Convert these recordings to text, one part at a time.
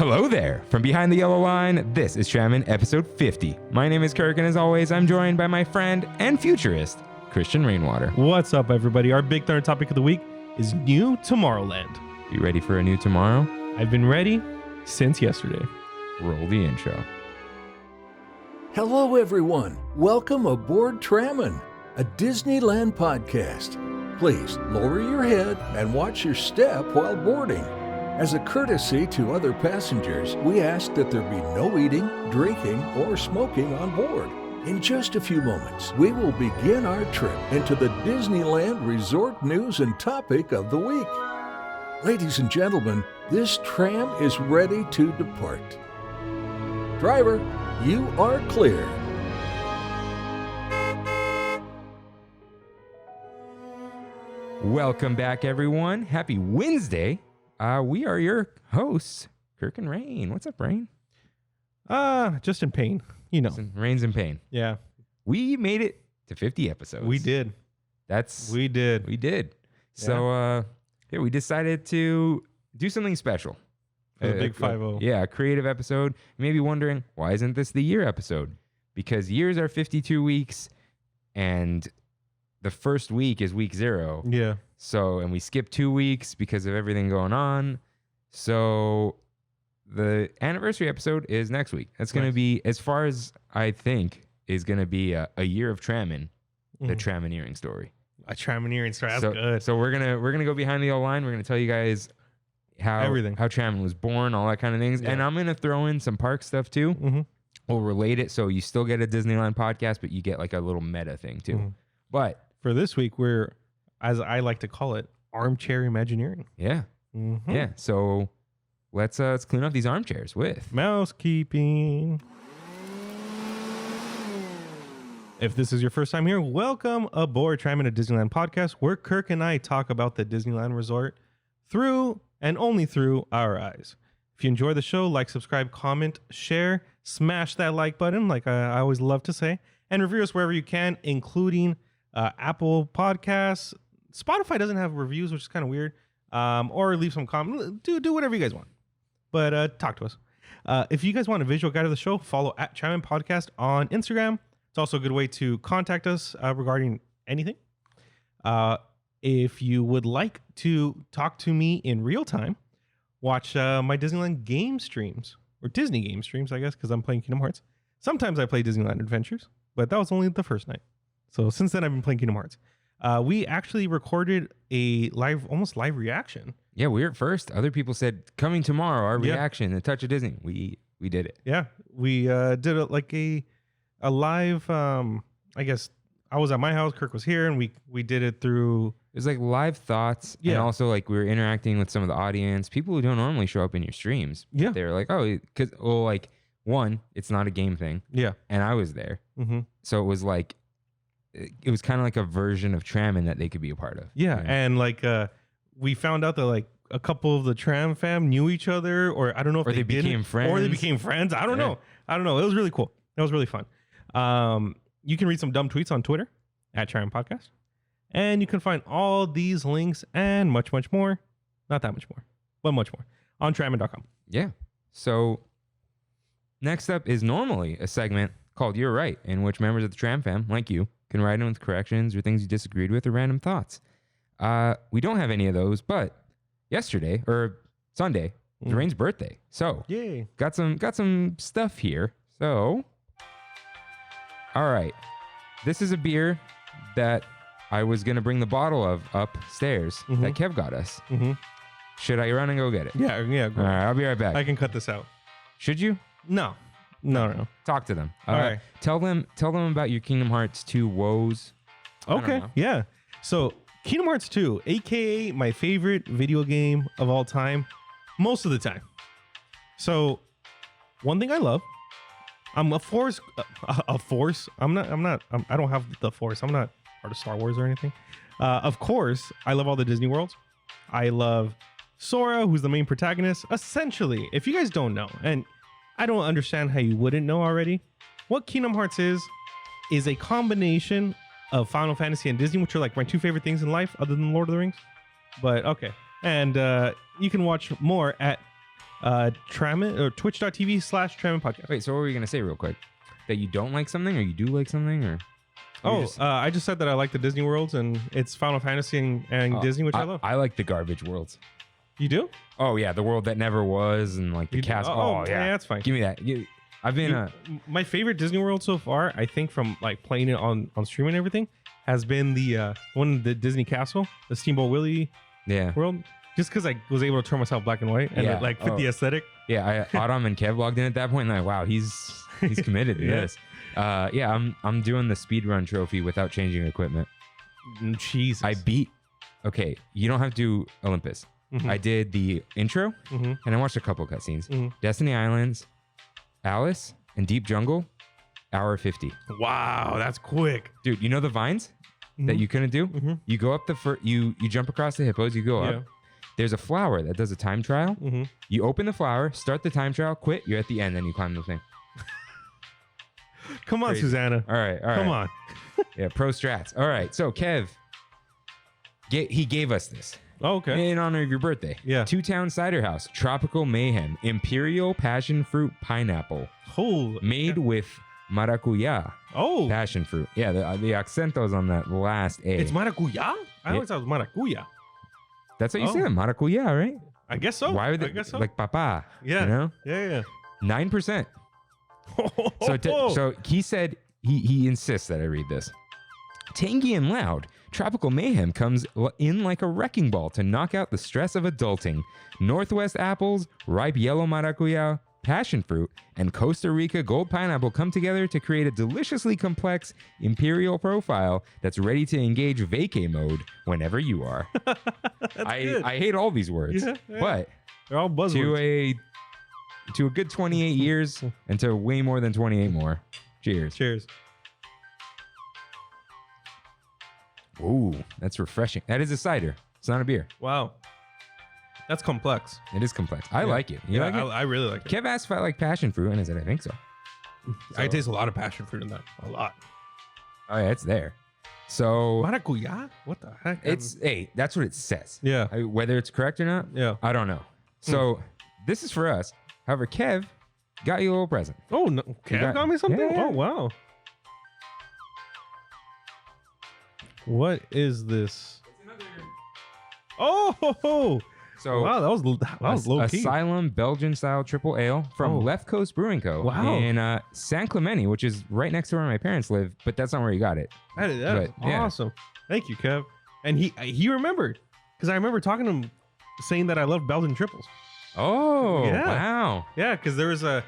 Hello there! From behind the yellow line, this is Trammin episode 50. My name is Kirk, and as always, I'm joined by my friend and futurist, Christian Rainwater. What's up, everybody? Our big third topic of the week is new Tomorrowland. You ready for a new tomorrow? I've been ready since yesterday. Roll the intro. Hello, everyone. Welcome aboard Trammin, a Disneyland podcast. Please lower your head and watch your step while boarding. As a courtesy to other passengers, we ask that there be no eating, drinking, or smoking on board. In just a few moments, we will begin our trip into the Disneyland resort news and topic of the week. Ladies and gentlemen, this tram is ready to depart. Driver, you are clear. Welcome back, everyone. Happy Wednesday. We are your hosts, Kirk and Rain. What's up, Rain? Just in pain, you know. Rain's in pain. Yeah. We made it to 50 episodes. We did. We did. Yeah. So, we decided to do something special. For the big 5-0. Yeah, a creative episode. You may be wondering, why isn't this the year episode? Because years are 52 weeks, and the first week is week 0. Yeah. So, and we skipped 2 weeks because of everything going on. So, the anniversary episode is next week. That's going to be, as far as I think, is going to be a year of Trammin, the Trammineering story. A Trammineering story. That's good. So we're gonna go behind the old line. We're gonna tell you guys how Trammin was born, all that kind of things, and I'm gonna throw in some park stuff too. Mm-hmm. We'll relate it, so you still get a Disneyland podcast, but you get like a little meta thing too. Mm-hmm. But for this week, we're, as I like to call it, armchair Imagineering. Yeah. Mm-hmm. Yeah. So let's clean up these armchairs with mousekeeping. If this is your first time here, welcome aboard Trammin, a Disneyland podcast, where Kirk and I talk about the Disneyland resort through and only through our eyes. If you enjoy the show, like, subscribe, comment, share, smash that like button, like I always love to say, and review us wherever you can, including Apple Podcasts. Spotify doesn't have reviews, which is kind of weird. Or leave some comment. Do whatever you guys want. But talk to us. If you guys want a visual guide of the show, follow at Trammin Podcast on Instagram. It's also a good way to contact us regarding anything. If you would like to talk to me in real time, watch my Disneyland game streams, or Disney game streams, I guess, because I'm playing Kingdom Hearts. Sometimes I play Disneyland Adventures, but that was only the first night. So since then, I've been playing Kingdom Hearts. We actually recorded a almost live reaction. Yeah, we were at first. Other people said, coming tomorrow, our reaction, A Touch of Disney. We did it. Yeah, we did a live, I guess I was at my house, Kirk was here, and we did it through. It was like live thoughts, and also like we were interacting with some of the audience, people who don't normally show up in your streams. Yeah. They were like, one, it's not a game thing. Yeah. And I was there. Mm-hmm. So it was like, it was kind of like a version of Trammin that they could be a part of. Yeah. You know? And like, we found out that like a couple of the Tram fam knew each other, or I don't know if they became friends. Or they became friends. I don't know. It was really cool. It was really fun. You can read some dumb tweets on Twitter at Tram Podcast, and you can find all these links and much, much more. Not that much more, but much more on Trammin.com. Yeah. So next up is normally a segment called You're Right, in which members of the Tram fam, like you, can write in with corrections or things you disagreed with or random thoughts. We don't have any of those, but yesterday or Sunday was Rain's birthday. So yay. Got some stuff here. So all right. This is a beer that I was going to bring the bottle of upstairs that Kev got us. Mm-hmm. Should I run and go get it? Yeah. Go all right, I'll be right back. I can cut this out. Should you? No. Talk to them. All right. Tell them about your Kingdom Hearts 2 woes. Okay. Yeah. So Kingdom Hearts 2, aka my favorite video game of all time, most of the time. So one thing I love, I'm a force. I don't have the force. I'm not part of Star Wars or anything. Of course, I love all the Disney worlds. I love Sora, who's the main protagonist. Essentially, if you guys don't know, and I don't understand how you wouldn't know already, what Kingdom Hearts is a combination of Final Fantasy and Disney, which are like my two favorite things in life other than Lord of the Rings. But okay. And you can watch more at Trammin or twitch.tv/Trammin podcast. Wait, so what were you gonna say real quick? That you don't like something, or you do like something, or? I just said that I like the Disney worlds, and it's Final Fantasy and Disney, which I love. I like the garbage worlds. You do? Oh yeah, the world that never was, and like the castle. Oh yeah, that's fine. Give me that. I've been my favorite Disney World so far, I think, from like playing it on stream and everything, has been the one, the Disney Castle, the Steamboat Willie world. Just because I was able to turn myself black and white and it, like fit the aesthetic. Yeah, Autumn and Kev logged in at that point, and wow, he's committed to this. I'm doing the speedrun trophy without changing equipment. Jesus. I beat. Okay, you don't have to do Olympus. Mm-hmm. I did the intro, and I watched a couple cutscenes. Mm-hmm. Destiny Islands, Alice, and Deep Jungle, hour 50. Wow, that's quick. Dude, you know the vines that you couldn't do? Mm-hmm. You go up you jump across the hippos, you go up. There's a flower that does a time trial. Mm-hmm. You open the flower, start the time trial, quit, you're at the end, then you climb the thing. Come on, Crazy. Susanna. All right. Come on. Yeah, pro strats. All right, so Kev, he gave us this. Oh, okay. In honor of your birthday. Yeah. Two Town Cider House, Tropical Mayhem, Imperial Passion Fruit Pineapple, made with maracuya passion fruit. Yeah, the accentos on that last A. It's maracuya? I always thought it was maracuya. That's what you said, maracuya, right? I guess so. Why would I it, guess so. like papa? Yeah. You know? Yeah. 9%. So he said he insists that I read this. Tangy and loud, Tropical Mayhem comes in like a wrecking ball to knock out the stress of adulting. Northwest apples, ripe yellow maracuya, passion fruit, and Costa Rica gold pineapple come together to create a deliciously complex imperial profile that's ready to engage vacay mode whenever you are. I hate all these words, but they're all buzzwords. To a good 28 years and to way more than 28 more. Cheers. Cheers. Ooh, that's refreshing. That is a cider. It's not a beer. Wow. That's complex. It is complex. I like it. You like it? I really like it. Kev asked if I like passion fruit, and I said, I think so. I taste a lot of passion fruit in that. A lot. Oh, yeah, it's there. So maracuya? What the heck? That's what it says. Yeah. Whether it's correct or not, I don't know. So this is for us. However, Kev got you a little present. Oh, no. Kev got me something? Yeah. Oh, wow. What is this? Oh, so wow, that was low key. Asylum Belgian style triple ale from Left Coast Brewing Co. Wow. in San Clemente, which is right next to where my parents live, but that's not where you got it. That is awesome. Thank you, Kev. And he remembered, because I remember talking to him saying that I love Belgian triples. Oh, yeah. Wow. Yeah, because there's a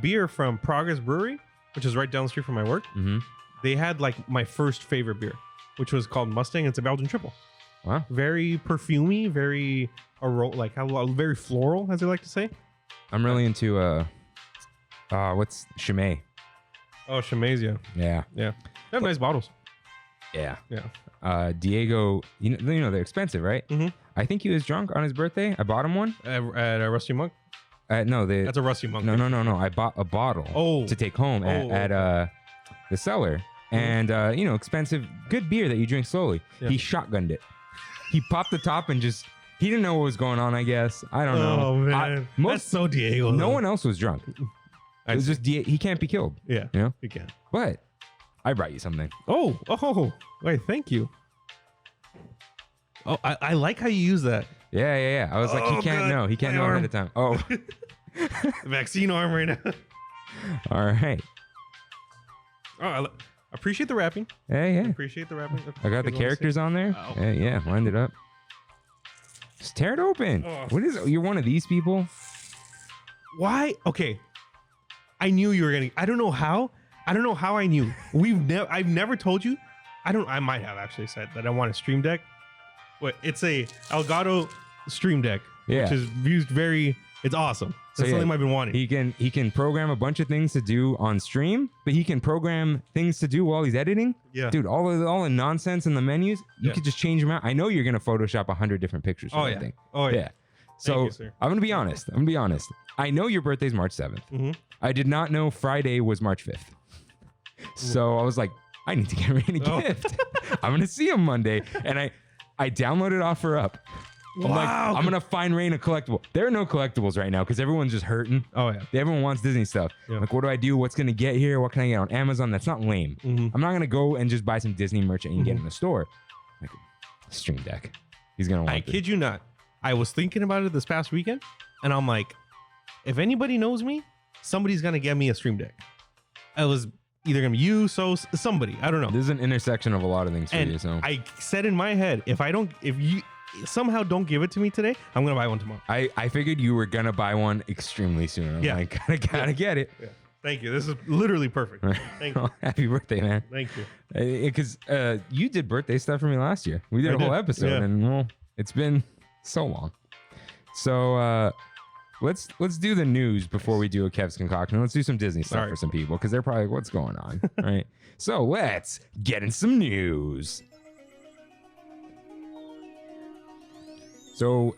beer from Progress Brewery, which is right down the street from my work. Mm-hmm. They had like my first favorite beer, which was called Mustang. It's a Belgian triple. Wow. Very perfumey, very very floral, as they like to say. I'm really into what's Chimay? Oh, Chimay, Yeah. They have nice bottles. Yeah. Yeah. Diego, you know they're expensive, right? Mm-hmm. I think he was drunk on his birthday. I bought him one. At a Rusty Monk? No, that's a Rusty Monk. No. I bought a bottle to take home at the cellar. And, expensive, good beer that you drink slowly. Yeah. He shotgunned it. He popped the top and he didn't know what was going on, I guess. I don't know. Oh, man. That's so Diego. No one else was drunk. It was just he can't be killed. Yeah. You know? He can't. But I brought you something. Oh. Wait, thank you. Oh, I like how you use that. Yeah. I was like, he can't know. He can't know ahead of time. Oh. Vaccine arm right now. All right. Oh, I appreciate the wrapping. Yeah. Appreciate the wrapping. I got the characters on there. Wow. Yeah, lined it up. Just tear it open. Oh. What is it? You're one of these people? Why? Okay. I knew you were getting. I don't know how I knew. I've never told you. I might have actually said that I want a Stream Deck. What? It's a Elgato Stream Deck. Yeah. Which is used very. It's awesome. That's something I've been wanting. He can program a bunch of things to do on stream, but he can program things to do while he's editing. Yeah. Dude, all the nonsense in the menus, you could just change them out. I know you're gonna Photoshop 100 different pictures. Oh, yeah. Oh, yeah. So Thank you, sir. I'm gonna be honest. I know your birthday's March 7th. Mm-hmm. I did not know Friday was March 5th. So I was like, I need to get Rain a gift. I'm gonna see him Monday, and I downloaded OfferUp. Wow. I'm gonna find Rain a collectible. There are no collectibles right now because everyone's just hurting. Oh yeah. Everyone wants Disney stuff. Yeah. Like, what do I do? What's gonna get here? What can I get on Amazon? That's not lame. I'm not gonna go and just buy some Disney merch and get in the store. Like, Stream Deck. He's gonna want I kid you not. I was thinking about it this past weekend, and I'm like, if anybody knows me, somebody's gonna get me a Stream Deck. I was either gonna be you, so somebody. I don't know. This is an intersection of a lot of things for And you. So I said in my head, if you somehow don't give it to me today, I'm gonna buy one tomorrow. I figured you were gonna buy one extremely soon. I'm Yeah. like, gotta get it. Yeah. Thank you. This is literally perfect. Thank you. Happy birthday, man. Thank you. Because you did birthday stuff for me last year. We did I a whole did, episode, yeah. and well, it's been so long. So let's do the news before we do a Kev's concoction. Let's do some Disney stuff All right. for some people because they're probably like, what's going on, right? So let's get in some news. So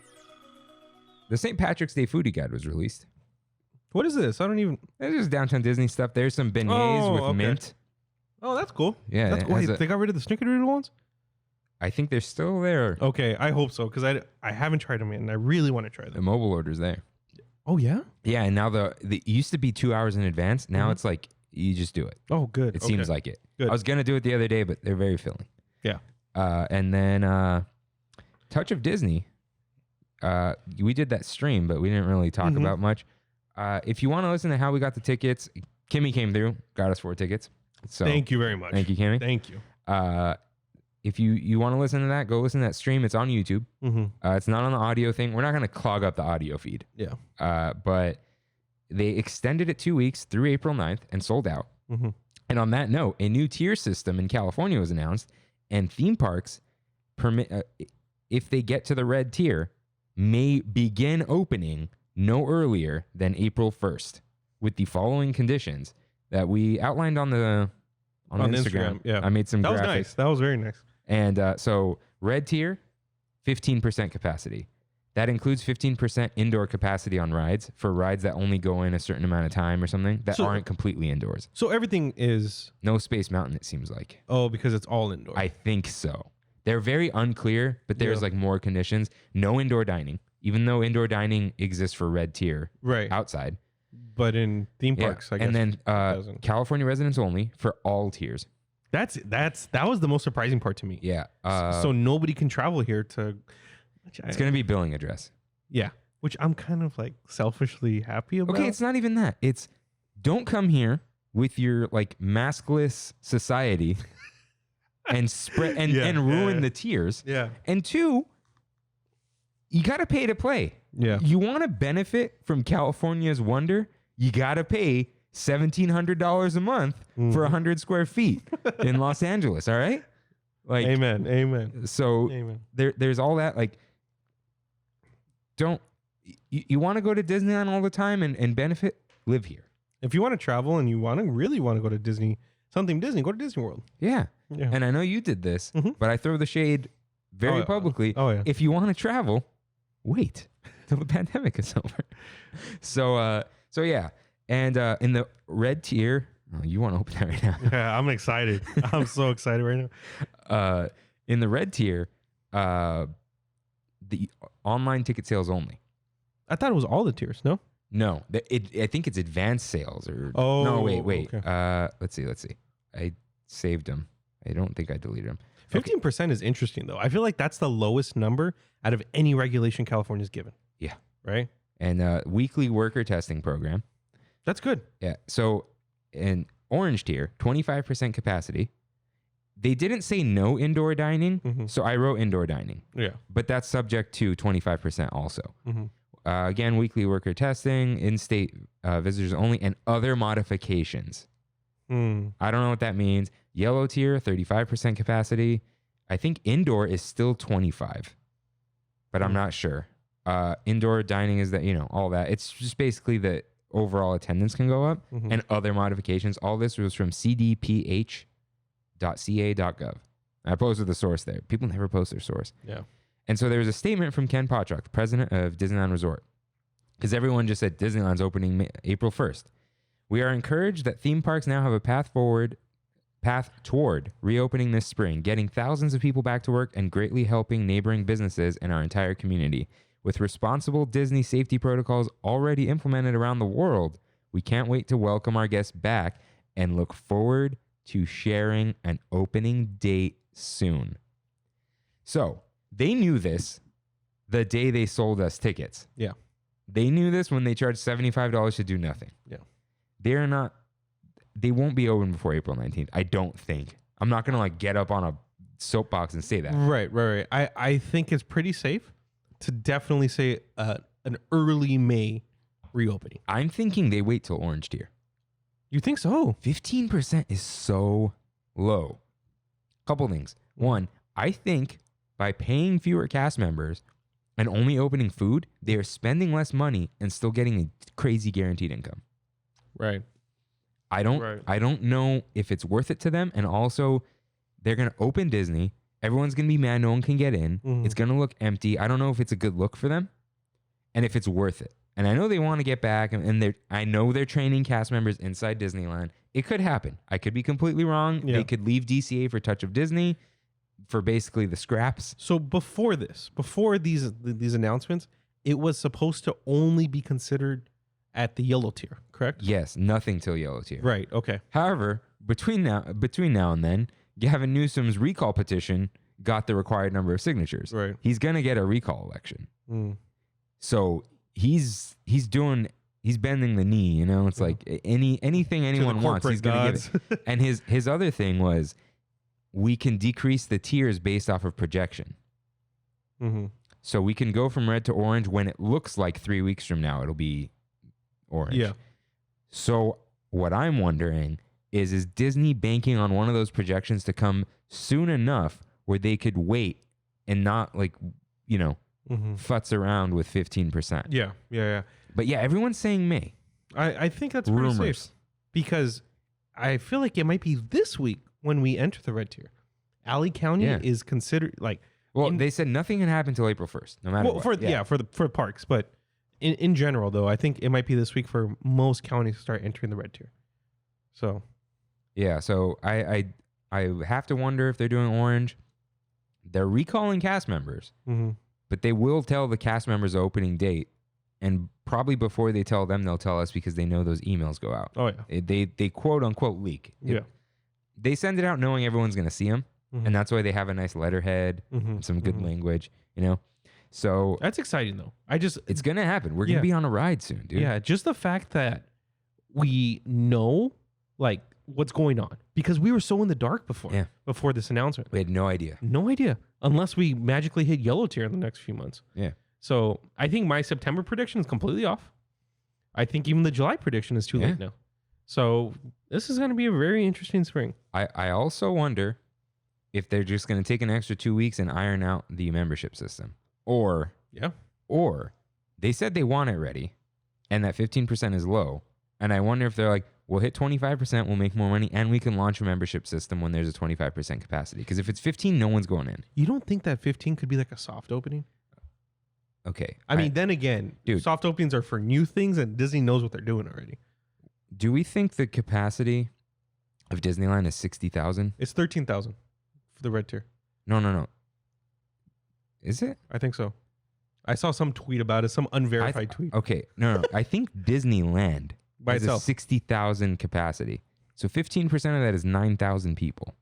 the St. Patrick's Day foodie guide was released. What is this? I don't even. There's just downtown Disney stuff. There's some beignets with okay. mint. Oh, that's cool. Yeah, That's it cool. has Wait, a- they got rid of the snickerdoodle ones? I think they're still there. Okay, I hope so because I haven't tried them yet, and I really want to try The them. mobile order's there. Oh yeah. Yeah, and now the it used to be 2 hours in advance. Now it's like you just do it. Oh good. It seems like it. Good. I was gonna do it the other day, but they're very filling. Yeah. And then Touch of Disney. We did that stream, but we didn't really talk about much. If you want to listen to how we got the tickets, Kimmy came through, got us 4 tickets. So Thank you very much. thank you, Kimmy. Thank you. If you want to listen to that, go listen to that stream. It's on YouTube. Mm-hmm. It's not on the audio thing. We're not gonna clog up the audio feed. Yeah. But they extended it 2 weeks through April 9th and sold out. Mm-hmm. And on that note, a new tier system in California was announced, and theme parks permit if they get to the red tier may begin opening no earlier than April 1st with the following conditions that we outlined on the Instagram. yeah. I made some That was graphics. nice. That was very nice. And so red tier, 15% capacity. That includes 15% indoor capacity on rides for rides that only go in a certain amount of time or something that So- aren't completely indoors. So everything is No Space Mountain, it seems like. because it's all indoor. I think so. They're very unclear, but there's Yeah. like more conditions. No indoor dining, even though indoor dining exists for red tier right. outside. But in theme Yeah. parks, I guess. And then it doesn't. California residents only for all tiers. That was the most surprising part to me. Yeah. So nobody can travel here to. it's going to be billing address. Yeah, which I'm kind of like selfishly happy about. Okay, it's not even that. It's don't come here with your like maskless society and spread and ruin the tiers. yeah, And 2, you got to pay to play. yeah. You want to benefit from California's wonder, you got to pay $1,700 a month for 100 square feet in Los Angeles, all right? Like Amen. so Amen. there's all that like don't you want to go to Disneyland all the time and benefit, live here. If you want to travel and you really want to go to Disney, go to Disney World. Yeah. Yeah. And I know you did this, Mhm. but I throw the shade very Oh, publicly. oh, yeah. If you want to travel, wait till the pandemic is over. So yeah. And in the red tier, oh, you want to open that right now. Yeah, I'm excited. I'm so excited right now. In the red tier, the online ticket sales only. I thought it was all the tiers. No. No, I think it's advanced sales or Oh, no, wait. okay. Let's see. I saved them. I don't think I deleted them. 15% is interesting though. I feel like that's the lowest number out of any regulation California's given. Yeah. Right. And weekly worker testing program. That's good. Yeah. So in orange tier, 25% capacity. They didn't say no indoor dining, Mhm. so I wrote indoor dining, Yeah. but that's subject to 25% also. Mhm. Again, weekly worker testing, in-state visitors only, and other modifications. Mm. I don't know what that means. Yellow tier, 35% capacity. I think indoor is still 25, but I'm not sure. Indoor dining is that, all that. It's just basically that overall attendance can go up Mhm. and other modifications. All this was from cdph.ca.gov. I posted the source there. People never post their source. Yeah. And so there was a statement from Ken Potrock, the president of Disneyland Resort, because everyone just said Disneyland's opening April 1st. We are encouraged that theme parks now have a path forward path toward reopening this spring, getting thousands of people back to work and greatly helping neighboring businesses and our entire community. With responsible Disney safety protocols already implemented around the world, we can't wait to welcome our guests back and look forward to sharing an opening date soon. So they knew this the day they sold us tickets. Yeah. They knew this when they charged $75 to do nothing. Yeah. They won't be open before April 19th. I don't think. I'm not going to like get up on a soapbox and say that. Right. I think it's pretty safe to definitely say an early May reopening. I'm thinking they wait till orange tier. You think so? 15% is so low. Couple things. One, I think by paying fewer cast members and only opening food, they are spending less money and still getting a crazy guaranteed income. Right. I don't know if it's worth it to them. And also, they're going to open Disney. Everyone's going to be mad. No one can get in. Mm-hmm. It's going to look empty. I don't know if it's a good look for them and if it's worth it. And I know they want to get back, and I know they're training cast members inside Disneyland. It could happen. I could be completely wrong. Yeah. They could leave DCA for Touch of Disney for basically the scraps. So before these announcements, it was supposed to only be considered at the yellow tier, correct? Yes, nothing till yellow tier. Right. Okay. However, between now and then, Gavin Newsom's recall petition got the required number of signatures. Right. He's gonna get a recall election. Mm. So he's bending the knee. You know, it's like anything anyone wants, he's gonna give it. And his other thing was, we can decrease the tiers based off of projection. Mm-hmm. So we can go from red to orange when it looks like 3 weeks from now it'll be orange. Yeah. So what I'm wondering is Disney banking on one of those projections to come soon enough where they could wait and not futz around with 15%. Yeah. But yeah, everyone's saying May. I think that's pretty Rumors. safe because I feel like it might be this week when we enter the red tier. Alley County is considered like. Well, they said nothing can happen until April 1st, no matter what. For parks, but in general though, I think it might be this week for most counties to start entering the red tier. So. Yeah, so I have to wonder if they're doing orange. They're recalling cast members, but they will tell the cast members the opening date, and probably before they tell them, they'll tell us because they know those emails go out. Oh yeah, they quote unquote leak. They send it out knowing everyone's going to see them, and that's why they have a nice letterhead, and some good language, So that's exciting though. It's going to happen. We're going to be on a ride soon, dude. Yeah, just the fact that we know like what's going on because we were so in the dark before this announcement. We had no idea. No idea unless we magically hit yellow tier in the next few months. Yeah. So I think my September prediction is completely off. I think even the July prediction is too late now. So this is going to be a very interesting spring. I also wonder if they're just going to take an extra 2 weeks and iron out the membership system, or they said they want it ready and that 15% is low. And I wonder if they're like, we'll hit 25%, we'll make more money, and we can launch a membership system when there's a 25% capacity. Because if it's 15, no one's going in. You don't think that 15 could be like a soft opening? Okay. I mean, then again, dude, soft openings are for new things, and Disney knows what they're doing already. Do we think the capacity of Disneyland is 60,000? It's 13,000 for the red tier. No. Is it? I think so. I saw some tweet about it, some unverified tweet. Okay. No. I think Disneyland by has itself. a 60,000 capacity. So 15% of that is 9,000 people.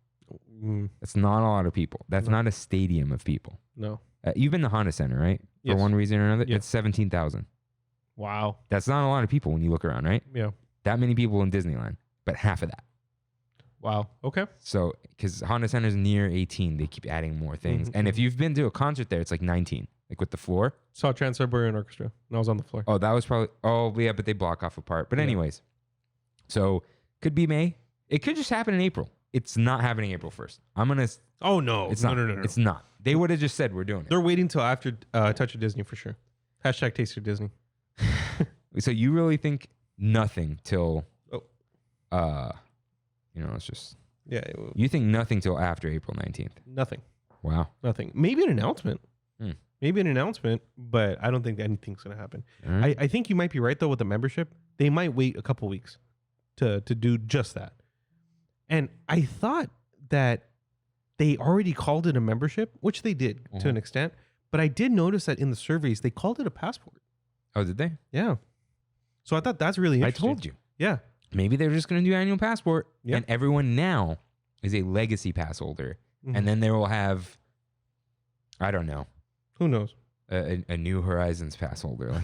That's not a lot of people. That's not a stadium of people. No. You've been to Honda Center, right? Yes. For one reason or another. Yes. It's 17,000. Wow. That's not a lot of people when you look around, right? Yeah. That many people in Disneyland, but half of that. Wow. Okay. So, because Honda Center's near 18, they keep adding more things. And if you've been to a concert there, it's like 19, like with the floor. Saw Trans-Siberian Orchestra, and I was on the floor. Oh, that was probably, but they block off a part. But anyways, so could be May. It could just happen in April. It's not happening April 1st. Oh, no. It's no, not. No. It's not. They would have just said we're doing it. They're waiting till after Touch of Disney for sure. Hashtag Taste of Disney. So you really think nothing till, it's just. Yeah. You think nothing till after April 19th? Nothing. Wow. Nothing. Maybe an announcement. Maybe an announcement, but I don't think anything's going to happen. Right. I think you might be right, though, with the membership. They might wait a couple weeks to do just that. And I thought that they already called it a membership, which they did to an extent. But I did notice that in the surveys, they called it a passport. Oh, did they? Yeah. So I thought that's really interesting. I told you. Yeah. Maybe they're just going to do annual passport. Yep. And everyone now is a legacy pass holder. Mhm. And then they will have, I don't know, Who knows? a New Horizons pass holder, like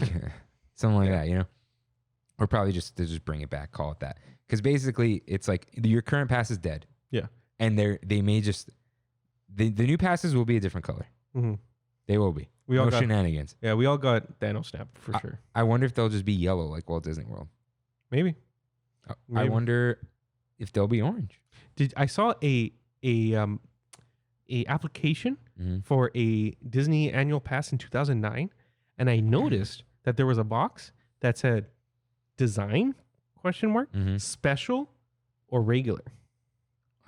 something like that, you know? Or probably just bring it back, call it that. Because basically, it's like your current pass is dead. Yeah. And they may just, the new passes will be a different color. Mm-hmm. They will be. We all no got shenanigans. Yeah, we all got Thanos Snap for sure. I wonder if they'll just be yellow like Walt Disney World. Maybe. I Maybe. wonder if they'll be orange. I saw a application for a Disney annual pass in 2009, and I noticed that there was a box that said design ? Special or regular.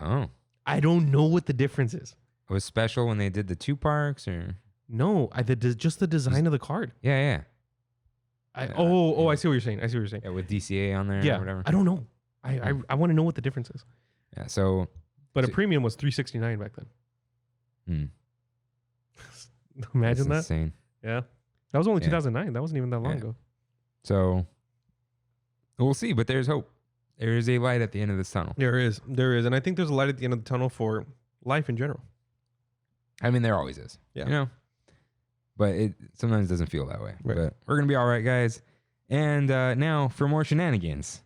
Oh. I don't know what the difference is. It was special when they did the 2 parks, or No, just the design of the card. yeah. I see what you're saying. Yeah, with DCA on there Yeah, or whatever. I don't know. I want to know what the difference is. Yeah, so But a premium was $369 back then. Imagine that. that's insane. Yeah, that was only Yeah. 2009. That wasn't even that long Yeah. ago. So we'll see, but there's hope. There is a light at the end of this tunnel. There is, and I think there's a light at the end of the tunnel for life in general. I mean, there always is. Yeah. You know? But it sometimes doesn't feel that way. Right. But we're going to be all right, guys. And now for more shenanigans,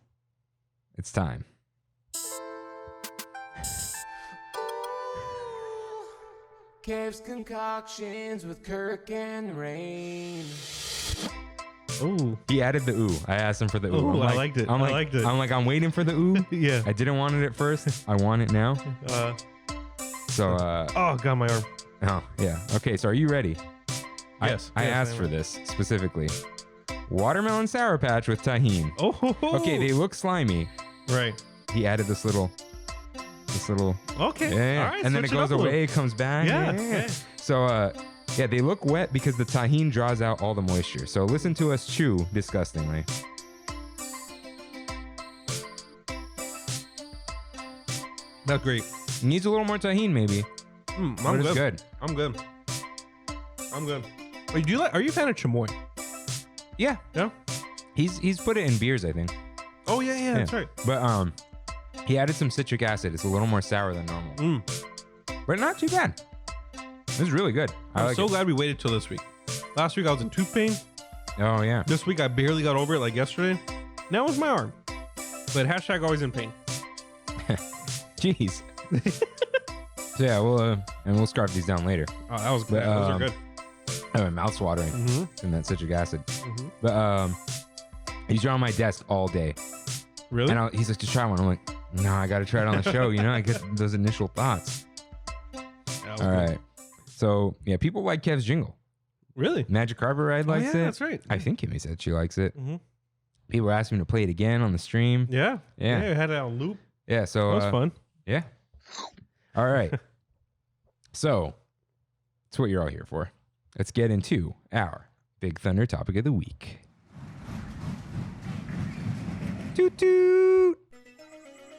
it's time. Kev's concoctions with Kirk and Rain. Oh, He added the ooh. I asked him for the ooh. Ooh, I'm I liked it. I liked it. I'm waiting for the ooh. yeah. I didn't want it at first. I want it now. So, Oh God, my arm. oh, yeah. Okay, so are you ready? Yes. I Yes, asked I for am. this specifically. Watermelon Sour Patch with tahini. Oh. Okay, they look slimy. Right. He added this little. Okay. Yeah. All right. And then it switch goes up a little. away, it comes back. Yeah. So, yeah, they look wet because the tahini draws out all the moisture. So listen to us chew disgustingly. That's great. Needs a little more tahini, maybe. I'm But it's good. I'm good. Wait, are you a fan of chamoy? Yeah. Yeah. He's put it in beers, I think. Oh yeah, that's right. But he added some citric acid. It's a little more sour than normal. But not too bad. It's really good. I'm so glad we waited till this week. Last week I was in tooth pain. Oh yeah. This week I barely got over it like yesterday. Now it's my arm. But hashtag always in pain. Jeez. So yeah, we'll scarf these down later. Oh, that was good. But, Those are good. My mouth's watering from that citric acid. But he's drawing my desk all day. Really? And he's like, just try one. I'm like, no, I got to try it on the show. You know, I get those initial thoughts. All right. So yeah, people like Kev's jingle. Really? Magic Carpet Ride likes it. That's right. I think Kimmy said she likes it. Mhm. People asked me to play it again on the stream. Yeah. Yeah. I had it on loop. Yeah. So That was fun. yeah. All right. So that's what you're all here for. Let's get into our Big Thunder topic of the week. Toot toot.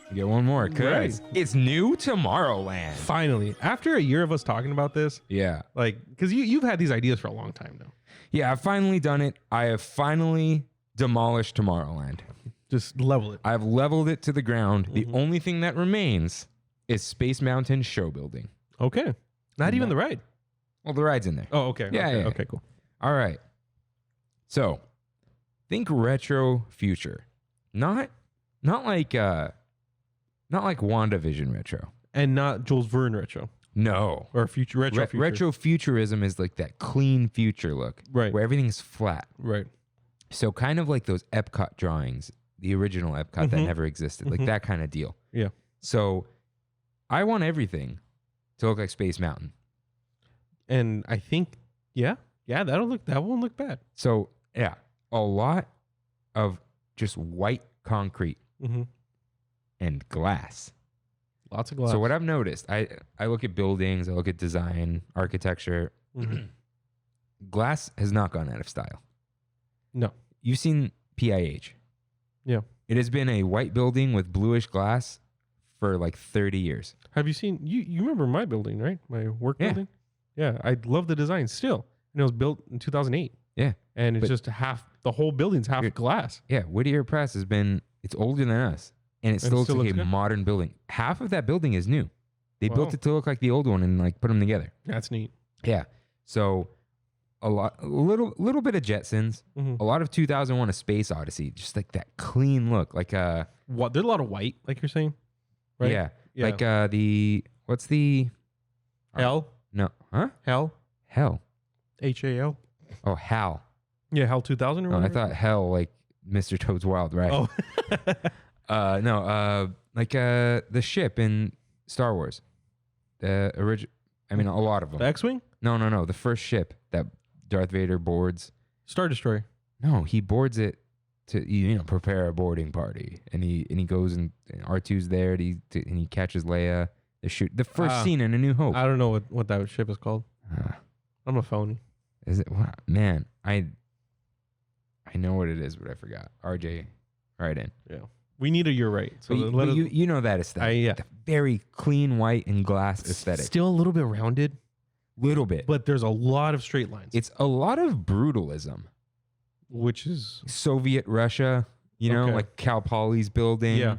You get one more, cause it's new Tomorrowland. Finally, after a year of us talking about this, Yeah. like, because you've had these ideas for a long time now. Yeah, I've finally done it. I have finally demolished Tomorrowland. Just level it. I've leveled it to the ground. The only thing that remains is Space Mountain show building. Okay. Not even the ride. Well, the ride's in there. Oh, okay. Yeah, Okay, yeah. okay, cool. All right. So, think retro future. Not like WandaVision retro. And not Jules Verne retro No. or future retro. Future. Retrofuturism is like that clean future look. Right. Where everything's flat. Right. So kind of like those Epcot drawings, the original Epcot that never existed. Like that kind of deal. Yeah. So I want everything to look like Space Mountain. And I think, that won't look bad. So yeah, a lot of just white concrete and glass. Lots of glass. So what I've noticed, I look at buildings, I look at design, architecture. Glass has not gone out of style. No. You've seen PIH. Yeah. It has been a white building with bluish glass for like 30 years. Have you seen, you remember my building, right? My work Yeah. building? Yeah. I love the design still. And it was built in 2008. Yeah. And it's But- just the whole building's half glass. Yeah, Whittier Press it's older than us, and it still looks like looks a good? modern building. Half of that building is new. They Wow. built it to look like the old one and like put them together. That's neat. Yeah. So a little bit of Jetsons, Mhm. a lot of 2001: A Space Odyssey, just like that clean look, like What? There's a lot of white, like you're saying, right? yeah, Yeah. like what's the Hell, no Hell, Hell HAL. oh Hal Yeah, Hell 2000 or oh I whatever. thought Hell like Mr. Toad's Wild Ride. Oh, No, like the ship in Star Wars, the original. I mean, a lot of them. the X-wing, No. The first ship that Darth Vader boards. Star Destroyer. No, he boards it to prepare a boarding party, and he goes and R2's there, and he catches Leia. The first scene in A New Hope. I don't know what that ship is called. I'm a phony. Is it? Wow, man, I know what it is, but I forgot. RJ, right in. Yeah, we need a you're right. So But you know that aesthetic. yeah. The very clean white and glass aesthetic. Still a little bit rounded, Little bit. but there's a lot of straight lines. It's a lot of brutalism. Which is Soviet Russia, Okay. like Cal Poly's building. Yeah.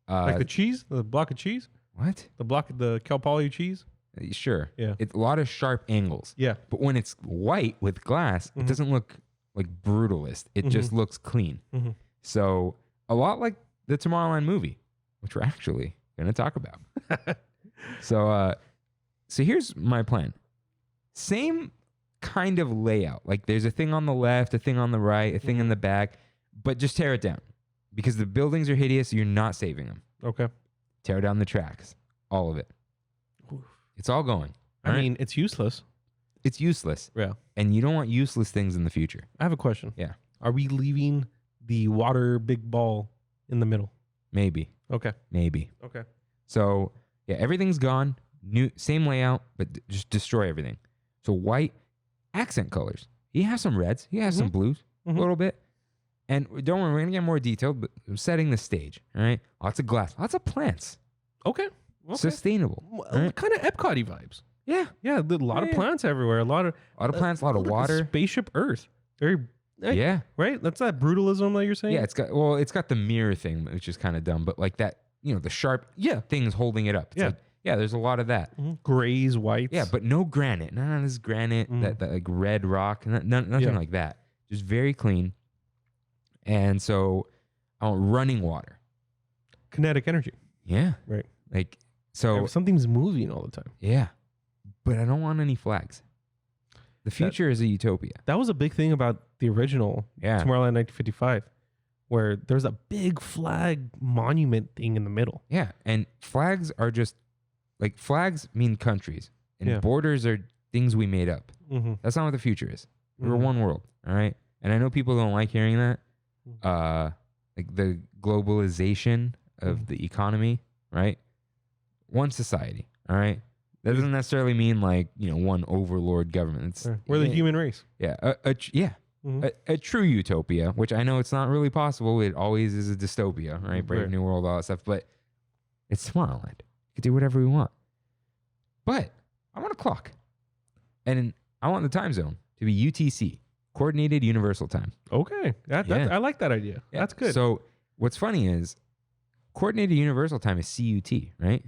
like the Uh, cheese, the block of cheese, what? the Cal Poly cheese. Sure. Yeah. It's a lot of sharp angles. Yeah. But when it's white with glass, it doesn't look like brutalist. It just looks clean. Mhm. So a lot like the Tomorrowland movie, which we're actually going to talk about. So here's my plan. Same kind of layout. Like there's a thing on the left, a thing on the right, a thing in the back, but just tear it down because the buildings are hideous. You're not saving them. Okay. Tear down the tracks, all of it. It's all going. I all right? mean, it's useless. It's useless, Yeah. and you don't want useless things in the future. I have a question. Yeah. Are we leaving the water big ball in the middle? Maybe. Okay. Okay. So yeah, everything's gone. New, same layout, but just destroy everything. So white accent colors. He has some reds. He has some blues, a little bit. And don't worry, we're gonna get more detailed, but I'm setting the stage. All right, lots of glass, lots of plants, Okay. sustainable. all right? Kind of Epcot-y vibes. Yeah, Yeah, a lot of Yeah. plants everywhere. A lot of plants, a lot of water. Spaceship Earth. Very Yeah, right. That's that brutalism that you're saying. yeah. It's got the mirror thing, which is kind of dumb, but like that, the sharp things holding it up. It's Yeah. like, yeah. There's a lot of that. Grays, whites. Yeah, but no granite. None of this granite, that like red rock, nothing Yeah. like that. Just very clean. And so I want running water. kinetic energy. Yeah. Right. Like, so, Something's moving all the time. yeah. But I don't want any flags. The future is a utopia. That was a big thing about the original Yeah. Tomorrowland 1955, where there's a big flag monument thing in the middle. Yeah. And flags are just, like, flags mean countries. And Yeah. borders are things we made up. Mm-hmm. That's not what the future is. We're Mhm. one world. All right. And I know people don't like hearing that. Like the globalization of the economy, right? One society. All right. That doesn't necessarily mean like, one overlord government. It's, We're the human race. Yeah. Mhm. A true utopia, which I know it's not really possible. It always is a dystopia, right? Brave Right. New World, all that stuff. But it's Tomorrowland. We can do whatever we want. But I want a clock. And I want the time zone to be UTC, Coordinated Universal Time. Okay. I like that idea. Yeah. That's good. So what's funny is Coordinated Universal Time is CUT, right?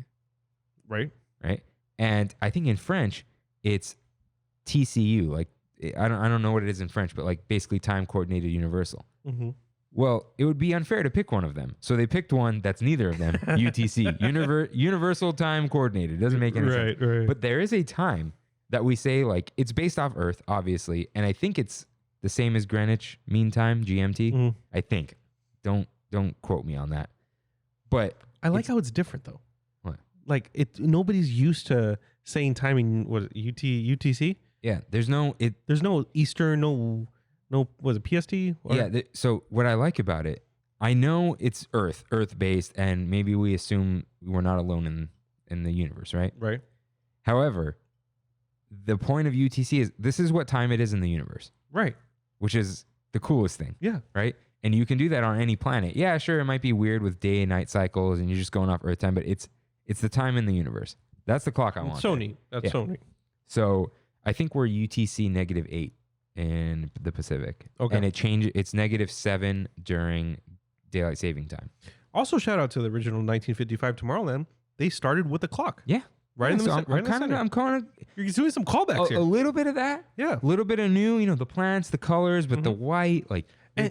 right. Right. And I think in French, it's TCU. Like, I don't know what it is in French, but like basically Time Coordinated Universal. Mm-hmm. Well, it would be unfair to pick one of them. So they picked one that's neither of them, UTC, Universal Time Coordinated. It doesn't make any sense. Right. But there is a time that we say, like, it's based off Earth, obviously. And I think it's the same as Greenwich Mean Time, GMT. Mhm. I think. Don't quote me on that. But I like how it's different though. What? Like nobody's used to saying timing. Was it UTC? yeah, there's no, There's no Eastern, no. Was it PST? Or- yeah. So what I like about it, I know it's Earth based, and maybe we assume we're not alone in the universe, right? Right. However, the point of UTC is this is what time it is in the universe, Right. which is the coolest thing, Yeah. right? And you can do that on any planet. Yeah, sure, it might be weird with day and night cycles, and you're just going off Earth time, but it's It's the time in the universe. That's the clock I want. So there. neat. That's Yeah. so neat. So I think we're UTC -8 in the Pacific. Okay. And it's -7 during daylight saving time. Also, shout out to the original 1955 Tomorrowland. They started with a clock. Yeah. Right in the So center. Right in the center. I'm kind of You're doing some callbacks a here. little bit of that. Yeah. A little bit of new, the plants, the colors, but the white, like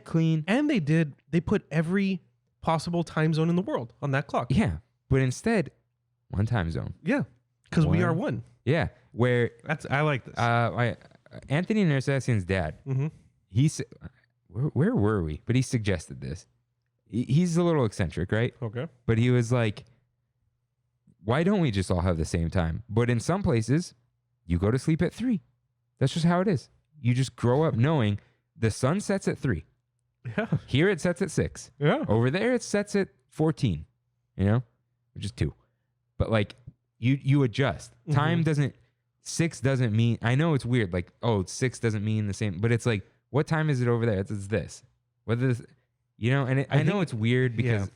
clean. And they put every possible time zone in the world on that clock. Yeah. But instead, one time zone. Yeah. Because we One. are one. Yeah. Where I like this. Anthony Nersassian's dad, Mm-hmm. he said, where were we? But he suggested this. He's a little eccentric, right? Okay. But he was like, why don't we just all have the same time? But in some places, you go to sleep at 3. That's just how it is. You just grow up knowing the sun sets at 3. Yeah. Here it sets at 6. Yeah. Over there it sets at 14, which is 2. But like you adjust. Time doesn't, 6 doesn't mean, I know it's weird. Like, 6 doesn't mean the same, but it's like, what time is it over there? It's this. Whether this, and I know it's weird because,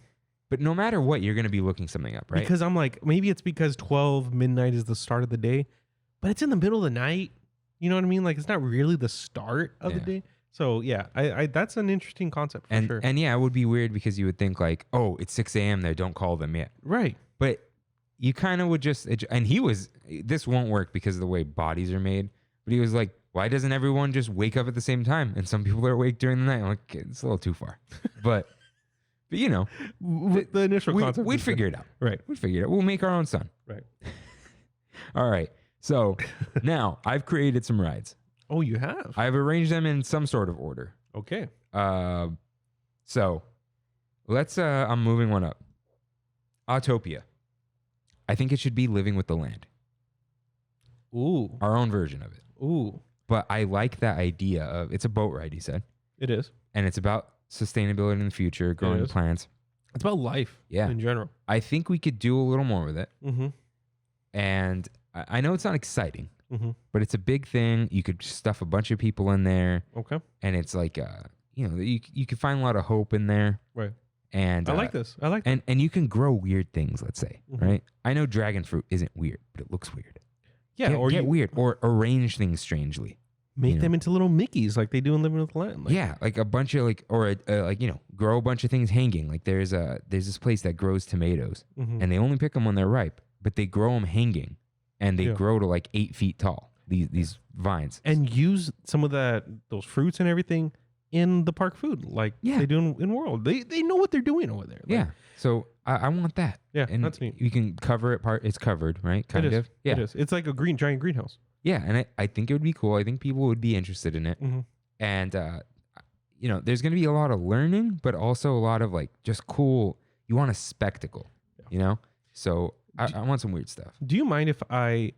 but no matter what, you're going to be looking something up, right? Because I'm like, maybe it's because 12 midnight is the start of the day, but it's in the middle of the night. You know what I mean? Like, it's not really the start of the day. So yeah, I that's an interesting concept for sure. And yeah, it would be weird because you would think like, it's 6 a.m. there, don't call them yet. Right. But you kind of would just, and this won't work because of the way bodies are made, but he was like, why doesn't everyone just wake up at the same time? And some people are awake during the night. I'm like, it's a little too far. But the initial concept. we'd figure it out. Right. We'd figure it out. We'll make our own sun. Right. All right. So now I've created some rides. Oh, you have? I've arranged them in some sort of order. Okay. So let's, I'm moving one up. Autopia. I think it should be living with the land. Ooh. Our own version of it. Ooh. But I like that idea of, it's a boat ride, he said. It is. And it's about sustainability in the future, growing is. plants. It's about life. Yeah. In general. I think we could do a little more with it. Mm-hmm. And I know it's not exciting, Mm-hmm. but it's a big thing. You could stuff a bunch of people in there. Okay. And it's like, you could find a lot of hope in there. Right. And I like this. I like that. And you can grow weird things, let's say, Mhm. right? I know dragon fruit isn't weird, but it looks weird. Yeah. Get, Or get you weird or arrange things strangely. make them into little Mickeys like they do in Living with the Land. Like, Yeah, like a bunch of grow a bunch of things hanging. Like there's this place that grows tomatoes, Mhm. and they only pick them when they're ripe, but they grow them hanging, and they Yeah. grow to like 8 feet tall. These vines. And use some of those fruits and everything in the park food, like Yeah. they do in World. They know what they're doing over there. Like, Yeah. So I want that. Yeah, And that's neat. you can cover it it's covered, right? Kind It is. of. Yeah. It is. It's like a giant greenhouse. Yeah. And I think it would be cool. I think people would be interested in it. Mhm. And there's gonna be a lot of learning, but also a lot of like just cool. You want a spectacle, So I want some weird stuff. Do you mind if I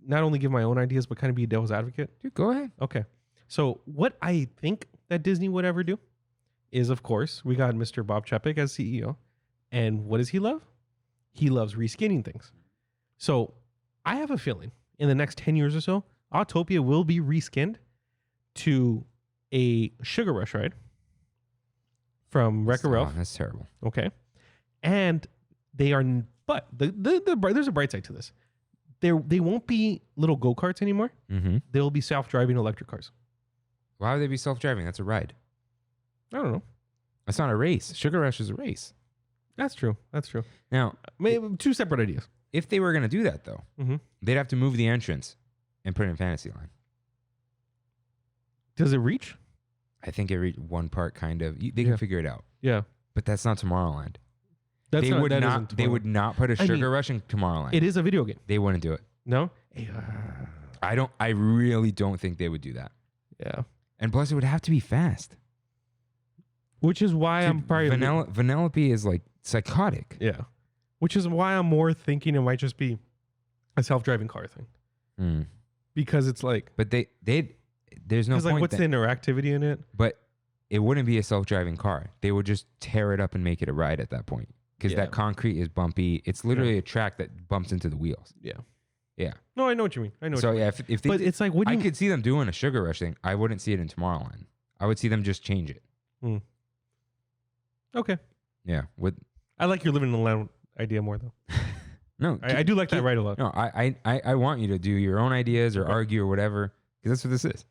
not only give my own ideas, but kind of be a devil's advocate? Dude, go ahead. Okay. So what I think that Disney would ever do is, of course, we got Mr. Bob Chapek as CEO. And what does he love? He loves reskinning things. So I have a feeling in the next 10 years or so, Autopia will be reskinned to a Sugar Rush ride from Wreck-It Oh, Ralph. that's terrible. Okay. And they are, but there's a bright side to this. They won't be little go-karts anymore. Mm-hmm. They'll be self-driving electric cars. Why would they be self-driving? That's a ride. I don't know. That's not a race. Sugar Rush is a race. That's true. That's true. Now, Maybe two separate ideas. if they were going to do that, though, Mm-hmm. they'd have to move the entrance and put it in Fantasyland. Does it reach? I think it reached one part, kind of. They Yeah. can figure it out. Yeah. But that's not Tomorrowland. That's They not, would that not. isn't They would not put a I Sugar mean, Rush in Tomorrowland. It is a video game. They wouldn't do it. No? I really don't think they would do that. Yeah. And plus, it would have to be fast. Which is why I'm Dude, probably Vanellope is like psychotic. Yeah. Which is why I'm more thinking it might just be a self-driving car thing. Mm. Because it's like, But there's no because point. like, what's the interactivity in it? But it wouldn't be a self-driving car. They would just tear it up and make it a ride at that point. Because Yeah. that concrete is bumpy. It's literally a track that bumps into the wheels. Yeah. Yeah. No, I know what you mean. I know. So what you mean. yeah, if they But did, it's like, what do I you? could see them doing a Sugar Rush thing. I wouldn't see it in Tomorrowland. I would see them just change it. Okay. Yeah. With I like your living in the land idea more though. No, I do like that ride a lot. No, I want you to do your own ideas or argue or whatever, because that's what this is.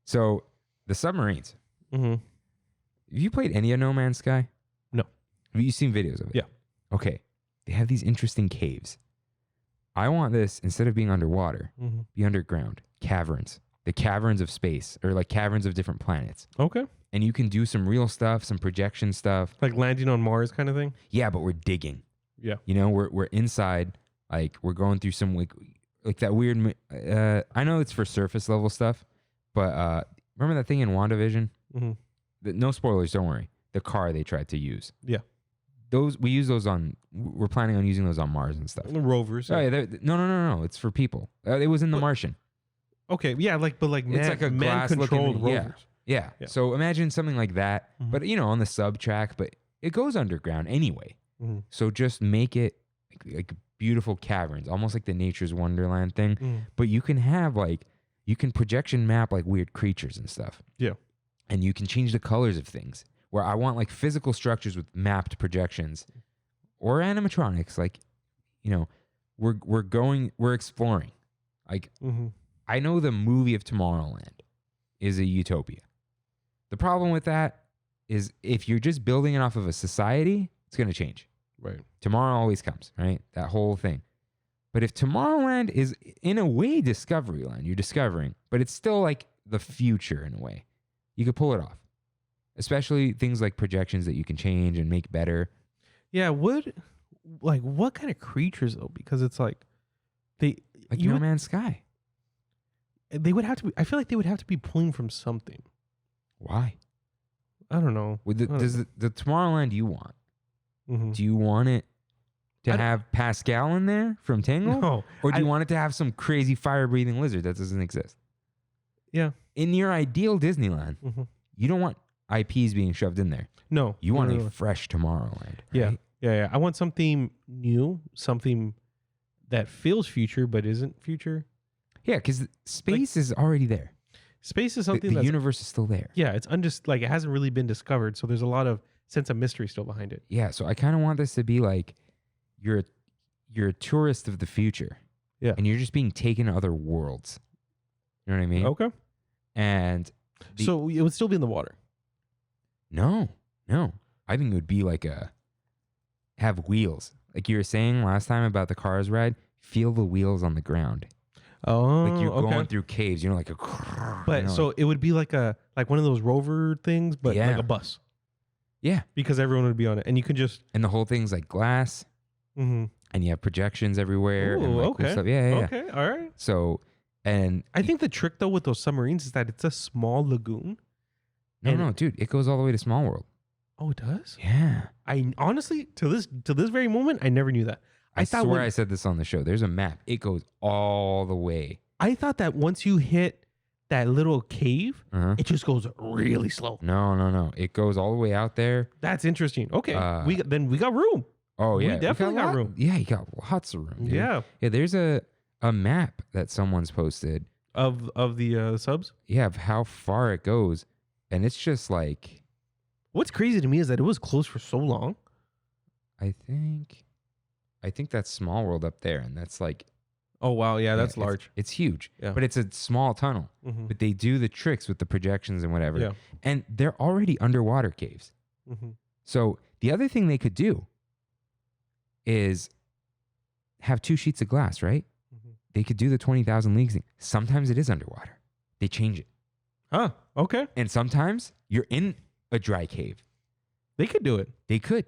So the submarines. Mm-hmm. Have you played any of No Man's Sky? No. Have you seen videos of it? Yeah. Okay. They have these interesting caves. I want this, instead of being underwater, be underground. Caverns. The caverns of space, or like caverns of different planets. Okay. And you can do some real stuff, some projection stuff. Like landing on Mars kind of thing? Yeah, but we're digging. Yeah. You know, we're inside, like we're going through some like that weird, I know it's for surface level stuff, but remember that thing in WandaVision? Mm-hmm. No spoilers, don't worry. The car they tried to use. Yeah. We use those we're planning on using those on Mars and stuff. The rovers. Oh, yeah, no. It's for people. It was in The Martian. Okay, yeah, it's like a man-controlled rovers. Yeah. So imagine something like that, but on the sub track, but it goes underground anyway. Mm-hmm. So just make it like beautiful caverns, almost like the Nature's Wonderland thing. Mm. But you can have you can projection map like weird creatures and stuff. Yeah. And you can change the colors of things. Where I want like physical structures with mapped projections, or animatronics. Like, we're exploring. Like, I know the movie of Tomorrowland is a utopia. The problem with that is if you're just building it off of a society, it's going to change. Right. Tomorrow always comes, right? That whole thing. But if Tomorrowland is in a way Discoveryland, you're discovering, but it's still like the future in a way. You could pull it off. Especially things like projections that you can change and make better. Yeah, what kind of creatures though? Because it's like No Man's Sky. They would have to be, I feel like they would have to be pulling from something. Why? I don't know. Does the Tomorrowland you want? Mm-hmm. Do you want it to have Pascal in there from Tangled? No. Or do you want it to have some crazy fire-breathing lizard that doesn't exist? Yeah. In your ideal Disneyland, you don't want IPs being shoved in there. No. You want a fresh Tomorrowland. Right? Yeah. I want something new, something that feels future but isn't future. Yeah, because space is already there. Space is something the universe is still there. Yeah, it's it hasn't really been discovered, so there's a lot of sense of mystery still behind it. Yeah, so I kind of want this to be like you're a tourist of the future. Yeah. And you're just being taken to other worlds. You know what I mean? Okay. And so it would still be in the water. No. I think it would be have wheels. Like you were saying last time about the Cars ride, feel the wheels on the ground. Oh, like you're going through caves, like a. But so it would be like one of those rover things, but like a bus. Yeah, because everyone would be on it, and you could just. And the whole thing's like glass, and you have projections everywhere. Ooh, and like okay. cool stuff. Yeah. Okay, all right. So, and I think the trick though with those submarines is that it's a small lagoon. No, dude, it goes all the way to Small World. Oh, it does? Yeah. I honestly, to this very moment, I never knew that. I swear I said this on the show. There's a map. It goes all the way. I thought that once you hit that little cave, it just goes really slow. No. It goes all the way out there. That's interesting. Okay. We got room. Oh, yeah. We definitely got room. Yeah, you got lots of room, dude. Yeah. Yeah, there's a map that someone's posted. Of the subs? Yeah, of how far it goes. And it's just like... What's crazy to me is that it was closed for so long. I think that's Small World up there, and that's like... Oh, wow. Yeah, that's large. It's huge. Yeah. But it's a small tunnel. But they do the tricks with the projections and whatever. Yeah. And they're already underwater caves. So the other thing they could do is have 2 sheets of glass, right? They could do the 20,000 leagues thing. Sometimes it is underwater. They change it. Huh. Okay. And sometimes you're in a dry cave. They could do it. They could.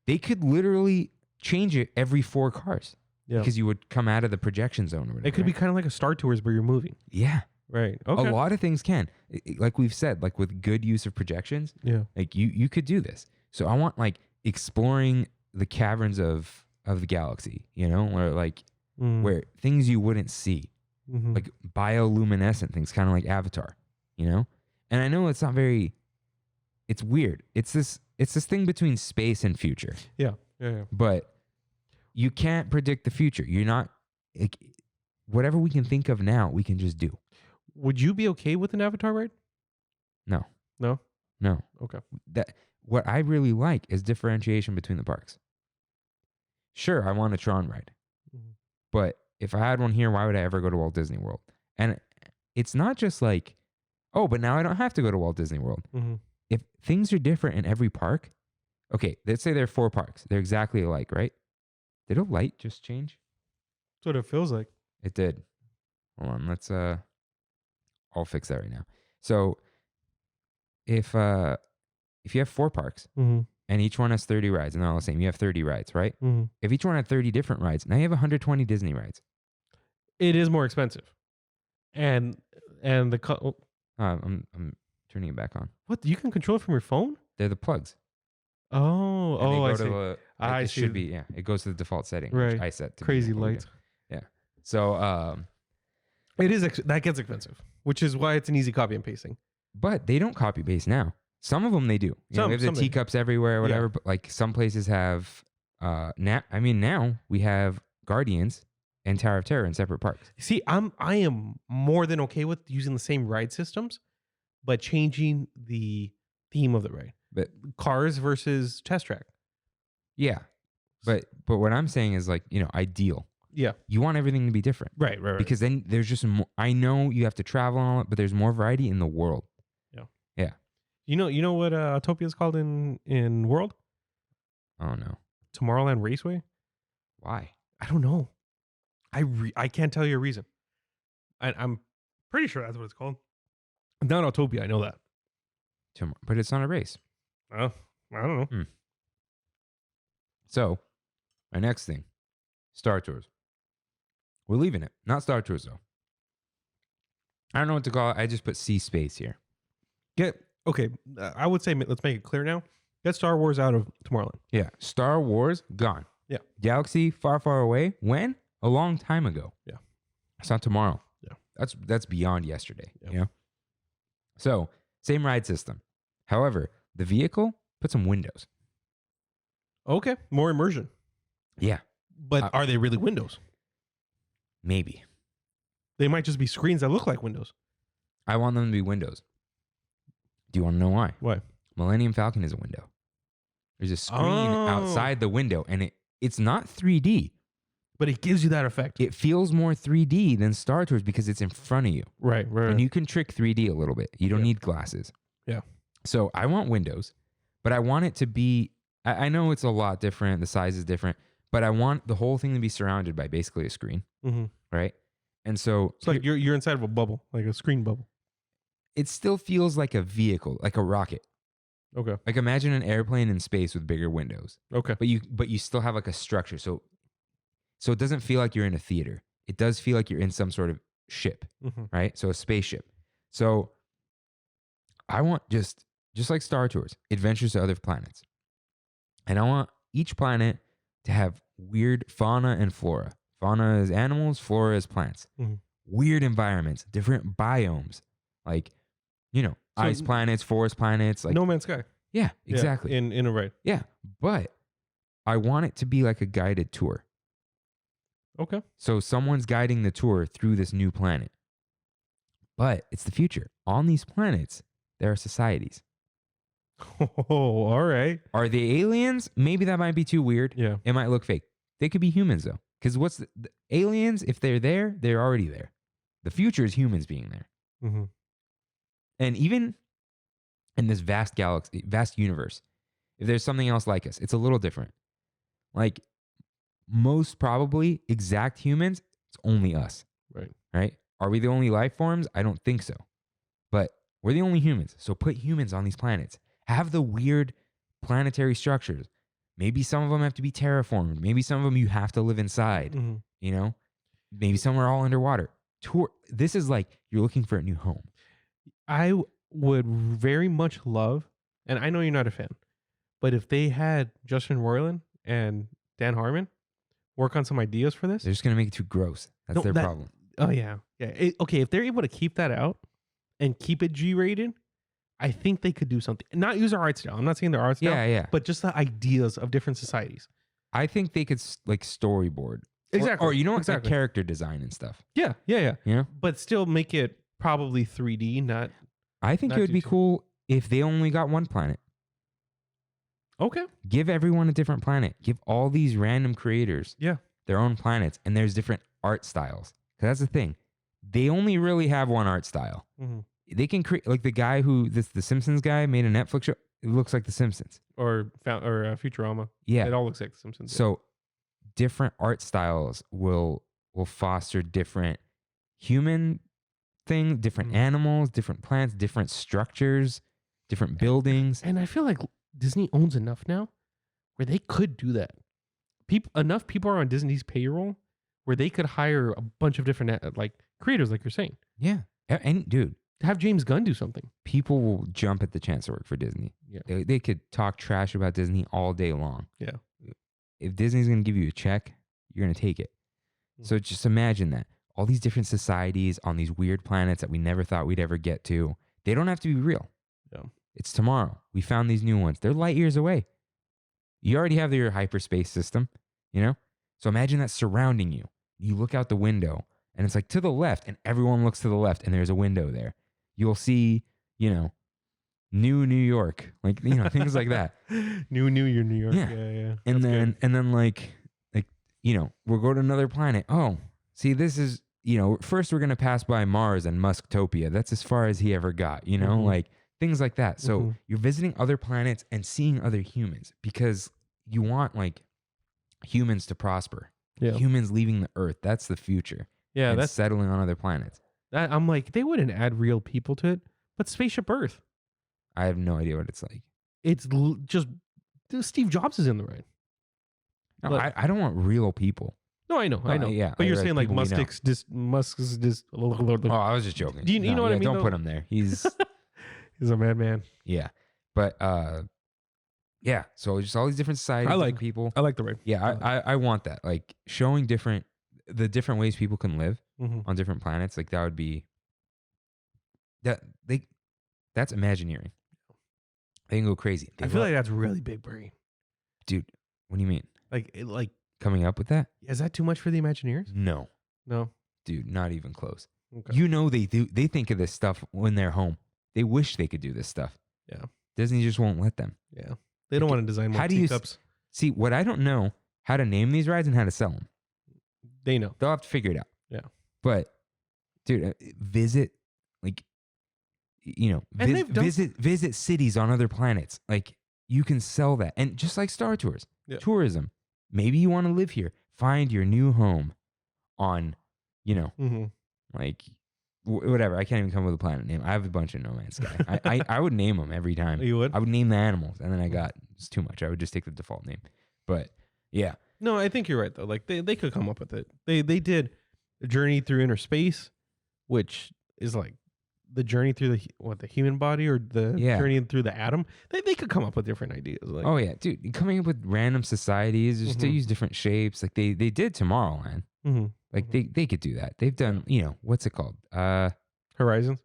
They could literally change it every 4 cars. Yeah. Because you would come out of the projection zone or whatever. It could be kind of like a Star Tours where you're moving. Yeah. Right. Okay. A lot of things can. Like we've said, like with good use of projections, like you could do this. So I want like exploring the caverns of the galaxy, where like where things you wouldn't see. Like bioluminescent things, kind of like Avatar, And I know it's not very, it's weird. It's this thing between space and future. Yeah. But you can't predict the future. You're not, like, whatever we can think of now, we can just do. Would you be okay with an Avatar ride? No. No? No. Okay. What I really like is differentiation between the parks. Sure, I want a Tron ride. Mhm. But if I had one here, why would I ever go to Walt Disney World? And it's not just like, oh, but now I don't have to go to Walt Disney World. Mm-hmm. If things are different in every park, okay, let's say there are 4 parks. They're exactly alike, right? Did a light just change? That's what it feels like. It did. Hold on, let's I'll fix that right now. So if you have 4 parks Mm-hmm. and each one has 30 rides and they're all the same, you have 30 rides, right? Mm-hmm. If each one had 30 different rides, now you have 120 Disney rides. It is more expensive, and the I'm turning it back on. what, you can control it from your phone? They're the plugs. Oh, And they I go see. to a, I it see. should be, yeah. It goes to the default setting, Right. which I set to be Crazy what we do. lights. So, It is that gets expensive, which is why it's an easy copy and pasting. but they don't copy paste now. Some of them they do. You know, Some- we have the some they do. teacups everywhere, or Yeah. whatever. But like some places have, now we have Guardians and Tower of Terror in separate parks. See, I am more than okay with using the same ride systems, but changing the theme of the ride. But Cars versus Test Track. yeah, but what I'm saying is like, ideal. Yeah. You want everything to be different Right. because then there's just more. I know you have to travel and all that, but there's more variety in the world. You know what Autopia is called in World? Oh no, Tomorrowland Raceway? why? I don't know. I can't tell you a reason. I'm pretty sure that's what it's called. Not Autopia, I know that. But it's not a race. Oh, I don't know. So, my next thing, Star Tours. We're leaving it. Not Star Tours, though. I don't know what to call it. I just put sea space here. Okay, I would say let's make it clear now. Get Star Wars out of Tomorrowland. Yeah. Star Wars, gone. Yeah. Galaxy, far, far away. When? A long time ago. Yeah. It's not tomorrow. Yeah. That's beyond yesterday. Yeah. You know? So, same ride system. However, the vehicle, put some windows. Okay, more immersion. Yeah. But are they really windows? Maybe. They might just be screens that look like windows. I want them to be windows. Do you want to know why? Why? Millennium Falcon is a window. There's a screen Oh. outside the window, and it's not 3D. But it gives you that effect. It feels more 3D than Star Tours because it's in front of you. Right. And you can trick 3D a little bit. You don't Yeah. need glasses. Yeah. So I want windows, but I want it to be, I know it's a lot different. The size is different, but I want the whole thing to be surrounded by basically a screen, Mm-hmm. right? And so It's like you're inside of a bubble, like a screen bubble. it still feels like a vehicle, like a rocket. Okay. Like imagine an airplane in space with bigger windows. Okay. But you still have like a structure. So it doesn't feel like you're in a theater. It does feel like you're in some sort of ship, Mm-hmm. right? So a spaceship. So I want just like Star Tours, adventures to other planets. And I want each planet to have weird fauna and flora. Fauna is animals, flora is plants. Mhm. Weird environments, different biomes. Like, So- ice planets, forest planets. Like, No Man's Sky. yeah, Yeah, exactly. in a ride. Yeah, but I want it to be like a guided tour. Okay. So someone's guiding the tour through this new planet. But it's the future. On these planets, there are societies. Oh, all right. Are they aliens? Maybe that might be too weird. Yeah. It might look fake. They could be humans though. Because the aliens, if they're there, they're already there. The future is humans being there. Mm-hmm. And even in this vast galaxy, vast universe, if there's something else like us, it's a little different. Like most probably exact humans, it's only us. Right. Right? Are we the only life forms? I don't think so. But we're the only humans. So put humans on these planets. Have the weird planetary structures. Maybe some of them have to be terraformed. Maybe some of them you have to live inside. Mm-hmm. You know? Maybe some are all underwater. This is like you're looking for a new home. I would very much love, and I know you're not a fan, but if they had Justin Roiland and Dan Harmon work on some ideas for this. They're just going to make it too gross. That's No, their that- problem. Oh, yeah. Yeah. Okay. If they're able to keep that out and keep it G rated, I think they could do something. Not use our art style. I'm not saying their art style, Yeah. but just the ideas of different societies. I think they could like storyboard. Exactly. Or you know what? Exactly. Like character design and stuff. Yeah. You know? But still make it probably 3D, not. I think Not it would too be too- cool if they only got one planet. Okay. Give everyone a different planet. Give all these random creators Yeah. their own planets, and there's different art styles. Because that's the thing. They only really have one art style. Mm-hmm. They can create, like the guy the Simpsons guy made a Netflix show. It looks like the Simpsons. Or Futurama. Yeah. It all looks like The Simpsons. So different art styles will foster different human things, different animals, different plants, different structures, different buildings. And I feel like Disney owns enough now where they could do that. Enough people are on Disney's payroll where they could hire a bunch of different like creators, like you're saying. Yeah. And dude, Have James Gunn do something. people will jump at the chance to work for Disney. Yeah. They could talk trash about Disney all day long. Yeah. If Disney's going to give you a check, you're going to take it. So just imagine that. All these different societies on these weird planets that we never thought we'd ever get to, they don't have to be real. Yeah. It's tomorrow. We found these new ones. They're light years away. You already have your hyperspace system, you know? So imagine that surrounding you. You look out the window and it's like to the left, and everyone looks to the left and there's a window there. You'll see, New York, like, things like that. New Year, New York. Yeah. Yeah. And then like, we'll go to another planet. Oh, see, this is, first we're going to pass by Mars and Musktopia. That's as far as he ever got, like things like that. So you're visiting other planets and seeing other humans because you want like humans to prosper. Yeah. Humans leaving the Earth. That's the future. Yeah. And That's settling on other planets. that. I'm like, they wouldn't add real people to it, but Spaceship Earth. I have no idea what it's like. It's just Steve Jobs is in the ride. No, But- I don't want real people. No, I know. Yeah, But you're like saying like people we know. Musk's just. Oh, I was just joking. Do you know what I mean, Don't though? put him there. He's He's a madman. yeah, but yeah. So just all these different societies, I like- different people. I like the ride. Yeah, I want that. Like showing the different ways people can live Mm-hmm. on different planets. Like that would be that's Imagineering. They can go crazy. I feel like that's really big brain. dude. What do you mean? Like, Coming up with that? is that too much for the Imagineers? No, No. dude, not even close. Okay. They do. They think of this stuff when they're home. They wish they could do this stuff. Yeah. Disney just won't let them. Yeah. They don't want to design more How do you teacups. See, what I don't know how to name these rides and how to sell them. They know. They'll have to figure it out. Yeah. But, dude, visit, like, And they've done- visit cities on other planets. Like, you can sell that. And just like Star Tours, Yeah. tourism. Maybe you want to live here. Find your new home on, Mm-hmm. like, whatever. I can't even come up with a planet name. I have a bunch of No Man's Sky. I would name them every time. You would? I would name the animals, and then it's too much. I would just take the default name. But yeah, No, I think you're right though. Like they could come up with it. They did a Journey Through Inner Space, which is like the journey through the human body or the Yeah. journey through the atom. They could come up with different ideas. Like, oh yeah, dude, coming up with random societies just to Mhm. use different shapes. Like they did Tomorrowland. mhm. Like they could do that. They've done, what's it called? Horizons,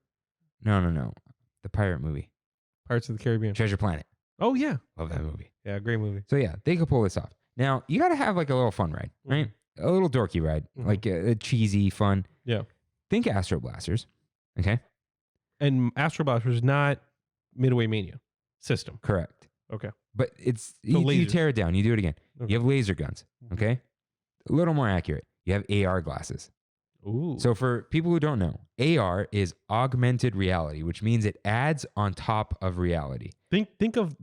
No, the pirate movie, Pirates of the Caribbean. Treasure Planet. Oh yeah, Love that movie. yeah, great movie. So yeah, they could pull this off. Now you got to have like a little fun ride, right? A little dorky ride, Mhm. like a cheesy fun. Yeah. Think Astro Blasters. Okay, And Astro Blasters is not Midway Mania system. correct. Okay. But it's So you lasers. tear it down. You do it again. Okay. You have laser guns. Okay, a little more accurate. You have AR glasses. Ooh. So for people who don't know, AR is augmented reality, which means it adds on top of reality. think of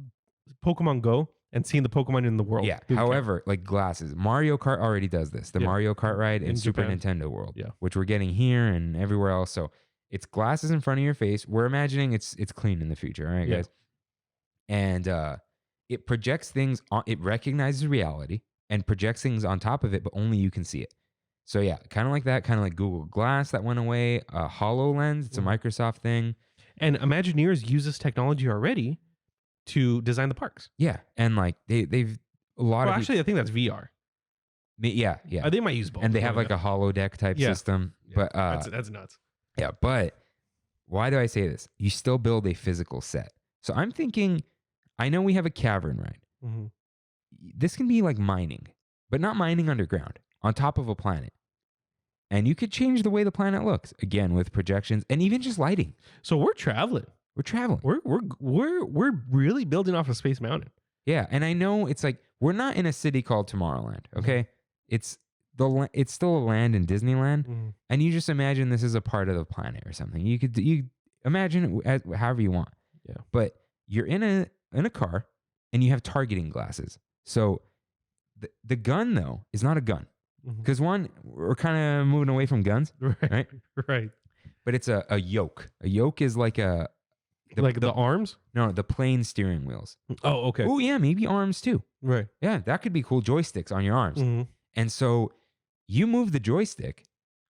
Pokemon Go and seeing the Pokemon in the world. Yeah. through the camera. However, like glasses, Mario Kart already does this. The Yeah. Mario Kart ride in In Super Japan. Nintendo World, Yeah. which we're getting here and everywhere else. So it's glasses in front of your face. We're imagining it's clean in the future, all right, Yeah. guys? And it projects things on. It recognizes reality and projects things on top of it, but only you can see it. So yeah, kind of like that. Kind of like Google Glass that went away. HoloLens, it's a Mhm. Microsoft thing. And Imagineers use this technology already to design the parks. Yeah, and like they've a lot Well, of actually, I think that's VR. yeah. They might use both. And they have like a holodeck type Yeah. system. Yeah. But that's nuts. yeah, but why do I say this? You still build a physical set. So I'm thinking, I know we have a cavern ride. Mm-hmm. This can be like mining, but not mining underground, on top of a planet. And you could change the way the planet looks, again, with projections and even just lighting. So we're traveling. We're traveling. We're really building off of Space Mountain. Yeah, and I know it's like we're not in a city called Tomorrowland, okay? It's still a land in Disneyland, and you just imagine this is a part of the planet or something. You imagine it as, however you want. Yeah. But you're in a car and you have targeting glasses. So the gun though is not a gun. Because one, we're kind of moving away from guns, right? Right. But it's a yoke. A yoke is like the arms? No, the plane steering wheels. Oh, okay. Oh yeah, maybe arms too. Right. Yeah, that could be cool. Joysticks on your arms. And so you move the joystick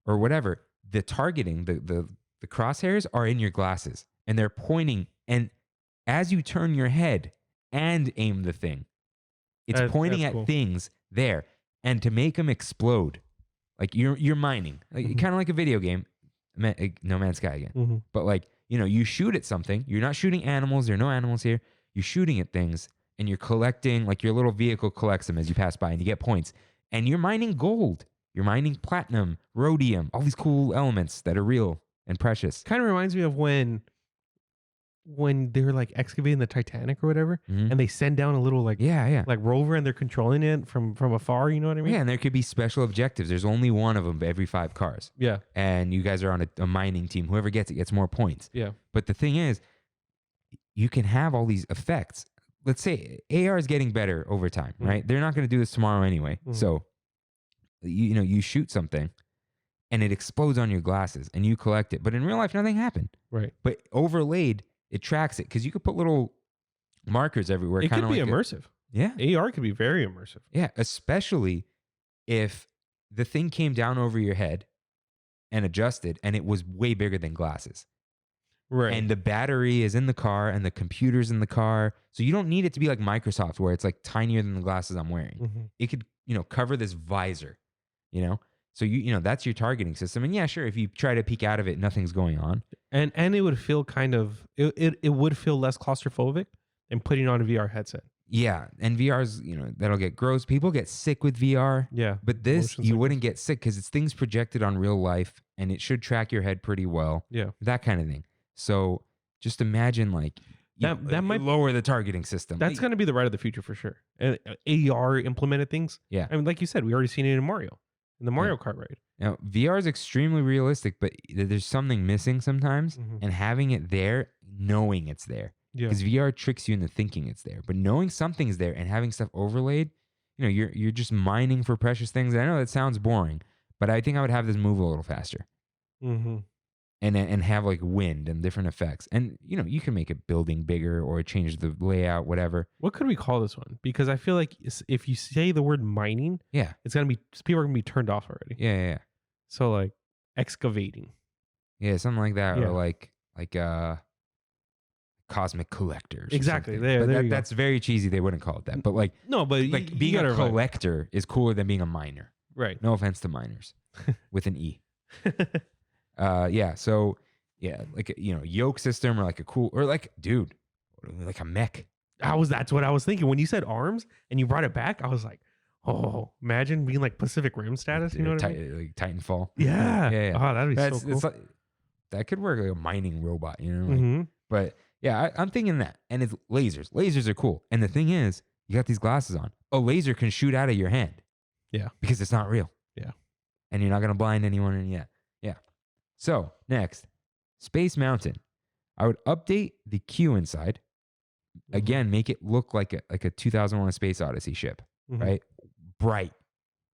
or whatever, the targeting, the crosshairs are in your glasses and they're pointing. And as you turn your head and aim the thing, it's pointing at cool. things there. And to make them explode, like you're mining, like, kind of like a video game, No Man's Sky again. But like, you shoot at something. You're not shooting animals. There are no animals here. You're shooting at things and you're collecting, like your little vehicle collects them as you pass by and you get points. And you're mining gold. You're mining platinum, rhodium, all these cool elements that are real and precious. Kind of reminds me of when they're like excavating the Titanic or whatever, and they send down a little like rover and they're controlling it from afar. You know what I mean? Yeah, and there could be special objectives. There's only one of them every 5 cars. Yeah. And you guys are on a mining team. Whoever gets it gets more points. Yeah. But the thing is, you can have all these effects. Let's say AR is getting better over time, right? They're not going to do this tomorrow anyway. So, you shoot something and it explodes on your glasses and you collect it. But in real life, nothing happened. Right. But overlaid, it tracks it because you could put little markers everywhere. It could be immersive. Yeah. AR could be very immersive. Yeah. Especially if the thing came down over your head and adjusted and it was way bigger than glasses. Right. And the battery is in the car and the computer's in the car. So you don't need it to be like Microsoft where it's like tinier than the glasses I'm wearing. It could, cover this visor, So that's your targeting system. And yeah, sure, if you try to peek out of it, nothing's going on. And it would feel it would feel less claustrophobic than putting on a VR headset. Yeah. And VR's, that'll get gross. People get sick with VR. Yeah. But this, you wouldn't get sick because it's things projected on real life and it should track your head pretty well. Yeah. That kind of thing. So just imagine that might lower the targeting system. That's going to be the ride of the future for sure. And AR implemented things. Yeah. I mean, like you said, we already seen it in Mario, in the Mario Kart ride. Now, VR is extremely realistic, but there's something missing sometimes. And having it there, knowing it's there. Yeah. Because VR tricks you into thinking it's there. But knowing something's there and having stuff overlaid, you're just mining for precious things. And I know that sounds boring, but I think I would have this move a little faster. And have like wind and different effects. And, you can make a building bigger or change the layout, whatever. What could we call this one? Because I feel like if you say the word mining, it's going to be, people are going to be turned off already. Yeah. So like excavating. Yeah, something like that. Yeah. Or like cosmic collectors. Exactly. That's very cheesy. They wouldn't call it that. But like, no, but like being a collector is cooler than being a miner. Right. No offense to miners with an E. So like yoke system or like a cool or like like a mech. That's what I was thinking when you said arms and you brought it back. I was like, oh, imagine being like Pacific Rim status. You know what I mean? Like Titanfall. Yeah. Oh, that'd be so cool. It's like, that could work like a mining robot, But yeah, I'm thinking that. And it's lasers. Lasers are cool. And the thing is, you got these glasses on. A laser can shoot out of your hand. Yeah. Because it's not real. Yeah. And you're not going to blind anyone. And yeah. So next, Space Mountain. I would update the queue inside. Again, make it look like a 2001: A Space Odyssey ship, right? Bright,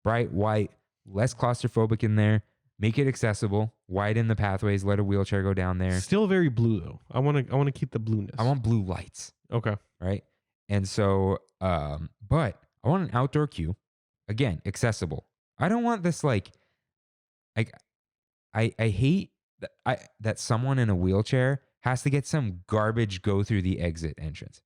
white, less claustrophobic in there. Make it accessible. Widen the pathways. Let a wheelchair go down there. Still very blue though. I want to keep the blueness. I want blue lights. Okay. Right. And so, but I want an outdoor queue. Again, accessible. I don't want this like I hate that someone in a wheelchair has to get some garbage go through the exit entrance.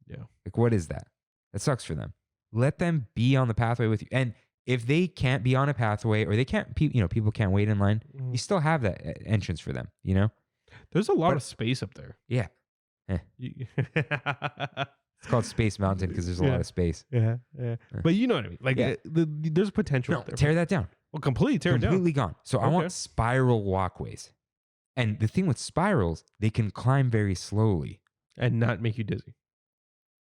Yeah. Like, what is that? That sucks for them. Let them be on the pathway with you. And if they can't be on a pathway or they can't, people can't wait in line, you still have that entrance for them, There's a lot of space up there. Yeah. It's called Space Mountain because there's a lot of space. Yeah. But you know what I mean? Like, there's potential up there. Tear that down. Well, completely tear it down. Completely gone. So I want spiral walkways. And the thing with spirals, they can climb very slowly. And not make you dizzy.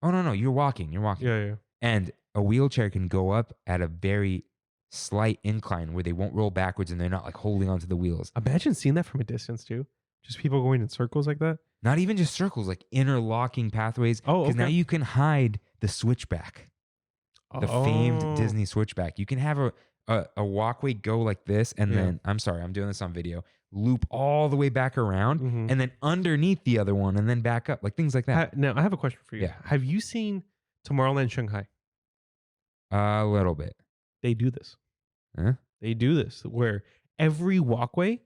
Oh no, you're walking. Yeah. And a wheelchair can go up at a very slight incline where they won't roll backwards and they're not like holding onto the wheels. Imagine seeing that from a distance too. Just people going in circles like that. Not even just circles, like interlocking pathways. Oh, Because now okay. you can hide the switchback, the famed Disney switchback. You can have a walkway go like this, and then, I'm sorry, I'm doing this on video, loop all the way back around, Mhm. and then underneath the other one, and then back up, like things like that. Now, I have a question for you. Yeah. Have you seen Tomorrowland Shanghai? A little bit. They do this. Huh? They do this where every walkway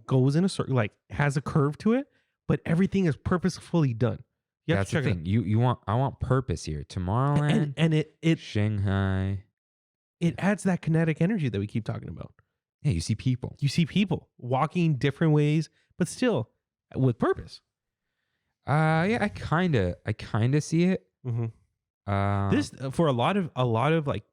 goes in a circle, like has a curve to it, but everything is purposefully done. You have That's to the check thing. I want purpose here. it. Tomorrowland, And it Shanghai. adds that kinetic energy that we keep talking about. Yeah, you see people. You see people walking different ways, but still with purpose. Yeah, I kind of see it. Mm-hmm. This for a lot of like,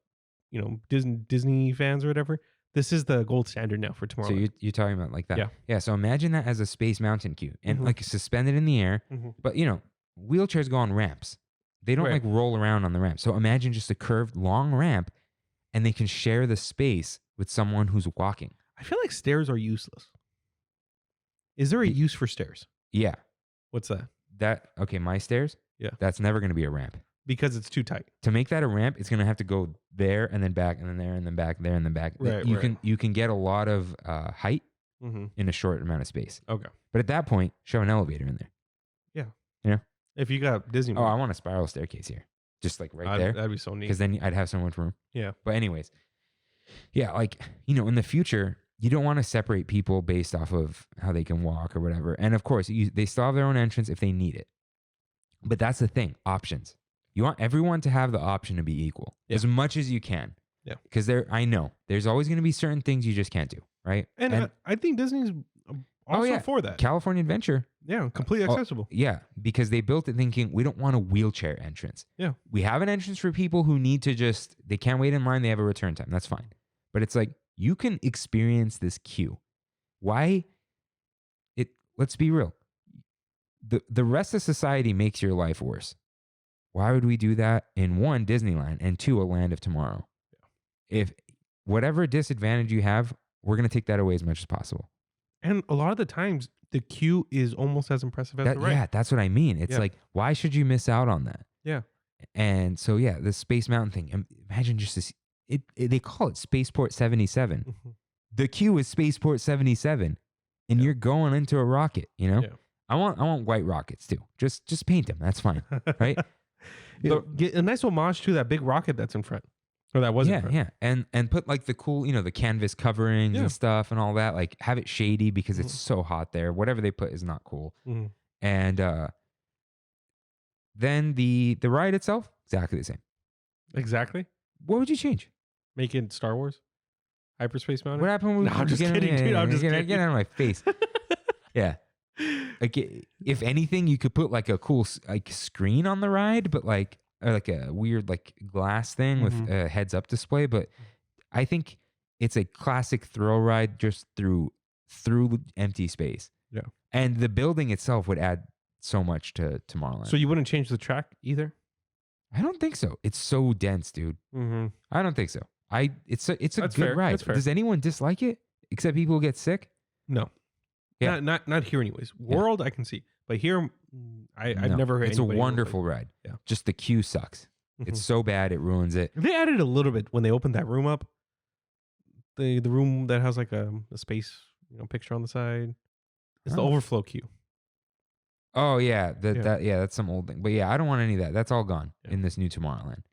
Disney fans or whatever. This is the gold standard now for So Tomorrowland. you're talking about like that. Yeah. Yeah. So imagine that as a Space Mountain queue and Mhm. like suspended in the air, Mhm. but wheelchairs go on ramps. They don't Right. like roll around on the ramp. So imagine just a curved long ramp and they can share the space with someone who's walking. I feel like stairs are useless. Is there a Y- use for stairs? Yeah. What's that? Okay, my stairs. Yeah. That's never going to be a ramp. Because it's too tight. To make that a ramp, it's going to have to go there and then back and then there and then back there and then back. Right, You can get a lot of height Mm-hmm. in a short amount of space. Okay. But at that point, shove an elevator in there. If you got Disney, Oh, I want a spiral staircase here. Just like right there. That'd be so neat. Because then I'd have so much room. Yeah. But anyways, yeah, like, in the future, you don't want to separate people based off of how they can walk or whatever. And of course, they still have their own entrance if they need it. But that's the thing, options. You want everyone to have the option to be equal as much as you can. Yeah. Because I know there's always going to be certain things you just can't do, right? And I think Disney's also for that. California Adventure. Yeah, completely accessible. Yeah, because they built it thinking we don't want a wheelchair entrance. Yeah. We have an entrance for people who need to they can't wait in line, they have a return time. That's fine. But it's like, you can experience this queue. Why? Let's be real. The rest of society makes your life worse. Why would we do that in one, Disneyland, and two, a Land of Tomorrow? Yeah. If whatever disadvantage you have, we're going to take that away as much as possible. And a lot of the times, the queue is almost as impressive as the ride. Yeah, that's what I mean. It's like, why should you miss out on that? Yeah. And so, yeah, the Space Mountain thing. Imagine just this. They call it Spaceport 77. Mm-hmm. The queue is Spaceport 77, and you're going into a rocket. Yeah. I want white rockets too. Just paint them. That's fine, right? Get a nice homage to that big rocket that's in front. Or that was in front. Yeah. And put like the cool, the canvas coverings and stuff and all that. Like, have it shady because it's so hot there. Whatever they put is not cool. Mm-hmm. And then the ride itself, exactly the same. Exactly. What would you change? Make it Star Wars? Hyperspace Mountain? What happened with No, I'm just kidding, dude. I'm just kidding. Get out of my face. Yeah. Like, if anything, you could put like a cool screen on the ride, but like a weird like glass thing with a heads up display. But I think it's a classic thrill ride just through empty space. Yeah. And the building itself would add so much to Tomorrowland. So you wouldn't change the track either? I don't think so. It's so dense, dude. Mm-hmm. I don't think so. It's a That's good fair. ride. That's fair. Does anyone dislike it except people who get sick? No. Yeah. Not here anyways. World I can see. But here I've No. never heard It's a anybody wonderful ride. Yeah. Just the queue sucks. It's so bad it ruins it. They added a little bit when they opened that room up. The room that has like a space picture on the side. It's the Oh. overflow queue. Oh yeah, that's some old thing. But yeah, I don't want any of that. That's all gone Yeah. in this new Tomorrowland.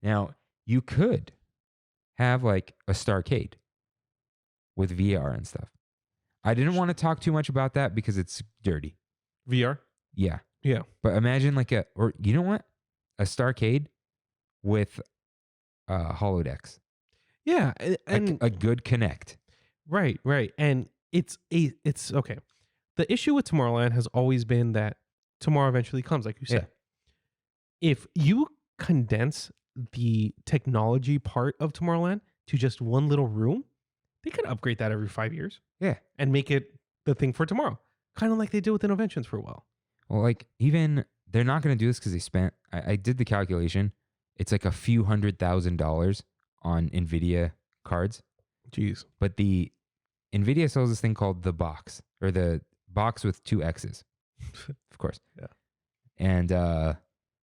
Now, you could have like a Starcade with VR and stuff. I didn't want to talk too much about that because it's dirty. VR? Yeah. Yeah. But imagine or you know what? A Starcade with holodecks. Yeah. And A good connect. right. And it's okay. The issue with Tomorrowland has always been that tomorrow eventually comes, like you said. If you condense the technology part of Tomorrowland to just one little room, they could upgrade that every 5 years. Yeah. And make it the thing for tomorrow. Kind of like they did with Innovations for a while. Well, like even they're not going to do this because they spent, I did the calculation. It's like a few $100,000 on NVIDIA cards. Jeez. But the NVIDIA sells this thing called the box, or the box with 2 X's, of course. Yeah. And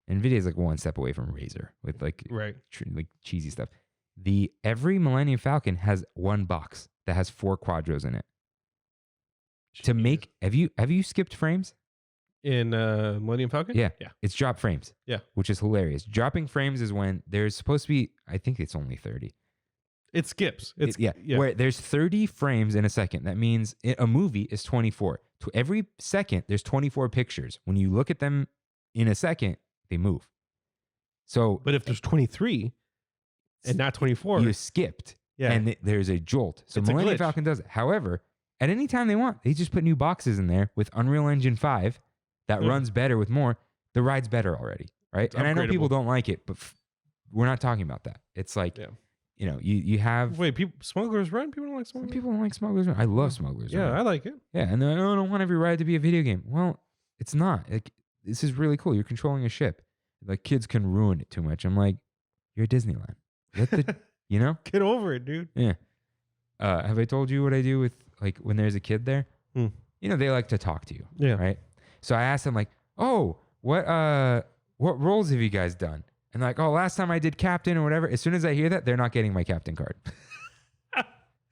NVIDIA is like one step away from Razer with like, Right. like cheesy stuff. Every Millennium Falcon has one box that has 4 quadros in it. To make, have you skipped frames? In Millennium Falcon? Yeah. Yeah. It's drop frames. Yeah. Which is hilarious. Dropping frames is when there's supposed to be, I think it's only 30. It skips. It's Where there's 30 frames in a second. That means a movie is 24. To every second, there's 24 pictures. When you look at them in a second, they move. So, But if there's 23 and not 24, you skipped. yeah. And there's a jolt. So It's a Millennium glitch. Falcon does it. However, at any time they want, they just put new boxes in there with Unreal Engine 5 that Yeah. runs better with more. The ride's better already, right? It's And I know upgradable. people don't like it, but we're not talking about that. It's like, Yeah. you have... Wait, Smugglers Run? People don't like Some Smugglers people don't like Smugglers Run. I love Smugglers Run? Yeah, Run. I like it. Yeah, and they're like, oh, I don't want every ride to be a video game. Well, it's not. Like, this is really cool. You're controlling a ship. Like, kids can ruin it too much. I'm like, you're at Disneyland. Let the, you know? Get over it, dude. Yeah. Have I told you what I do with, like, when there's a kid there? Hmm. You know, they like to talk to you, Yeah. right? So I asked them, like, oh, what roles have you guys done? And like, oh, last time I did captain or whatever. As soon as I hear that, they're not getting my captain card.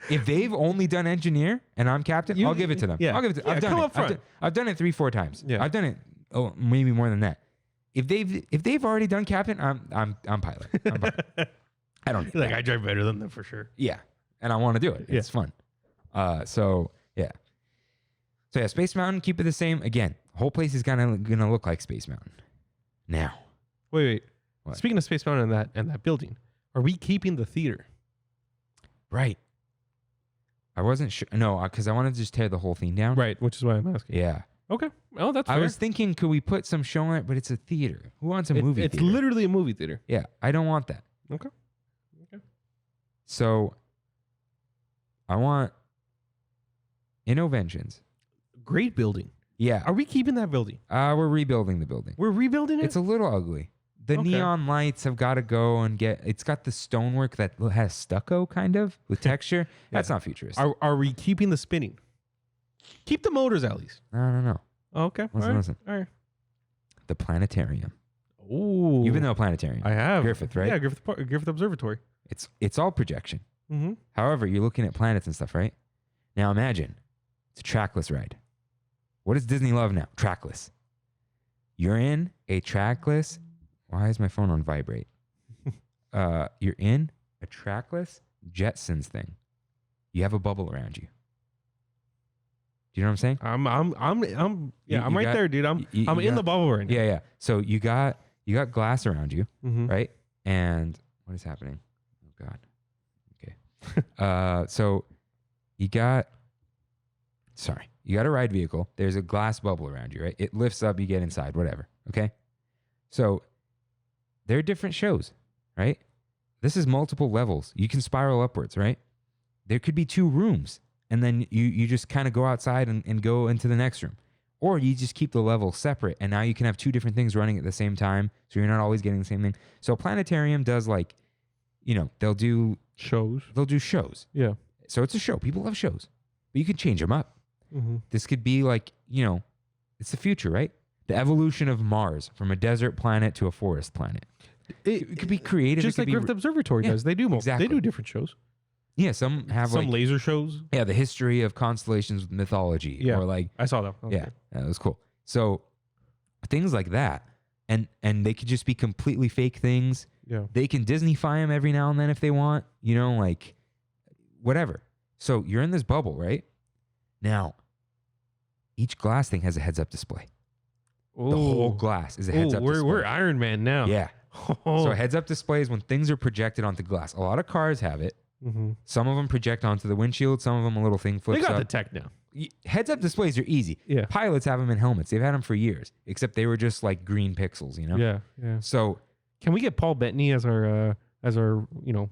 If they've only done engineer and I'm captain, I'll give it to them. Yeah. I'll give it to Yeah, I've done come it. up front. I've done it 3-4 times. Yeah. I've done it. Oh, maybe more than that. If they've already done captain, I'm pilot. I'm pilot. I don't need Like, that. I drive better than them for sure. Yeah, and I want to do it. Yeah. It's fun. So yeah, Space Mountain, keep it the same. Again, whole place is gonna look like Space Mountain. Now, Wait. What? Speaking of Space Mountain and that building, are we keeping the theater? right? I wasn't sure. No, because I wanted to just tear the whole thing down. Right, which is why I'm asking. Yeah. Okay. Oh, that's fair. I was thinking, could we put some show on it? But it's a theater. Who wants a movie It's theater? literally a movie theater. Yeah, I don't want that. Okay. So I want Innoventions. Great building. Yeah. Are we keeping that building? We're rebuilding the building. We're rebuilding it? It's a little ugly. The Okay. neon lights have got to go and it's got the stonework that has stucco kind of with texture. That's not futuristic. Are we keeping the spinning? Keep the motors at least. No. Okay. Listen. All right. The planetarium. Ooh. You've been to a planetarium. I have. Griffith, right? Yeah, Griffith Observatory. It's all projection. Mm-hmm. However, you're looking at planets and stuff, right? Now imagine it's a trackless ride. What does Disney love now? Trackless. You're in a trackless. Why is my phone on vibrate? You're in a trackless Jetsons thing. You have a bubble around you. Do you know what I'm saying? I'm You right got- there, dude. I'm you in got- the bubble right now. Yeah. So you got glass around you, Mm-hmm. right? And what is happening? Oh God. Okay. So you got a ride vehicle. There's a glass bubble around you, right? It lifts up, you get inside, whatever. Okay. So there are different shows, right? This is multiple levels. You can spiral upwards, right? There could be 2 rooms, and then you just kind of go outside and go into the next room. Or you just keep the level separate, and now you can have 2 different things running at the same time, so you're not always getting the same thing. So Planetarium does they'll do shows. Yeah. So it's a show. People love shows. But you can change them up. Mm-hmm. This could be it's the future, right? The evolution of Mars from a desert planet to a forest planet. It could be creative. Just it like could Griffith Observatory Yeah, does. They do exactly. They do different shows. Yeah, some have Some laser shows. the history of constellations with mythology. Yeah. Or like I saw that. That was yeah, good. that was cool. So things like that. And they could just be completely fake things. Yeah. They can Disneyfy them every now and then if they want, whatever. So you're in this bubble, right? Now, each glass thing has a heads-up display. The whole glass is a heads-up display. We're Iron Man now. Yeah. Oh. So heads-up display is when things are projected onto glass. A lot of cars have it. Mm-hmm. Some of them project onto the windshield. Some of them a little thing They flips got up. the tech now. Heads-up displays are easy. Yeah. Pilots have them in helmets. They've had them for years, except they were just like green pixels, Yeah. Yeah. So Can we get Paul Bettany as our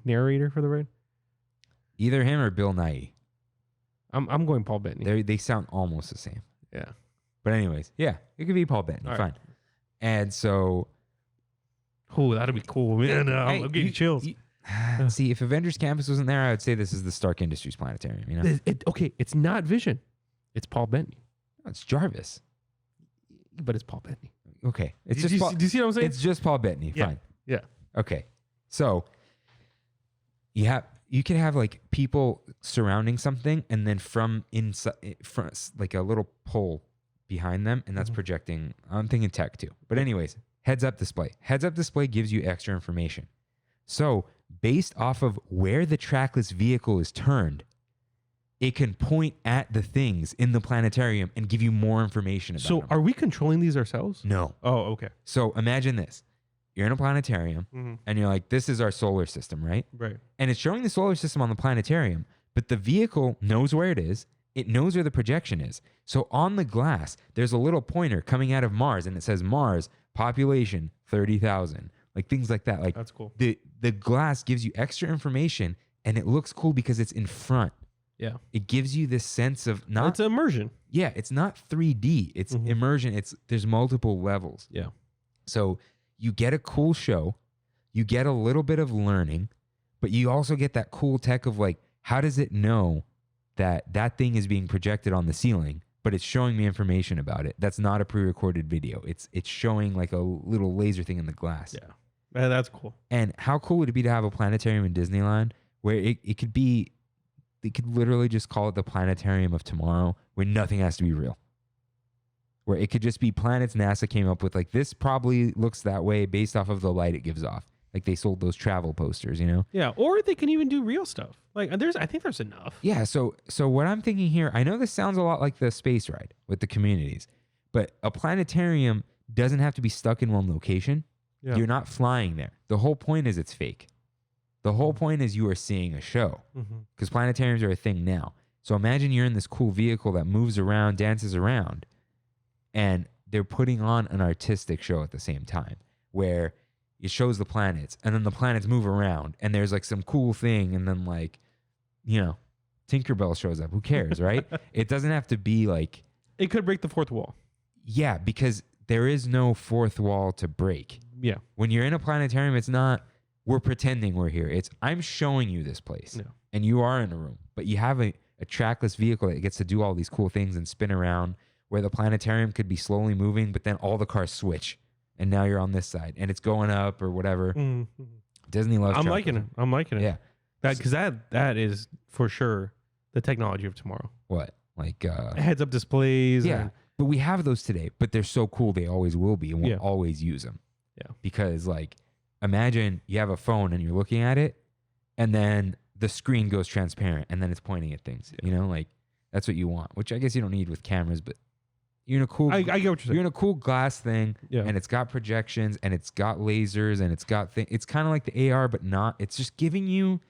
narrator for the ride? either him or Bill Nighy. I'm going Paul Bettany. They sound almost the same. Yeah. But anyways, yeah, it could be Paul Bettany. All Fine. right. And so, Oh, that'd be cool, man. I'm getting chills. See, if Avengers Campus wasn't there, I would say this is the Stark Industries Planetarium. You know, Okay, it's not Vision. It's Paul Bettany. No, it's Jarvis. But it's Paul Bettany. Okay, it's Do just Paul, you see what I'm saying? it's just Paul Bettany. Yeah. Fine. Yeah. Okay, so you can have like people surrounding something, and then from inside, from like a little pole behind them, and that's projecting. I'm thinking tech too. But anyways, heads-up display. Heads-up display gives you extra information. So based off of where the trackless vehicle is turned, it can point at the things in the planetarium and give you more information about So them. are we controlling these ourselves? No. Oh, okay. So imagine this. You're in a planetarium, and you're like, this is our solar system, right? Right. And it's showing the solar system on the planetarium, but the vehicle knows where it is. It knows where the projection is. So on the glass, there's a little pointer coming out of Mars, and it says Mars, population 30,000. Like things like that. Like That's cool. The glass gives you extra information, and it looks cool because it's in front. Yeah. It gives you this sense of not. It's immersion. Yeah, it's not 3D. It's immersion. There's multiple levels. Yeah. So you get a cool show, you get a little bit of learning, but you also get that cool tech of like, how does it know that that thing is being projected on the ceiling, but it's showing me information about it? That's not a pre-recorded video. It's showing like a little laser thing in the glass. Yeah. That's cool. And how cool would it be to have a planetarium in Disneyland where it could be, they could literally just call it the Planetarium of Tomorrow, where nothing has to be real. Where it could just be planets NASA came up with, like, this probably looks that way based off of the light it gives off. Like they sold those travel posters, you know? Yeah. Or they can even do real stuff. Like I think there's enough. Yeah, so what I'm thinking here, I know this sounds a lot like the space ride with the communities, but a planetarium doesn't have to be stuck in one location. Yeah. You're not flying there. The whole point is it's fake. The whole point is you are seeing a show, because planetariums are a thing now. So imagine you're in this cool vehicle that moves around, dances around, and they're putting on an artistic show at the same time where it shows the planets, and then the planets move around, and there's like some cool thing, and then like, you know, Tinkerbell shows up. Who cares, right? It doesn't have to be like... It could break the fourth wall. Yeah, because there is no fourth wall to break. Yeah. When you're in a planetarium, it's not, we're pretending we're here. It's, I'm showing you this place. Yeah. And you are in a room. But you have a trackless vehicle that gets to do all these cool things and spin around, where the planetarium could be slowly moving, but then all the cars switch. And now you're on this side. And it's going up or whatever. Disney loves I'm trackers. liking it. I'm liking it. Yeah. Because that is for sure the technology of tomorrow. What? Like... Heads up displays. yeah. And, But we have those today. But they're so cool. They always will be. And we'll Yeah. always use them. Yeah. Because like... Imagine you have a phone and you're looking at it, and then the screen goes transparent, and then it's pointing at things. Yeah. You know, like that's what you want. Which I guess you don't need with cameras, but you're in a cool. I get what you're saying. You're in a cool glass thing, Yeah. and it's got projections, and it's got lasers, and it's got It's kind of like the AR, but not. It's just giving you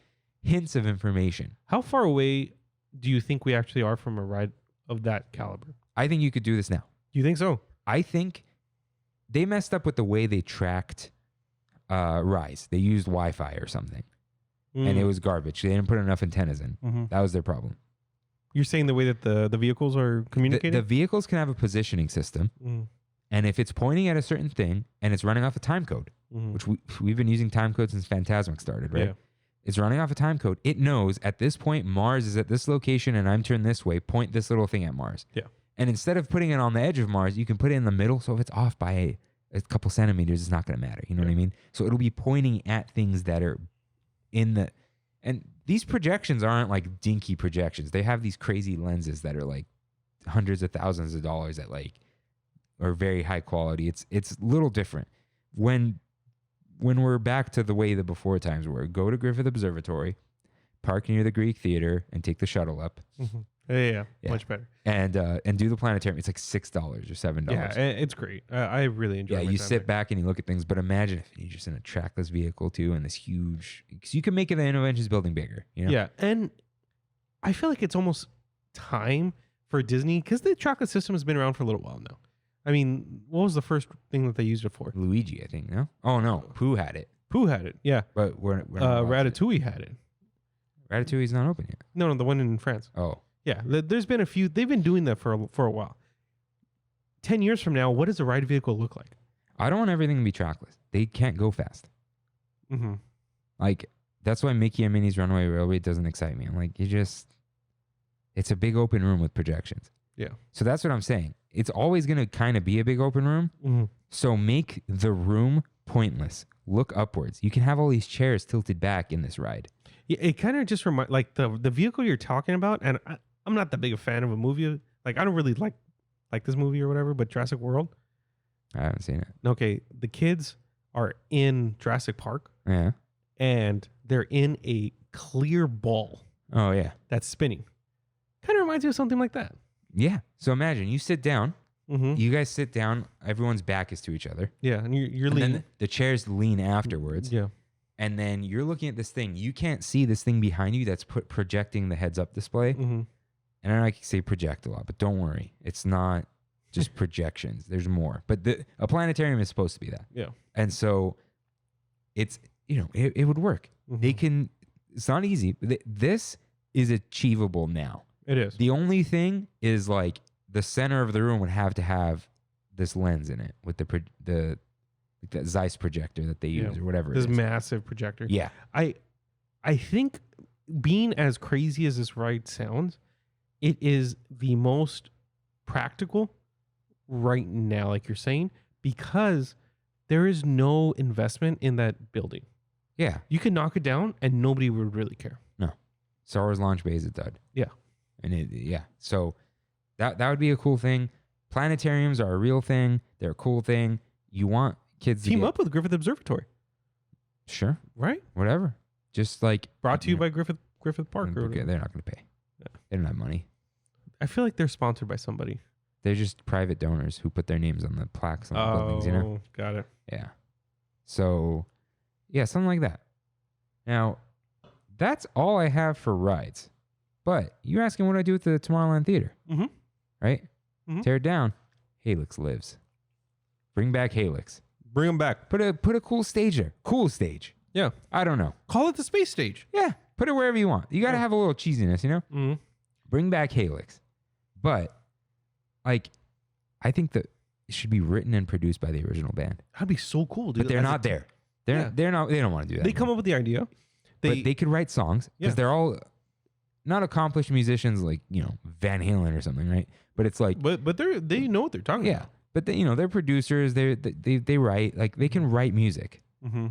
hints of information. How far away do you think we actually are from a ride of that caliber? I think you could do this now. You think so? I think they messed up with the way they tracked Rise. They used Wi-Fi or something, and it was garbage. They didn't put enough antennas in. That was their problem. You're saying the way that the vehicles are communicating? The vehicles can have a positioning system, and if it's pointing at a certain thing and it's running off a time code, which we've been using time code since Phantasmic started, right? Yeah. It's running off a time code. It knows at this point Mars is at this location and I'm turned this way. Point this little thing at Mars. Yeah. And instead of putting it on the edge of Mars, you can put it in the middle. So if it's off by a couple centimeters, it's not going to matter. You know what I mean? So it'll be pointing at things that are in the... And these projections aren't like dinky projections. They have these crazy lenses that are like hundreds of thousands of dollars that like are very high quality. It's a little different. When we're back to the way the before times were, go to Griffith Observatory, park near the Greek Theater, and take the shuttle up. Yeah, Yeah. much better. And do the planetarium. It's like $6 or $7. Yeah, it's great. I really enjoy. Yeah, my you time sit there. back and you look at things, but imagine if you're just in a trackless vehicle too, and this huge, because you can make the Interventions building bigger. You know? Yeah, and I feel like it's almost time for Disney, because the chocolate system has been around for a little while now. I mean, what was the first thing that they used it for? Luigi, I think. No, oh no, Pooh had it, Pooh had it. Yeah, but we're not watching it. Ratatouille had it. Ratatouille's not open yet. No, the one in France. Oh, Yeah, there's been a few. They've been doing that for a while. 10 years from now, what does a ride vehicle look like? I don't want everything to be trackless. They can't go fast. Mm-hmm. Like, that's why Mickey and Minnie's Runaway Railway doesn't excite me. I'm like, it's a big open room with projections. Yeah. So that's what I'm saying. It's always going to kind of be a big open room. Mm-hmm. So make the room pointless. Look upwards. You can have all these chairs tilted back in this ride. Yeah, it kind of just reminds, like the vehicle you're talking about, and I'm not that big a fan of a movie. Like, I don't really like this movie or whatever, but Jurassic World. I haven't seen it. Okay, the kids are in Jurassic Park, Yeah. and they're in a clear ball Oh, yeah. that's spinning. Kind of reminds me of something like that. Yeah. So imagine you sit down. Mm-hmm. You guys sit down. Everyone's back is to each other. Yeah, and you're And leaning. then the chairs lean afterwards. Yeah. And then you're looking at this thing. You can't see this thing behind you that's projecting the heads-up display. Mm-hmm. And I know I can say project a lot, but don't worry. It's not just projections. There's more. But a planetarium is supposed to be that. Yeah. And so it's, it would work. Mm-hmm. They can, it's not easy. But this is achievable now. It is. The only thing is like the center of the room would have to have this lens in it with the Zeiss projector that they use or whatever. This it is. massive projector. Yeah. I think being as crazy as this ride sounds, it is the most practical right now, like you're saying, because there is no investment in that building. Yeah. You can knock it down and nobody would really care. Star Wars Launch Bay is a dud. Yeah. And so that would be a cool thing. Planetariums are a real thing. They're a cool thing. You want kids to Team up with Griffith Observatory, Sure. right? Whatever. Just like Brought to you by Griffith Park. Or Okay, they're not going to pay. Yeah. They don't have money. I feel like they're sponsored by somebody. They're just private donors who put their names on the plaques on the buildings, you know? Got it. Yeah. So, yeah, something like that. Now, that's all I have for rides. But you're asking what I do with the Tomorrowland Theater, Mhm. right? Mhm. Tear it down. Helix lives. Bring back Helix. Bring them back. Put a cool stage there. Cool stage. Yeah. I don't know. Call it the space stage. Yeah. Put it wherever you want. You got to have a little cheesiness, you know? Mm-hmm. Bring back Helix. But, like, I think that it should be written and produced by the original band. That'd be so cool, dude. But they're not there. They're not. They don't want to do that. They come up with the idea. but they could write songs because Yeah. they're all not accomplished musicians like Van Halen or something, right? But it's like, But they know what they're talking yeah. But they're producers. They write, like, they can write music, about. Mm-hmm.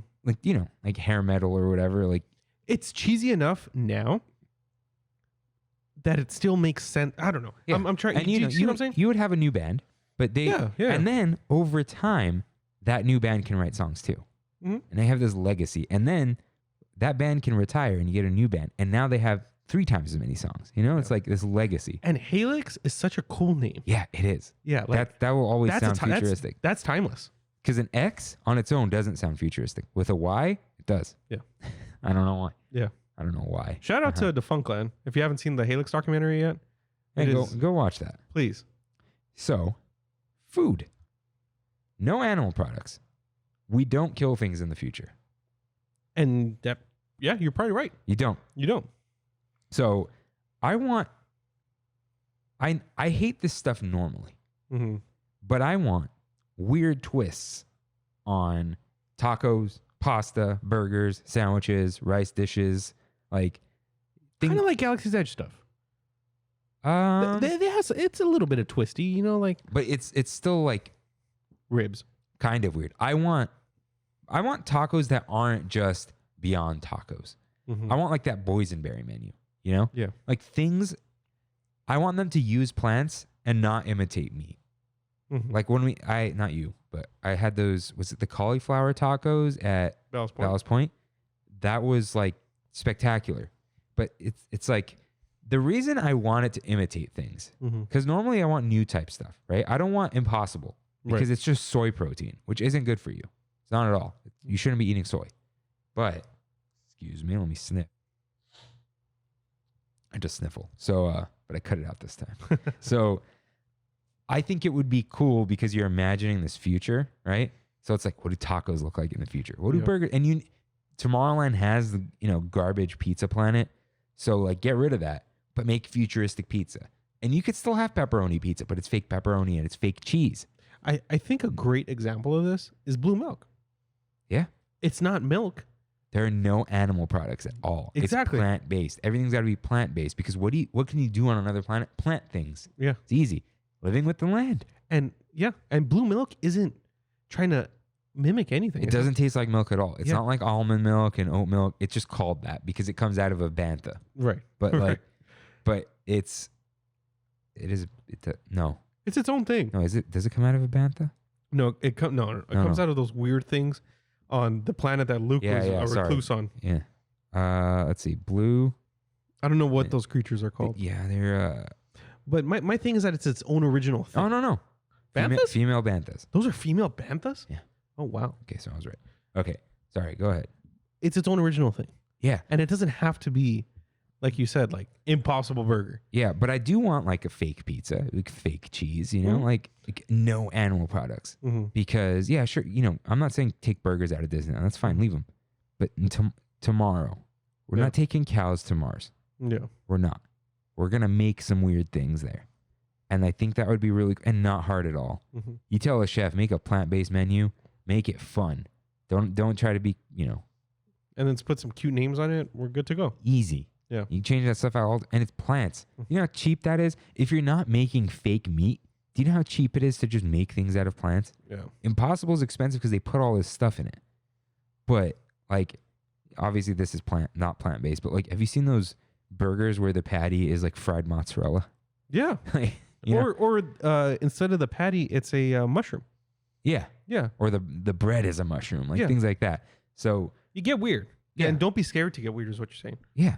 like like hair metal or whatever. Like, It's cheesy enough now that it still makes sense. I don't know. yeah. I'm trying. And do you see what I'm saying? You would have a new band, but they Yeah. and then over time that new band can write songs too, Mhm. and they have this legacy. And then that band can retire and you get a new band, and now they have 3 times as many songs. It's like this legacy. And Helix is such a cool name. Yeah, it is. Yeah, like That will always that's sound futuristic. That's timeless. Because an X on its own doesn't sound futuristic. With a Y, it does. Yeah. I don't know why. Yeah. I don't know why. Shout out to Defunctland. If you haven't seen the Helix documentary yet, Hey, it go, is- go watch that. please. So, food. No animal products. We don't kill things in the future. And that, yeah, you're probably right. You don't. You don't. So, I hate this stuff normally, Mm-hmm. but I want weird twists on tacos, pasta, burgers, sandwiches, rice dishes, like Kind of like Galaxy's Edge stuff. um, It's a little bit of twisty, like but it's still like ribs. kind of weird. I want tacos that aren't just beyond tacos. Mm-hmm. I want like that boysenberry menu, you know? Yeah. Like things, I want them to use plants and not imitate meat. Mhm. Like when not you, but I had those, was it the cauliflower tacos at Ballast Point. Ballast Point? That was like spectacular. But it's like, the reason I want it to imitate things, Mhm. because normally I want new type stuff, right? I don't want impossible because it's just soy protein, which isn't good for you. It's not at all. You shouldn't be eating soy. But, excuse me, let me sniff. I just sniffle. So, but I cut it out this time. So, I think it would be cool because you're imagining this future, right? So it's like, what do tacos look like in the future? What do Yeah. burgers? And Tomorrowland has the garbage pizza planet. So like, get rid of that, but make futuristic pizza. And you could still have pepperoni pizza, but it's fake pepperoni and it's fake cheese. I think a great example of this is blue milk. Yeah. It's not milk. There are no animal products at all. Exactly. It's plant-based. Everything's got to be plant-based because what can you do on another planet? Plant things. Yeah. It's easy. Living with the land. And blue milk isn't trying to mimic anything. It doesn't taste like milk at all. It's Yeah. not like almond milk and oat milk. It's just called that because it comes out of a bantha. Right. But Right. but no. It's its own thing. No, does it come out of a bantha? No, it comes out of those weird things on the planet that Luke was a recluse on. Yeah. Let's see. Blue. I don't know what those creatures are called. Yeah, they're But my thing is that it's its own original thing. oh no. Banthas? Female banthas. Those are female banthas? Yeah. Oh, wow. Okay, so I was right. Okay. Sorry, go ahead. It's its own original thing. Yeah. And it doesn't have to be, like you said, like Impossible Burger. Yeah, but I do want like a fake pizza, like fake cheese, you know, like no animal products. Mm-hmm. Because, yeah, sure, I'm not saying take burgers out of Disneyland. That's fine, leave them. But tomorrow, we're not taking cows to Mars. Yeah. We're not. We're going to make some weird things there. And I think that would be really, and not hard at all. Mm-hmm. You tell a chef, make a plant-based menu, make it fun. Don't try to be, And then let's put some cute names on it. We're good to go. easy. Yeah. You change that stuff out, and it's plants. You know how cheap that is? If you're not making fake meat, do you know how cheap it is to just make things out of plants? Yeah. Impossible is expensive because they put all this stuff in it. But, like, obviously this is not plant-based, but, like, have you seen those burgers where the patty is, like, fried mozzarella? Yeah. Like, you know? Or instead of the patty, it's a mushroom. Yeah. Yeah. Or the bread is a mushroom, like things like that. So, You get weird. Yeah. And don't be scared to get weird is what you're saying. yeah.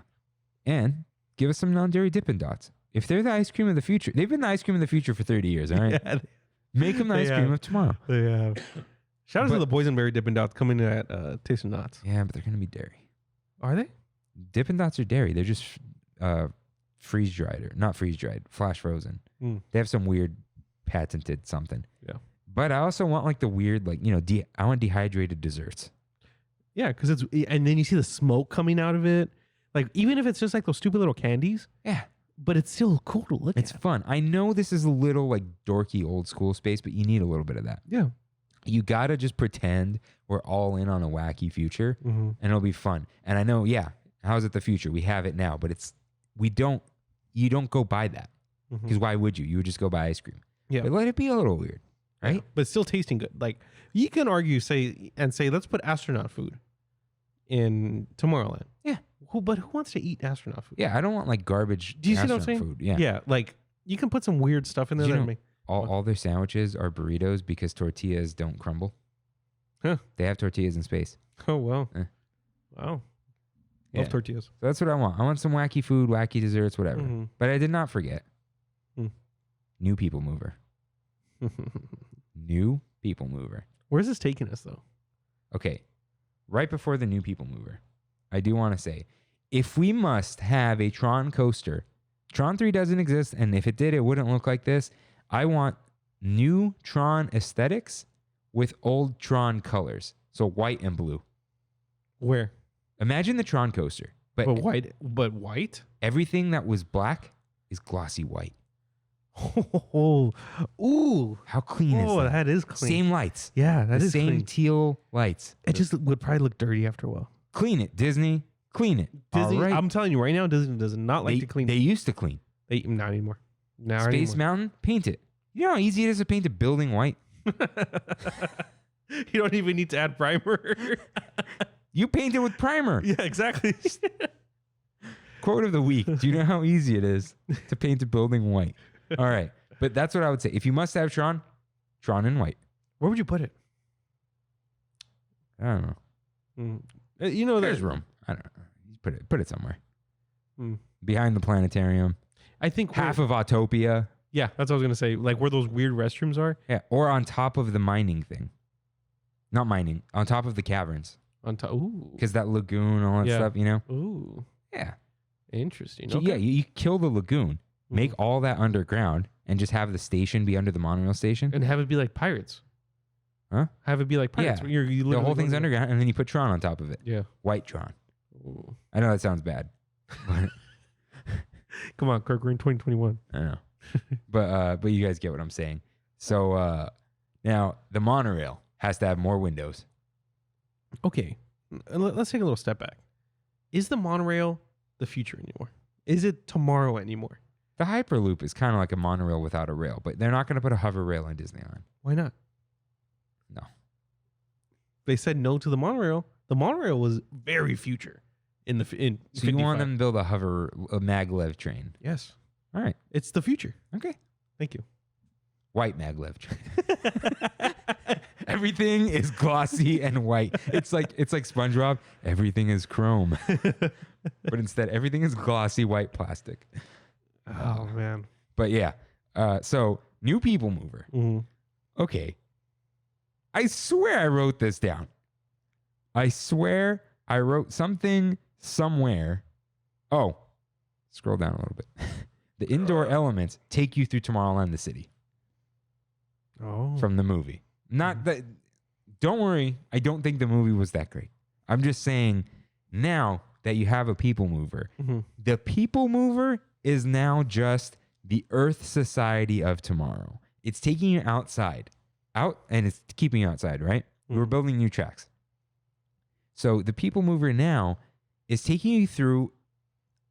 And give us some non-dairy Dippin' Dots. If they're the ice cream of the future, they've been the ice cream of the future for 30 years, all right? Yeah, Make them the ice cream of tomorrow. they have. Shout out to the boysenberry Dippin' Dots coming at Taste of Knots. Yeah, but they're going to be dairy. Are they? Dippin' Dots are dairy. They're just freeze-dried, or not freeze-dried, flash frozen. Mm. They have some weird patented something. Yeah. But I also want like the weird, like, I want dehydrated desserts. Yeah, because and then you see the smoke coming out of it. Like, even if it's just like those stupid little candies, Yeah. but it's still cool to look It's at. fun. I know this is a little like dorky old school space, but you need a little bit of that. Yeah. You got to just pretend we're all in on a wacky future Mm-hmm. and it'll be fun. And I know, how's it the future? We have it now, but you don't go buy that because why would you? You would just go buy ice cream. Yeah. But let it be a little weird, right? Yeah, but still tasting good. Like, you can argue, say, let's put astronaut food in Tomorrowland. Yeah. But who wants to eat astronaut food? Yeah, I don't want like garbage. Do you see what I'm astronaut saying? food. Yeah. Yeah, like you can put some weird stuff in there. Do you That know- make, All their sandwiches are burritos because tortillas don't crumble. Huh. They have tortillas in space. oh, wow. Eh. Wow. Yeah. Love tortillas. So that's what I want. I want some wacky food, wacky desserts, whatever. Mhm. But I did not forget. Hmm. New people mover. New people mover. Where's this taking us, though? Okay. Right before the new people mover, I do want to say, if we must have a Tron coaster, Tron 3 doesn't exist, and if it did, it wouldn't look like this. I want new Tron aesthetics with old Tron colors. So white and blue. Where? Imagine the Tron coaster, but But white? But white? everything that was black is glossy white. Oh, ooh. How clean is Oh, that? that is clean. Same lights. Yeah, that The is same clean. teal lights. It just would probably look dirty after a while. Clean it, Disney. Clean it. Disney, All right. I'm telling you right now, Disney does not like they, to clean. They used to clean. Not anymore. Not Space anymore. Mountain, paint it. You know how easy it is to paint a building white? You don't even need to add primer. You paint it with primer. Yeah, exactly. Quote of the week. Do you know how easy it is to paint a building white? All right. But that's what I would say. If you must have Tron in white. Where would you put it? I don't know. You know, There's room. I don't know. Put it somewhere. Mm. Behind the planetarium. I think Half of Autopia. Yeah, that's what I was gonna say. Like where those weird restrooms are Yeah. Or on top of the mining thing. Not mining. On top of the caverns. on top. Ooh, Because that lagoon, all that Yeah. stuff, you know? ooh, Yeah. interesting. So, Okay. yeah, you kill the lagoon, make Mhm. all that underground, and just have the station be under the monorail station. And have it be like pirates. Huh? Have it be like pirates. Yeah. where you The literally whole go thing's to- underground, and then you put Tron on top of it. Yeah. White Tron. Ooh. I know that sounds bad. But Come on, Kirk. We're in 2021. I don't know. But you guys get what I'm saying. So Now, the monorail has to have more windows. Okay, let's take a little step back. Is the monorail the future anymore? Is it tomorrow anymore? The Hyperloop is kind of like a monorail without a rail, but they're not going to put a hover rail in Disneyland. Why not? No. They said no to the monorail. The monorail was very future in the in. So you want them to build a maglev train? Yes. All right. It's the future. Okay. Thank you. White maglev train. Everything is glossy and white. It's like SpongeBob. Everything is chrome, but instead everything is glossy white plastic. Oh man. But yeah. So new people mover. Mm-hmm. Okay. I swear I wrote this down. I swear I wrote something somewhere. Oh, scroll down a little bit. The indoor elements take you through Tomorrowland, the city. Oh. From the movie. Not that. Don't worry. I don't think the movie was that great. I'm just saying now that you have a people mover, the people mover is now just the Earth Society of tomorrow. It's taking you outside, and it's keeping you outside, right? We're building new tracks. So the people mover now is taking you through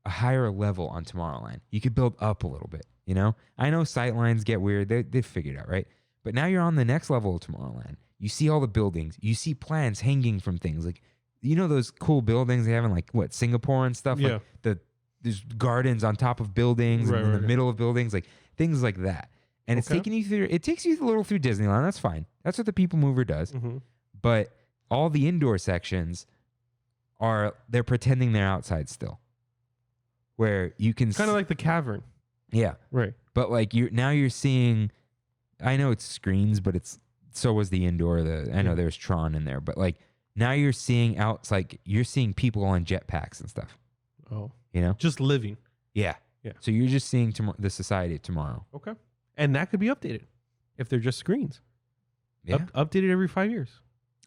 a higher level on Tomorrowland. You could build up a little bit, you know? I know sight lines get weird. They figured out, right? But now you're on the next level of Tomorrowland. You see all the buildings. You see plants hanging from things. Like, you know those cool buildings they have in, like, what, Singapore and stuff? Yeah. Like there's gardens on top of buildings and in the middle of buildings, like things like that. And it's taking you through, it takes you a little through Disneyland. That's fine. That's what the people mover does. But all the indoor sections they're pretending they're outside still. Where you can kind of like the cavern. Yeah. Right. But like you're seeing, I know it's screens, but so was the indoor. I know there's Tron in there, but like now you're seeing you're seeing people on jetpacks and stuff. Oh. You know? Just living. Yeah. Yeah. So you're just seeing the society of tomorrow. Okay. And that could be updated if they're just screens. Yeah. Updated every 5 years.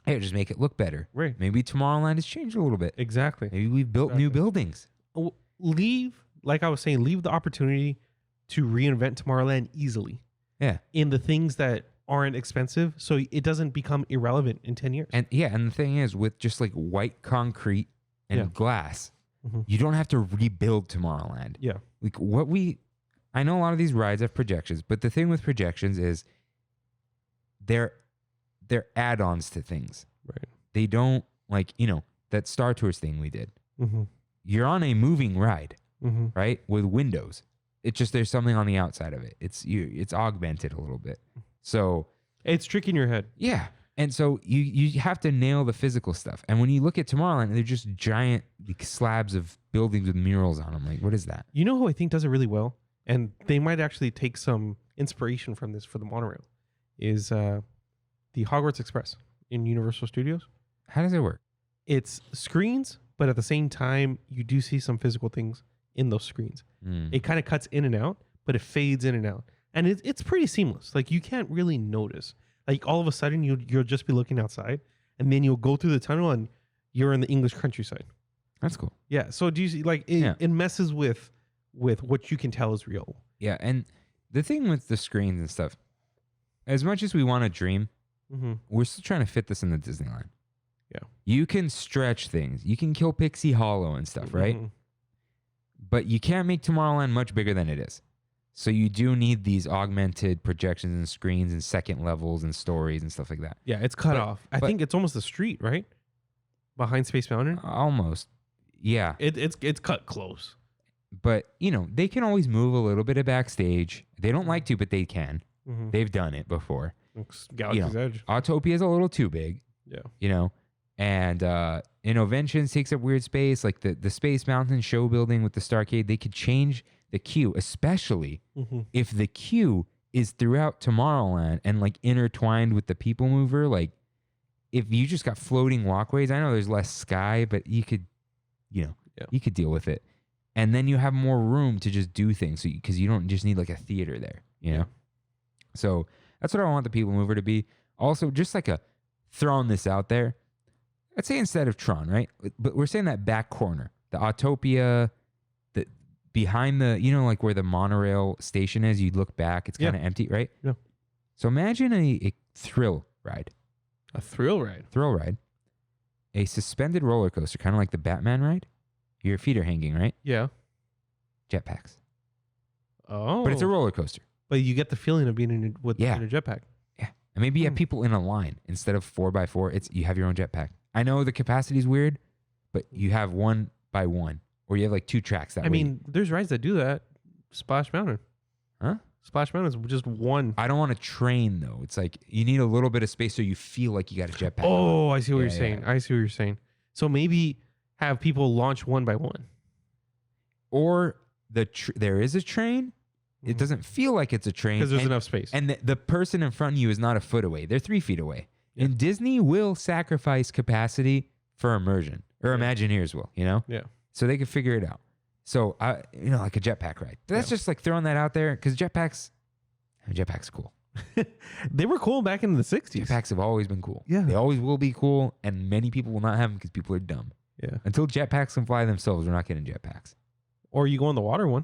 Hey, just make it look better. Right. Maybe Tomorrowland has changed a little bit. Exactly. Maybe we've built new buildings. Like I was saying, leave the opportunity to reinvent Tomorrowland easily. Yeah. In the things that aren't expensive, so it doesn't become irrelevant in 10 years. And the thing is, with just like white concrete and glass, you don't have to rebuild Tomorrowland. Yeah. Like I know a lot of these rides have projections, but the thing with projections is they're add-ons to things. Right. They don't, like, that Star Tours thing we did. Mm-hmm. You're on a moving ride, Mm-hmm. right? With windows. It's just there's something on the outside of it. It's augmented a little bit. So It's tricking your head. yeah. And so you have to nail the physical stuff. And when you look at Tomorrowland, they're just giant slabs of buildings with murals on them. Like, what is that? You know who I think does it really well? And they might actually take some inspiration from this for the monorail, is the Hogwarts Express in Universal Studios. How does it work? It's screens, but at the same time, you do see some physical things in those screens. It kind of cuts in and out, but it fades in and out. And it's pretty seamless. Like, you can't really notice. Like, all of a sudden, you'll just be looking outside, and then you'll go through the tunnel, and you're in the English countryside. That's cool. Yeah. So do you see, like, it messes with what you can tell is real. Yeah. And the thing with the screens and stuff, as much as we want to dream, we're still trying to fit this in the Disneyland. Yeah. You can stretch things. You can kill Pixie Hollow and stuff, right? But you can't make Tomorrowland much bigger than it is. So you do need these augmented projections and screens and second levels and stories and stuff like that. Yeah, it's cut off. I think it's almost a street, right? Behind Space Mountain. Almost. Yeah. It's cut close. But, they can always move a little bit of backstage. They don't like to, but they can. They've done it before. Galaxy's Edge. Autopia is a little too big. Yeah. And Innoventions takes up weird space. Like the Space Mountain show building with the Starcade, they could change the queue, especially if the queue is throughout Tomorrowland and like intertwined with the people mover. Like, if you just got floating walkways, I know there's less sky, but you could, you could deal with it. And then you have more room to just do things, because you don't just need like a theater there, you know? So that's what I want the people mover to be. Also, just like throwing this out there, I'd say instead of Tron, right? But we're saying that back corner, the Autopia, behind the, like where the monorail station is, you look back, it's kind of empty, right? Yeah. So imagine a thrill ride. A thrill ride. Thrill ride. A suspended roller coaster, kind of like the Batman ride. Your feet are hanging, right? Yeah. Jetpacks. Oh. But it's a roller coaster. But you get the feeling of being in a jetpack. Yeah. And maybe you have people in a line. Instead of 4x4, you have your own jetpack. I know the capacity is weird, but you have 1x1. Or you have like 2 tracks that way. I mean, there's rides that do that. Splash Mountain. Huh? Splash Mountain is just one. I don't want a train, though. It's like you need a little bit of space so you feel like you got a jetpack. Oh, I see what you're saying. Yeah. I see what you're saying. So maybe have people launch one by one. Or there is a train. It doesn't feel like it's a train. Because there's enough space. And the person in front of you is not a foot away. They're 3 feet away. Yeah. And Disney will sacrifice capacity for immersion. Or Imagineers will, you know? Yeah. So they can figure it out. So, like a jetpack ride. That's just like throwing that out there because jetpacks are cool. They were cool back in the 60s. Jetpacks have always been cool. Yeah. They always will be cool, and many people will not have them because people are dumb. Yeah. Until jetpacks can fly themselves, we're not getting jetpacks. Or you go on the water one.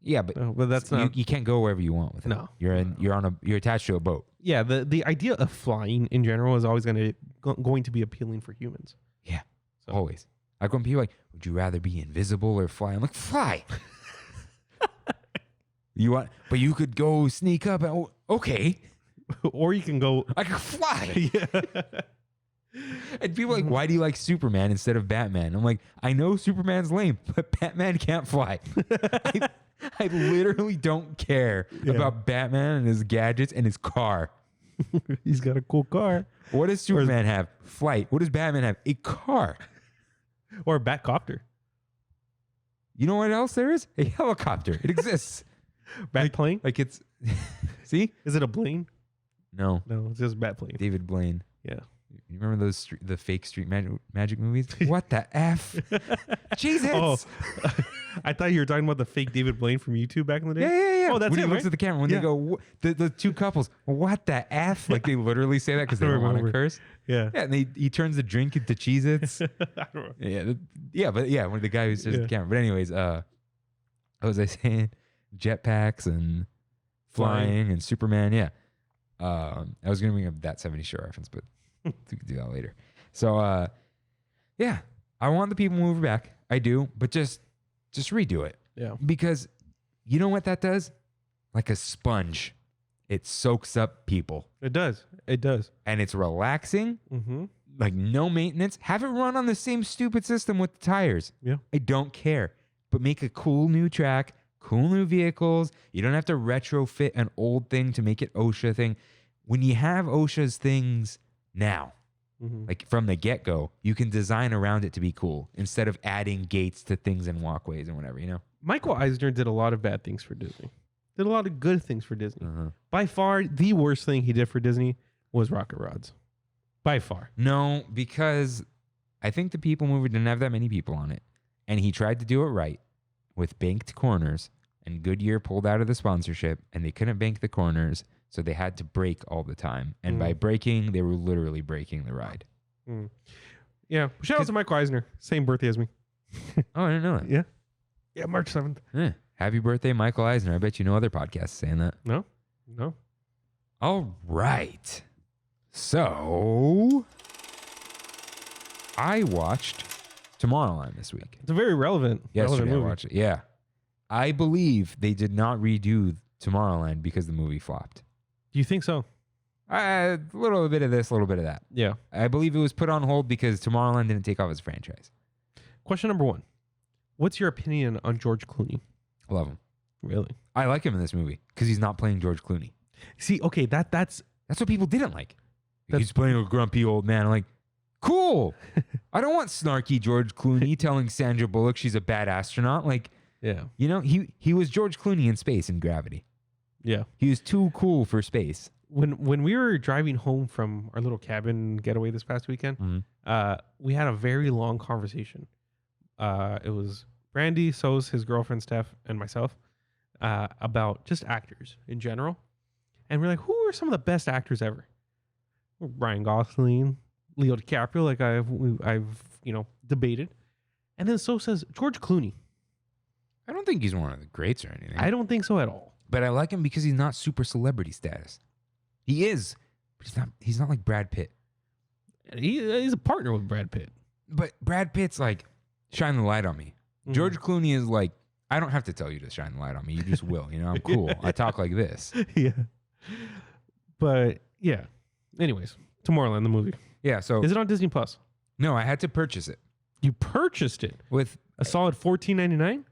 Yeah, but that's not. you can't go wherever you want with it. No. You're attached to a boat. Yeah. The idea of flying in general is always going to be appealing for humans. Yeah. So. Always. Like when people are like, would you rather be invisible or fly? I'm like, fly. But you could go sneak up and okay. Or you can go. I could fly. Yeah. And people are like, why do you like Superman instead of Batman? I'm like, I know Superman's lame, but Batman can't fly. I literally don't care about Batman and his gadgets and his car. He's got a cool car. What does Superman have? Flight. What does Batman have? A car. Or a Batcopter. You know what else there is? A helicopter. It exists. Batplane? Like it's... See? Is it a Blaine? No. No, it's just Batplane. David Blaine. Yeah. You remember the fake street magic movies? What the F? Jesus. Oh, I thought you were talking about the fake David Blaine from YouTube back in the day. Yeah. Oh, that's when it, he looks right? at the camera, when Yeah. they go, the two couples, what the F? Like they literally say that because they I don't want to remember. curse. Yeah. Yeah, and he turns the drink into Cheez-Its. I don't know. When the guy who says Yeah. the camera. But anyways, what was I saying? Jetpacks and flying and Superman. Yeah. I was going to bring up that 70s show reference, but we could do that later. So, yeah, I want the people mover back. I do, but just redo it. Yeah. Because you know what that does? Like a sponge. It soaks up people. It does. It does. And it's relaxing. Mm-hmm. Like no maintenance. Have it run on the same stupid system with the tires. Yeah. I don't care. But make a cool new track, cool new vehicles. You don't have to retrofit an old thing to make it OSHA thing. When you have OSHA's things now, like from the get-go, you can design around it to be cool instead of adding gates to things and walkways and whatever, you know? Michael Eisner did a lot of bad things for Disney. Did a lot of good things for Disney. Uh-huh. By far, the worst thing he did for Disney was Rocket Rods. By far. No, because I think the People Mover didn't have that many people on it. And he tried to do it right with banked corners. And Goodyear pulled out of the sponsorship and they couldn't bank the corners. So they had to brake all the time. And by braking, they were literally breaking the ride. Yeah. Shout out to Michael Eisner. Same birthday as me. Oh, I didn't know that. Yeah. Yeah, March 7th. Happy birthday, Michael Eisner. I bet you know other podcasts saying that. No. All right. So I watched Tomorrowland this week. It's a very relevant Yesterday I movie. watched it. Yeah. I believe they did not redo Tomorrowland because the movie flopped. Do you think so? A little bit of this, a little bit of that. Yeah. I believe it was put on hold because Tomorrowland didn't take off as a franchise. Question number 1. What's your opinion on George Clooney? I love him. Really? I like him in this movie because he's not playing George Clooney. See, okay, that's what people didn't like. He's playing a grumpy old man. I'm like, cool. I don't want snarky George Clooney telling Sandra Bullock she's a bad astronaut. Like, yeah. you know, he was George Clooney in space in Gravity. Yeah. He was too cool for space. When we were driving home from our little cabin getaway this past weekend, we had a very long conversation. It was Brandy, Sos, his girlfriend Steph, and myself about just actors in general. And we're like, who are some of the best actors ever? Ryan Gosling, Leo DiCaprio, like I've debated. And then Sos says George Clooney. I don't think he's one of the greats or anything. I don't think so at all. But I like him because he's not super celebrity status. He is, but he's not like Brad Pitt. He's a partner with Brad Pitt. But Brad Pitt's like, shine the light on me. George Clooney is like, I don't have to tell you to shine the light on me. You just will. You know, I'm cool. I talk like this. Yeah. But yeah. Anyways, Tomorrowland, the movie. Yeah. So Is it on Disney Plus? no, I had to purchase it You purchased it with, a solid $14.99,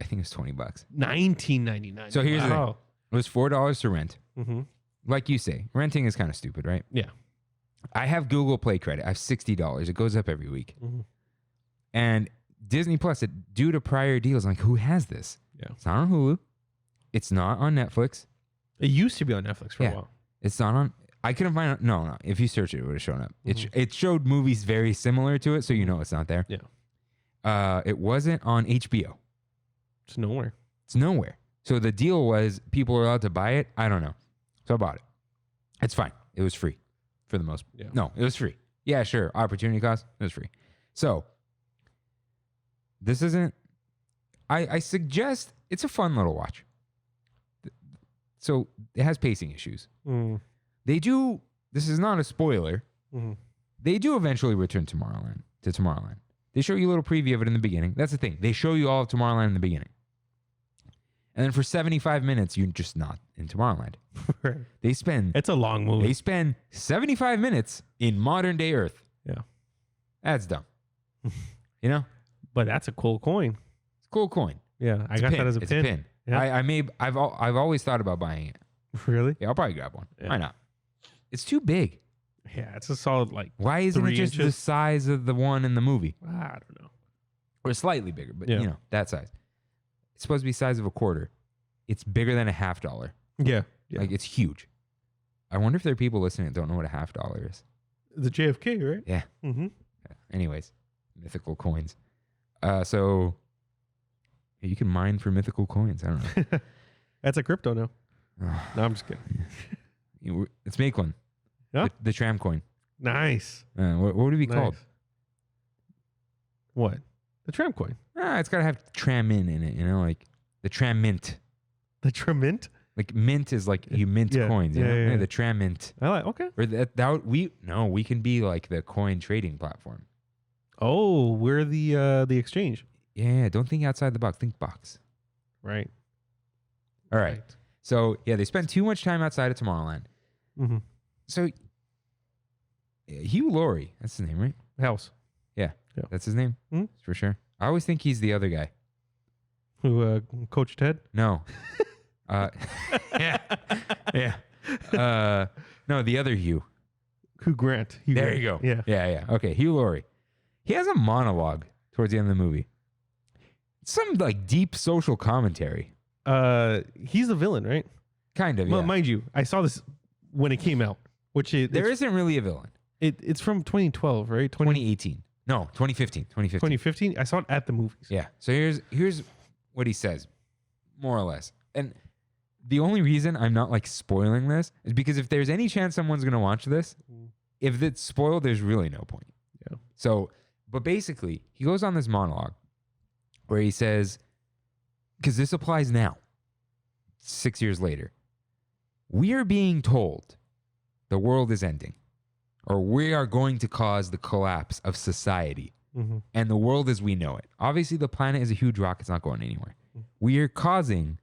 I think it was $20. $19.99. So here's the thing. It was $4 to rent. Mm-hmm. Like you say, renting is kind of stupid, right? Yeah. I have Google Play credit. I have $60. It goes up every week. Mm-hmm. And Disney Plus, due to prior deals, I'm like, who has this? Yeah. It's not on Hulu. It's not on Netflix. It used to be on Netflix for a Yeah. while. It's not on. I couldn't find it. No. If you search it, it would have shown up. It showed movies very similar to it, so you know it's not there. Yeah. It wasn't on HBO. It's nowhere. It's nowhere. So the deal was people were allowed to buy it. I don't know. So I bought it. It's fine. It was free for the most. Yeah. No, it was free. Yeah, sure. Opportunity cost. It was free. So this isn't. I suggest it's a fun little watch. So it has pacing issues. Mm. They do. This is not a spoiler. Mm-hmm. They do eventually return to Tomorrowland. They show you a little preview of it in the beginning. That's the thing. They show you all of Tomorrowland in the beginning. And then for 75 minutes, you're just not in Tomorrowland. They spend It's a long movie. They spend 75 minutes in modern day Earth. Yeah. That's dumb. You know? But that's a cool coin. It's a cool coin. Yeah. I It's got pin. that as a It's pin. a pin. Yeah. I've always thought about buying it. Really? Yeah, I'll probably grab one. Yeah. Why not? It's too big. Yeah. It's a solid, like, Why isn't it 3 just the inches? size of the one in the movie? I don't know. Or slightly bigger, but Yeah. you know, that size. It's supposed to be the size of a quarter. It's bigger than a $50. Yeah. Yeah. Like, it's huge. I wonder if there are people listening that don't know what a $50 is. The JFK, right? Yeah. Mm-hmm. Anyways, mythical coins. So you can mine for mythical coins. I don't know. That's a crypto now. No, I'm just kidding. Let's make one. Yeah? The tram coin. Nice. What would it be called? Nice. What? The tram coin. It's got to have Trammin in it, you know, like the Tram Mint. The Tramint? Like mint is like you mint Yeah. coins, you know? Yeah. The Tram Mint. I like, okay. Or we can be like the coin trading platform. Oh, we're the exchange. Yeah, don't think outside the box. Think box. Right. All right. So yeah, they spend too much time outside of Tomorrowland. Mm-hmm. So Hugh Laurie, that's his name, right? House. Yeah. Yeah. That's his name? Mhm. For sure. I always think he's the other guy. Who coached Ted? No. Yeah. Yeah. No, the other Hugh. Who Grant? Hugh There Grant. you go. Yeah. Yeah. Okay. Hugh Laurie. He has a monologue towards the end of the movie. Some like deep social commentary. He's the villain, right? Kind of. Well, Yeah. mind you, I saw this when it came out, which There isn't really a villain. it's from 2012, right? 2018. No, 2015. 2015. I saw it at the movies. Yeah. So here's what he says, more or less. And the only reason I'm not like spoiling this is because if there's any chance someone's gonna watch this, if it's spoiled, there's really no point. Yeah. So, but basically, he goes on this monologue where he says, because this applies now, 6 years later, we are being told the world is ending, or we are going to cause the collapse of society Mm-hmm. and the world as we know it. Obviously, the planet is a huge rock. It's not going anywhere. We are causing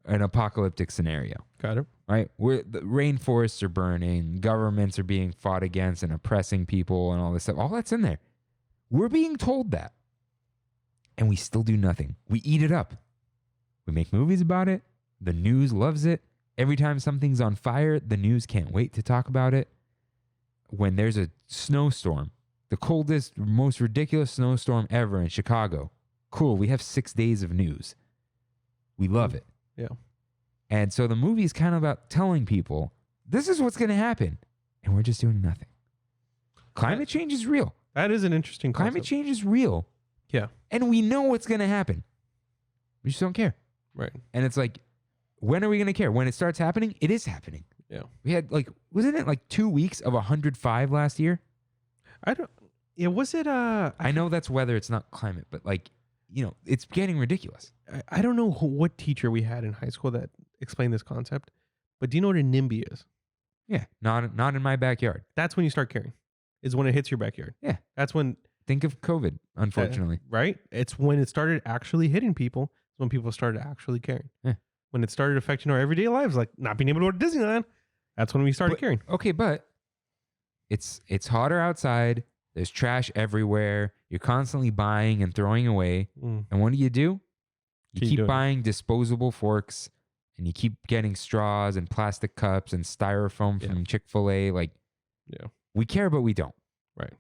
an apocalyptic scenario, Got it. right? The rainforests are burning, governments are being fought against and oppressing people and all this stuff. All that's in there. We're being told that. And we still do nothing. We eat it up. We make movies about it. The news loves it. Every time something's on fire, the news can't wait to talk about it. When there's a snowstorm, the coldest, most ridiculous snowstorm ever in Chicago, cool, we have 6 days of news. We love it. Yeah. And so the movie is kind of about telling people, this is what's going to happen. And we're just doing nothing. Climate change is real. That is an interesting concept. Climate change is real. Yeah. And we know what's going to happen. We just don't care. Right. And it's like, when are we going to care? When it starts happening, it is happening. Yeah. We had wasn't it like 2 weeks of 105 last year? I don't. Yeah. Was it? I know that's weather. It's not climate, but like it's getting ridiculous. I don't know what teacher we had in high school that explained this concept, but do you know what a NIMBY is? Yeah, not in my backyard. That's when you start caring. Is when it hits your backyard. Yeah. That's when. Think of COVID, unfortunately. Right? It's when it started actually hitting people. It's when people started actually caring. Yeah. When it started affecting our everyday lives, like not being able to go to Disneyland. That's when we started caring. Okay, but it's hotter outside. There's trash everywhere. You're constantly buying and throwing away. And what do? You keep buying disposable forks, and you keep getting straws and plastic cups and styrofoam from Chick-fil-A. Like, we care, but we don't. Right.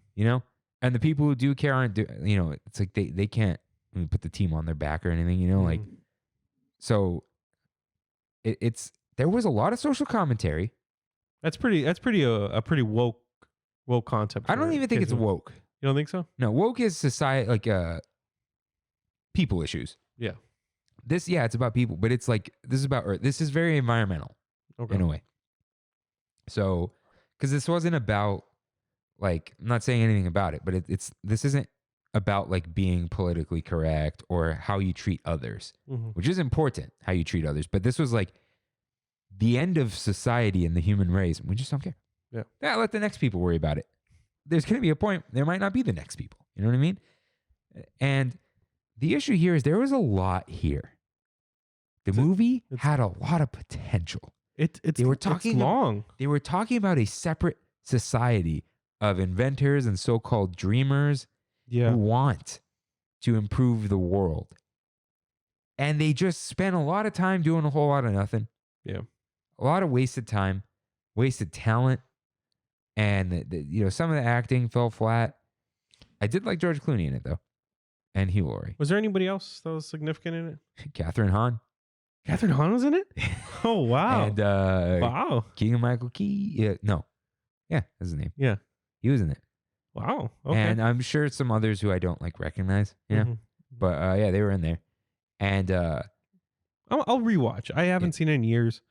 And the people who do care aren't, it's like they can't put the team on their back or anything, like, so there was a lot of social commentary. That's a pretty woke concept. I don't even think it's woke. You don't think so? No, woke is society, like, people issues. Yeah. It's about people, but it's like, this is about Earth. This is very environmental in a way. So, because this wasn't about, like, I'm not saying anything about it, but this isn't about like being politically correct or how you treat others, which is important, how you treat others. But this was like the end of society and the human race. We just don't care. Yeah. Let the next people worry about it. There's going to be a point. There might not be the next people. You know what I mean? And the issue here is there was a lot here. The movie had a lot of potential. It's long. They were talking about a separate society of inventors and so-called dreamers who want to improve the world. And they just spent a lot of time doing a whole lot of nothing. Yeah. A lot of wasted time, wasted talent. And, some of the acting fell flat. I did like George Clooney in it, though. And Hugh Laurie. Was there anybody else that was significant in it? Catherine Hahn. Catherine Hahn was in it? Oh, wow. And wow. Keegan-Michael Key. Yeah, no. Yeah, that's his name. Yeah. He was in it. Wow. Okay. And I'm sure some others who I don't recognize. But they were in there. And I'll rewatch. I haven't seen it in years.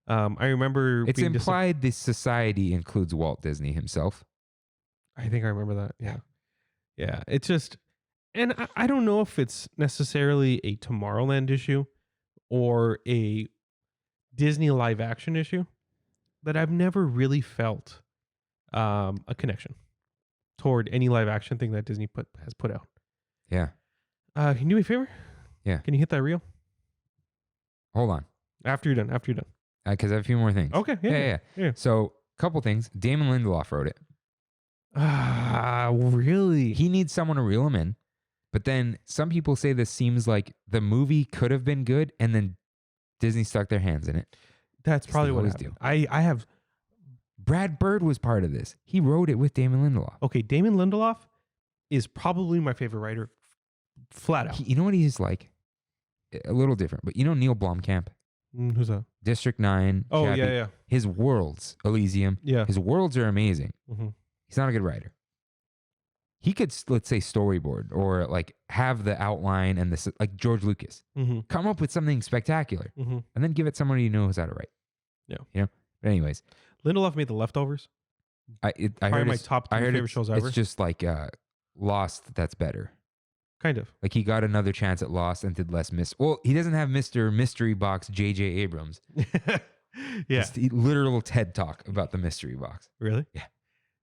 I remember it's implied this society includes Walt Disney himself. I think I remember that. Yeah. Yeah. It's just, and I don't know if it's necessarily a Tomorrowland issue or a Disney live action issue, that I've never really felt a connection toward any live action thing that Disney has put out. Yeah. Can you do me a favor? Yeah. Can you hit that reel? Hold on. After you're done. Because I have a few more things. Okay. Yeah. So, a couple things. Damon Lindelof wrote it. Really? He needs someone to reel him in. But then some people say this seems like the movie could have been good and then Disney stuck their hands in it. That's probably what happened. I have... Brad Bird was part of this. He wrote it with Damon Lindelof. Okay, Damon Lindelof is probably my favorite writer, flat out. You know what he's like? A little different. But Neil Blomkamp? Who's that? District 9. Oh, Chappie. yeah. His worlds, Elysium. Yeah. His worlds are amazing. Mm-hmm. He's not a good writer. He could, let's say, storyboard or like have the outline and this, like George Lucas. Mm-hmm. Come up with something spectacular and then give it someone who knows how to write. Yeah. But anyways. Lindelof made The Leftovers. I heard my top 3 favorite shows ever. It's just like Lost that's better. Kind of. Like he got another chance at Lost and did less Well, he doesn't have Mr. Mystery Box J.J. Abrams. Yeah. It's the literal TED Talk about the Mystery Box. Really? Yeah.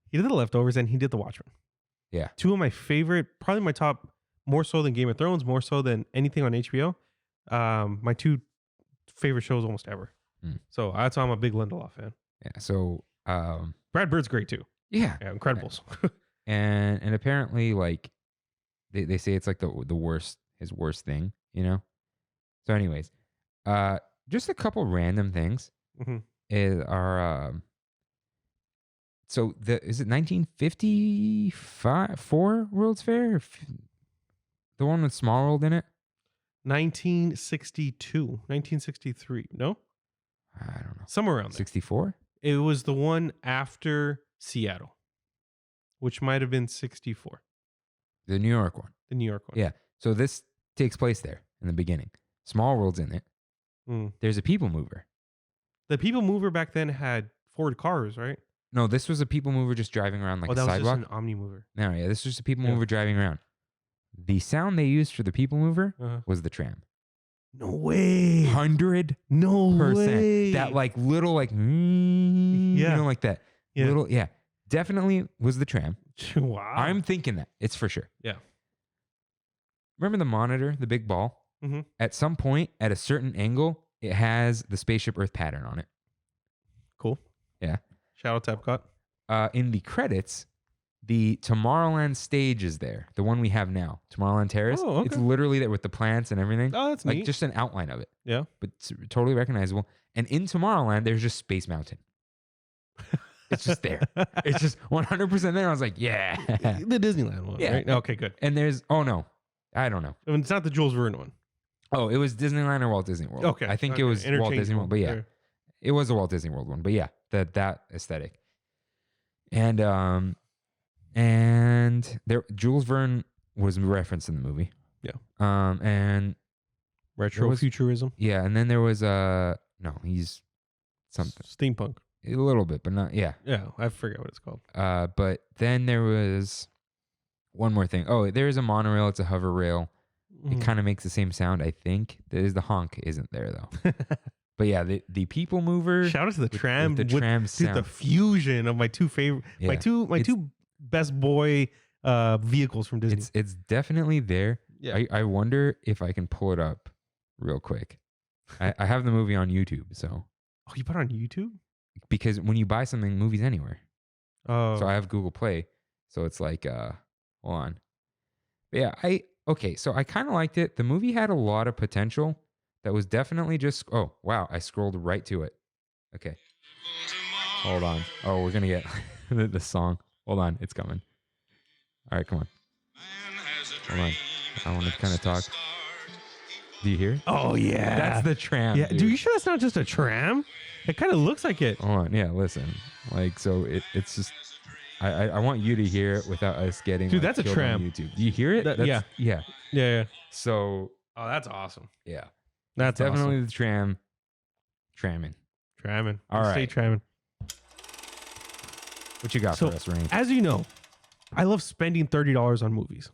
He did The Leftovers and he did The Watchmen. Yeah. 2 of my favorite, probably my top, more so than Game of Thrones, more so than anything on HBO. My 2 favorite shows almost ever. So that's why I'm a big Lindelof fan. Yeah. So Brad Bird's great too. Yeah. Incredibles. and apparently like they say it's like his worst thing, So anyways, just a couple random things so is it 1954 World's Fair? The one with Small World in it? 1962, 1963. No? I don't know. Somewhere around there. 64? It was the one after Seattle, which might have been 64. The New York one. The New York one. Yeah. So this takes place there in the beginning. Small World's in it. There's a people mover. The people mover back then had Ford cars, right? No, this was a people mover just driving around like a sidewalk. That was just an Omni mover. No, yeah, this was just a people mover driving around. The sound they used for the people mover Uh-huh. was the tram. No way. 100%. No way. That like little like, you Yeah. know, like that Yeah. little, definitely was the tram. Wow. I'm thinking that. It's for sure. Yeah. Remember the monitor, the big ball? Mhm. At some point, at a certain angle, it has the spaceship Earth pattern on it. Cool. Yeah. Shout out to Epcot. In the credits, the Tomorrowland stage is there. The one we have now, Tomorrowland Terrace. Oh, okay. It's literally there with the plants and everything. Oh, that's like neat. just an outline of it. Yeah. But it's totally recognizable. And in Tomorrowland, there's just Space Mountain. It's just there. It's just 100% there. I was like, yeah. The Disneyland one, Yeah. right? Okay, good. And there's, oh no, I don't know. I mean, it's not the Jules Verne one. Oh, it was Disneyland or Walt Disney World. Okay. I think it was Walt Disney Interchangeable. World, but yeah, it was a Walt Disney World one. But yeah, that aesthetic. And there Jules Verne was referenced in the movie. Yeah. And Retro was- futurism. yeah, and then there was no, he's something Steampunk. a little bit, but not yeah. Yeah, I forget what it's called. But then there was one more thing. Oh, there is a monorail. It's a hover rail. It kind of makes the same sound, I think. There's the honk isn't there though. But yeah, the people mover. Shout out to the with tram. the tram sound. Dude, the fusion of my two favorite, my Yeah. two best boy vehicles from Disney. It's definitely there. Yeah. I wonder if I can pull it up real quick. I have the movie on YouTube, so Oh, you put it on YouTube? because when you buy something, movies anywhere. Oh, So I have Google Play, so it's like hold on. But yeah, okay, so I kind of liked it. The movie had a lot of potential. That was definitely just oh wow, I scrolled right to it. Okay. Hold on. Oh, we're gonna get the song. Hold on, it's coming. All right, come on. Hold on. I want to kind of talk. Do you hear it? Oh yeah, That's the tram. yeah. dude. Dude, you sure that's not just a tram? It kind of looks like it. Hold on. Yeah, listen. Like, so it's just. I want you to hear it without us getting. Dude, like, that's a killed on tram. YouTube. Do you hear it? That- yeah. Yeah. Yeah. So Oh, that's awesome. yeah, That's definitely awesome. the tram. Tramming. Tramming. All Stay right. tramming. What you got So, for us, Rain? as you know, I love spending $30 on movies,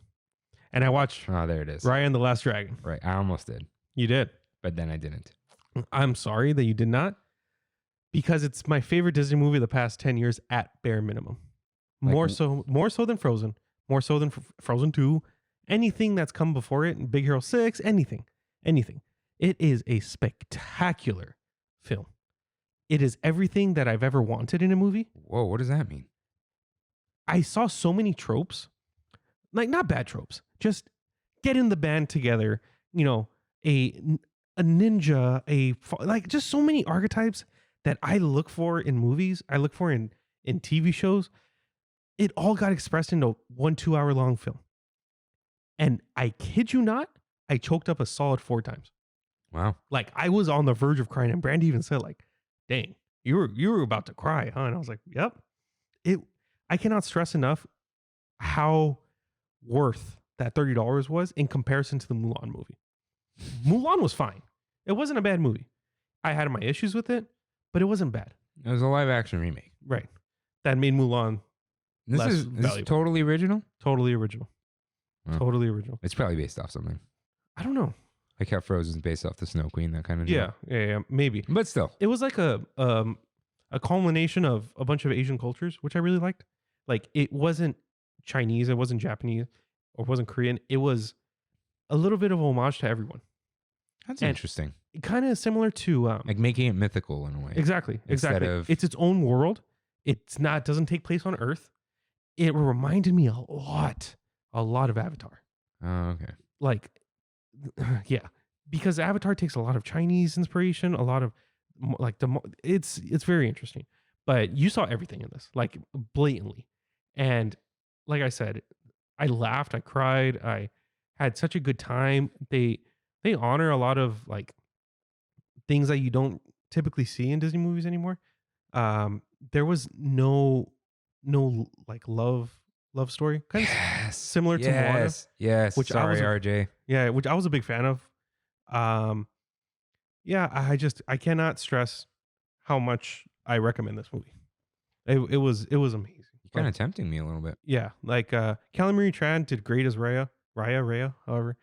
and I watched Oh, there it is. Raya and the Last Dragon. Right. I almost did, You did. but then I didn't. I'm sorry that you did not, because it's my favorite Disney movie of the past 10 years at bare minimum. Like More so than Frozen, more so than Frozen 2, anything that's come before it, Big Hero 6, anything. It is a spectacular film. It is everything that I've ever wanted in a movie. Whoa, what does that mean? I saw so many tropes, like not bad tropes, just getting the band together, you know, a ninja, like just so many archetypes that I look for in movies, I look for in TV shows. It all got expressed into 1 2-hour long film. And I kid you not, I choked up a solid 4 times. Wow. Like I was on the verge of crying, and Brandy even said, like, dang, you were about to cry, huh? And I was like, yep. I cannot stress enough how worth that $30 was in comparison to the Mulan movie. Mulan was fine. It wasn't a bad movie. I had my issues with it, but it wasn't bad. It was a live action remake. Right. That made Mulan This Less is valuable. totally original. totally original. Wow. Totally original. It's probably based off something. I don't know. Like how Frozen's based off the Snow Queen, that kind of deal. Yeah, maybe. But still, It was like a culmination of a bunch of Asian cultures, which I really liked. Like it wasn't Chinese, it wasn't Japanese, or it wasn't Korean. It was a little bit of homage to everyone. that's And- interesting. Kind of similar to Like making it mythical in a way. exactly. instead of- It's its own world. Doesn't take place on Earth. It reminded me a lot of Avatar. Oh, okay. Like, yeah, because Avatar takes a lot of Chinese inspiration, a lot of it's very interesting. But you saw everything in this, like blatantly, and like I said, I laughed, I cried, I had such a good time. They honor a lot of like things that you don't typically see in Disney movies anymore. There was no like love story, kind of Yes. similar to Moana. Yes. which I Sorry, was a- RJ. Yeah, which I was a big fan of. Yeah, I cannot stress how much I recommend this movie. It was amazing. You're kind of tempting me a little bit. Yeah, like Callie Marie Tran did great as Raya. Raya, however.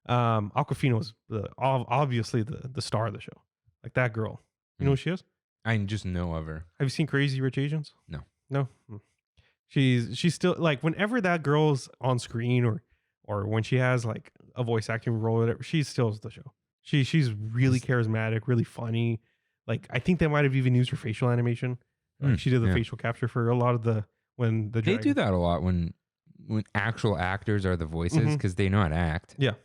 Aquafina was obviously the star of the show. Like that girl. You know who she is? I just know of her. Have you seen Crazy Rich Asians? No. No. She's still like whenever that girl's on screen or when she has like a voice acting role or whatever, she steals the show. She's really charismatic, really funny. Like I think they might have even used her facial animation. Like she did the facial capture for a lot of They do that a lot when actual actors are the voices because they know how to act. Yeah.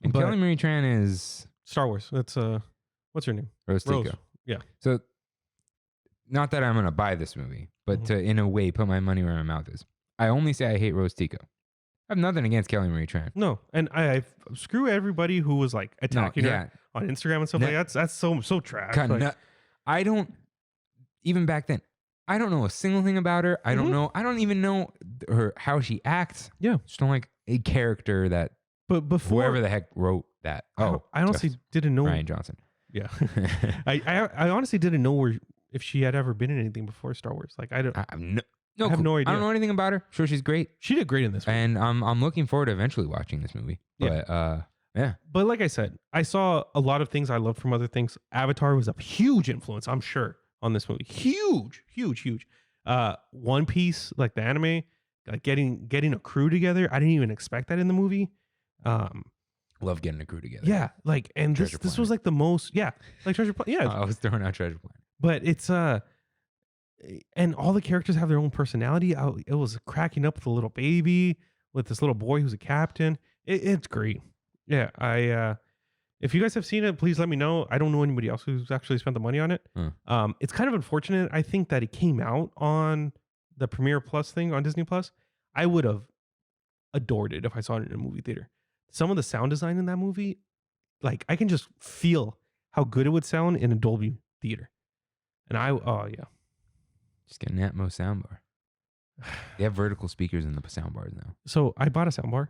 And Kelly Marie Tran is Star Wars. That's what's her name? Rose Tico. Yeah. So not that I'm gonna buy this movie, but to in a way put my money where my mouth is. I only say I hate Rose Tico. I have nothing against Kelly Marie Tran. No, and I screw everybody who was like attacking her on Instagram and stuff like that. That's so trash. Like, I don't even back then. I don't know a single thing about her. I don't know. I don't even know her how she acts. Yeah, just don't like a character that. But before whoever the heck wrote that. I honestly didn't know Rian Johnson. Yeah, I honestly didn't know if she had ever been in anything before Star Wars. Like I have no idea. I don't know anything about her. Sure, she's great. She did great in this one. And I'm looking forward to eventually watching this movie. But yeah. But like I said, I saw a lot of things I loved from other things. Avatar was a huge influence, I'm sure, on this movie. Huge. One Piece, like the anime, like getting a crew together. I didn't even expect that in the movie. Love getting a crew together. Yeah, like and this was like the most like Treasure Planet. Yeah, I was throwing out Treasure Planet. But it's and all the characters have their own personality. It was cracking up with a little baby, with this little boy who's a captain. It's great. Yeah, if you guys have seen it, please let me know. I don't know anybody else who's actually spent the money on it. It's kind of unfortunate. I think that it came out on the Premiere Plus thing on Disney Plus. I would have adored it if I saw it in a movie theater. Some of the sound design in that movie, like I can just feel how good it would sound in a Dolby theater. And just get an Atmos soundbar. They have vertical speakers in the soundbars now. So I bought a soundbar.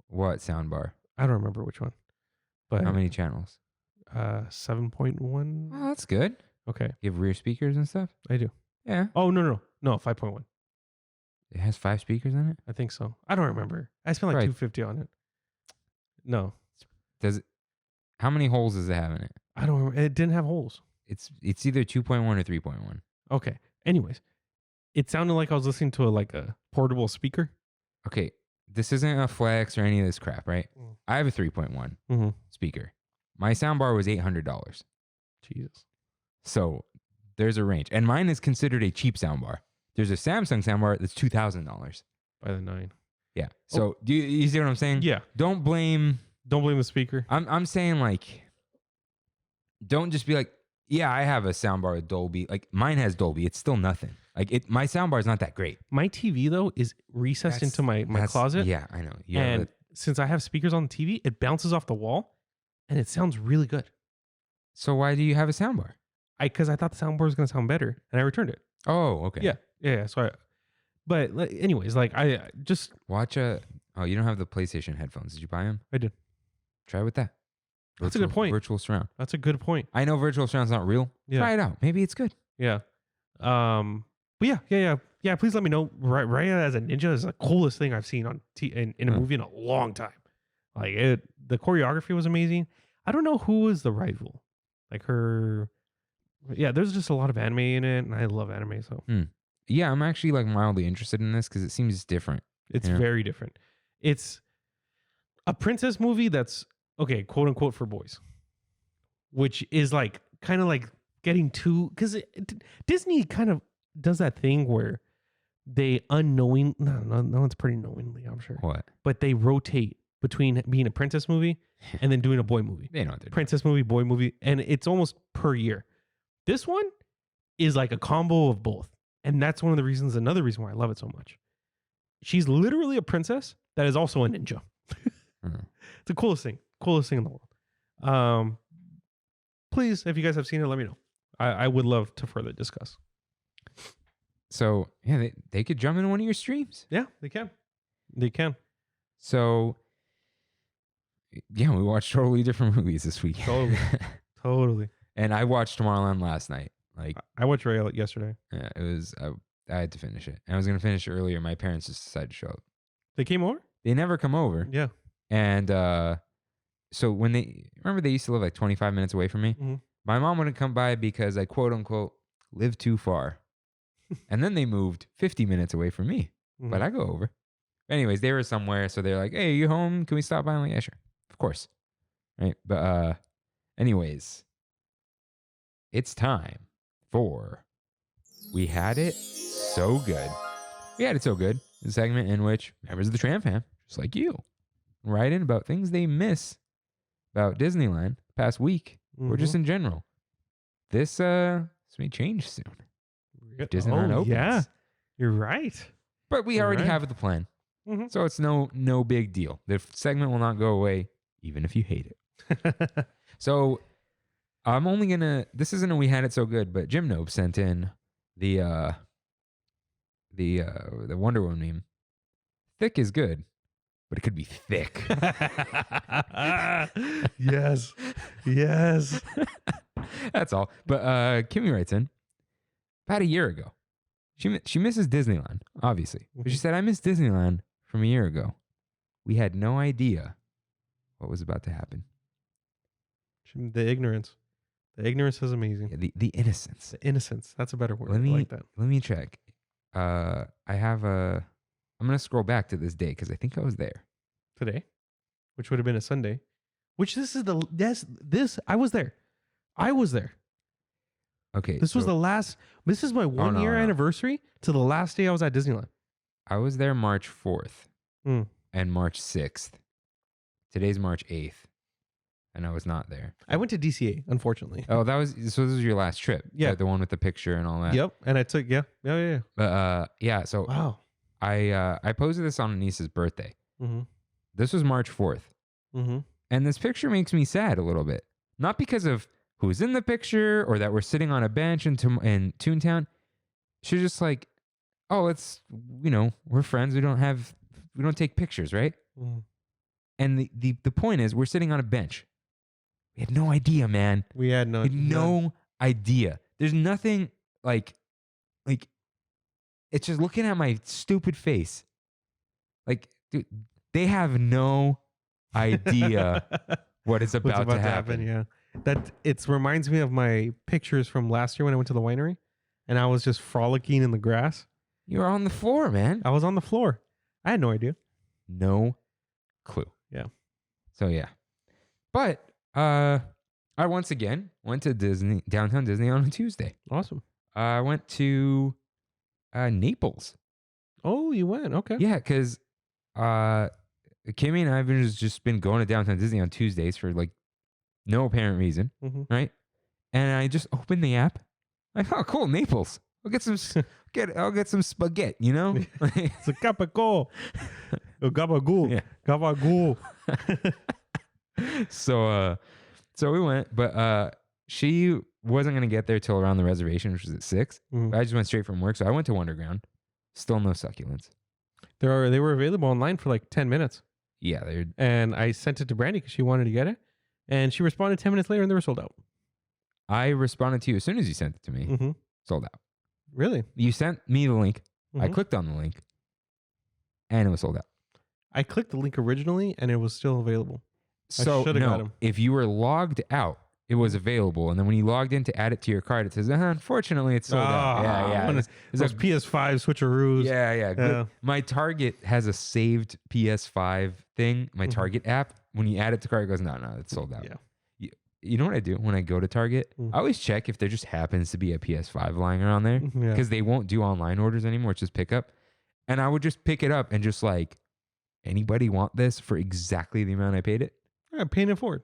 What soundbar? I don't remember which one. But how many channels? 7.1. Oh, that's good. Okay. You have rear speakers and stuff? I do. Yeah. Oh, no, 5.1. It has 5 speakers in it? I think so. I don't remember. I spent like $250 on it. No. Does it? How many holes does it have in it? I don't remember. It didn't have holes. It's either 2.1 or 3.1. Okay. Anyways, it sounded like I was listening to a portable speaker. Okay. This isn't a flex or any of this crap, right? I have a 3.1 speaker. My soundbar was $800. Jesus. So there's a range. And mine is considered a cheap soundbar. There's a Samsung soundbar that's $2,000. By the 9. Yeah. So do you see what I'm saying? Yeah. Don't blame the speaker. I'm saying like, don't just be like, yeah, I have a soundbar with Dolby. Like mine has Dolby. It's still nothing. Like my soundbar is not that great. My TV though is recessed into my closet. Yeah, I know. Yeah. And since I have speakers on the TV, it bounces off the wall, and it sounds really good. So why do you have a soundbar? Because I thought the soundbar was going to sound better, and I returned it. Oh, okay. Yeah. So, but anyways, like I just watch Oh, you don't have the PlayStation headphones. Did you buy them? I did. Try with that. That's a good point. Virtual surround. That's a good point. I know virtual surround's not real. Yeah. Try it out. Maybe it's good. Yeah. But yeah. Please let me know. Raya as a ninja is the coolest thing I've seen on in a movie in a long time. Like the choreography was amazing. I don't know who was the rival. Like her. Yeah, there's just a lot of anime in it, and I love anime. So yeah, I'm actually like mildly interested in this because it seems different. It's very different. It's a princess movie that's okay, quote unquote, for boys, which is like kind of like getting too, because Disney kind of does that thing where they no, it's pretty knowingly, I'm sure. What? But they rotate between being a princess movie and then doing a boy movie. They know what they're princess movie, boy movie, and it's almost per year. This one is like a combo of both, and that's one of the reasons. Another reason why I love it so much. She's literally a princess that is also a ninja. It's the coolest thing in the world. Please, if you guys have seen it, let me know. I would love to further discuss. So yeah, they could jump into one of your streams. Yeah, they can. So yeah, we watched totally different movies this week. Totally. And I watched Tomorrowland last night. Like I watched Ray yesterday. Yeah, it was. I had to finish it. And I was gonna finish it earlier. My parents just decided to show up. They came over? They never come over. Yeah. And so when they used to live like 25 minutes away from me. Mhm. My mom wouldn't come by because I quote unquote live too far. And then they moved 50 minutes away from me. But I go over. Anyways, they were somewhere, so they're like, "Hey, you home? Can we stop by?" I'm like, "Yeah, sure, of course." Right, but anyways, it's time for We Had It So Good. We Had It So Good, the segment in which members of the Tram fam, just like you, write in about things they miss about Disneyland the past week or just in general. This may change soon. If Disneyland opens. Yeah, you're right. But we already have the plan. So it's no big deal. The segment will not go away, even if you hate it. So I'm only gonna. This isn't a We Had It So Good, but Jim Nobe sent in the Wonder Woman meme. Thick is good, but it could be thick. Yes. That's all. But Kimmy writes in about a year ago. She misses Disneyland, obviously. But she said, "I miss Disneyland from a year ago. We had no idea what was about to happen." The ignorance. The ignorance is amazing. Yeah, the innocence. The innocence. That's a better word. Let I like that. me check. I'm gonna scroll back to this day because I think I was there. Today, which would have been a Sunday, which this is the I was there. Okay. This was the last. This is my 1 year anniversary to the last day I was at Disneyland. I was there March 4th Mm. and March 6th. Today's March 8th, and I was not there. I went to DCA, unfortunately. Oh, this was your last trip. Yeah. The one with the picture and all that. Yep. And I took yeah. But yeah. So Wow. I posted this on Anissa's birthday. Mm-hmm. This was March 4th. Mm-hmm. And this picture makes me sad a little bit. Not because of who's in the picture or that we're sitting on a bench in Toontown. She's just like, "Oh, it's, we're friends. We don't take pictures, right?" Mm. And the point is, we're sitting on a bench. We had no idea, man. We had no idea. There's nothing like it's just looking at my stupid face. Like, dude, they have no idea what is about to happen. Yeah, that reminds me of my pictures from last year when I went to the winery, and I was just frolicking in the grass. You were on the floor, man. I was on the floor. I had no idea. No clue. Yeah. So yeah, but I once again went to downtown Disney on a Tuesday. Awesome. I went to Naples. Oh, you went? Okay. Yeah, because Kimmy and I have just been going to downtown Disney on Tuesdays for like no apparent reason, right? And I just opened the app. Like, oh, cool, Naples. I'll get some spaghetti, It's a gabagool. Gabagool. Yeah. Gabagool. So we went, but she wasn't gonna get there till around the reservation, which was at 6. I just went straight from work, so I went to Wonderground. Still no succulents. They were available online for like 10 minutes. Yeah, and I sent it to Brandy because she wanted to get it, and she responded 10 minutes later, and they were sold out. I responded to you as soon as you sent it to me. Sold out. Really? You sent me the link. I clicked on the link, and it was sold out. I clicked the link originally, and it was still available. So no, if you were logged out, it was available, and then when you logged in to add it to your card, it says, "Unfortunately, it's sold out." Yeah. Those PS5 switcheroos. Yeah. Good. My Target has a saved PS5 thing. My Target app. When you add it to cart, it goes, "No, it's sold out." Yeah. You know what I do when I go to Target? I always check if there just happens to be a PS5 lying around there, because they won't do online orders anymore. It's just pickup, and I would just pick it up and just like, anybody want this for exactly the amount I paid it? Yeah, paying it forward.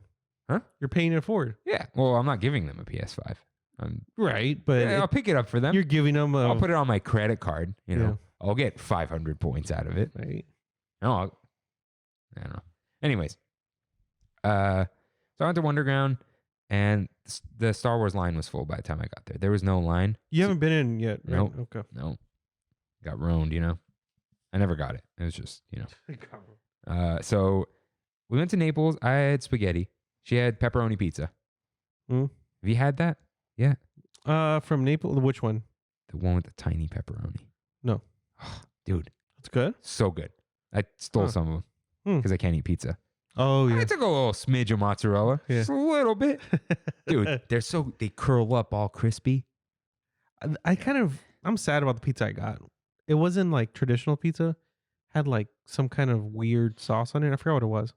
Huh? You're paying it forward. Yeah. Well, I'm not giving them a PS5. Right, but I'll pick it up for them. You're giving them I'll put it on my credit card. I'll get 500 points out of it. Right. No, I don't know. Anyways, so I went to Wonderground, and the Star Wars line was full by the time I got there. There was no line. You haven't been in yet, right? Nope. Okay. No. Got ruined, I never got it. It was just, so we went to Naples. I had spaghetti. She had pepperoni pizza. Have you had that? Yeah. From Naples, which one? The one with the tiny pepperoni. No. Dude. It's good? So good. I stole some of them. because I can't eat pizza. Oh yeah. I took a little smidge of mozzarella, Yeah. just a little bit. Dude, they curl up all crispy. I'm sad about the pizza I got. It wasn't like traditional pizza. Had like some kind of weird sauce on it. I forgot what it was.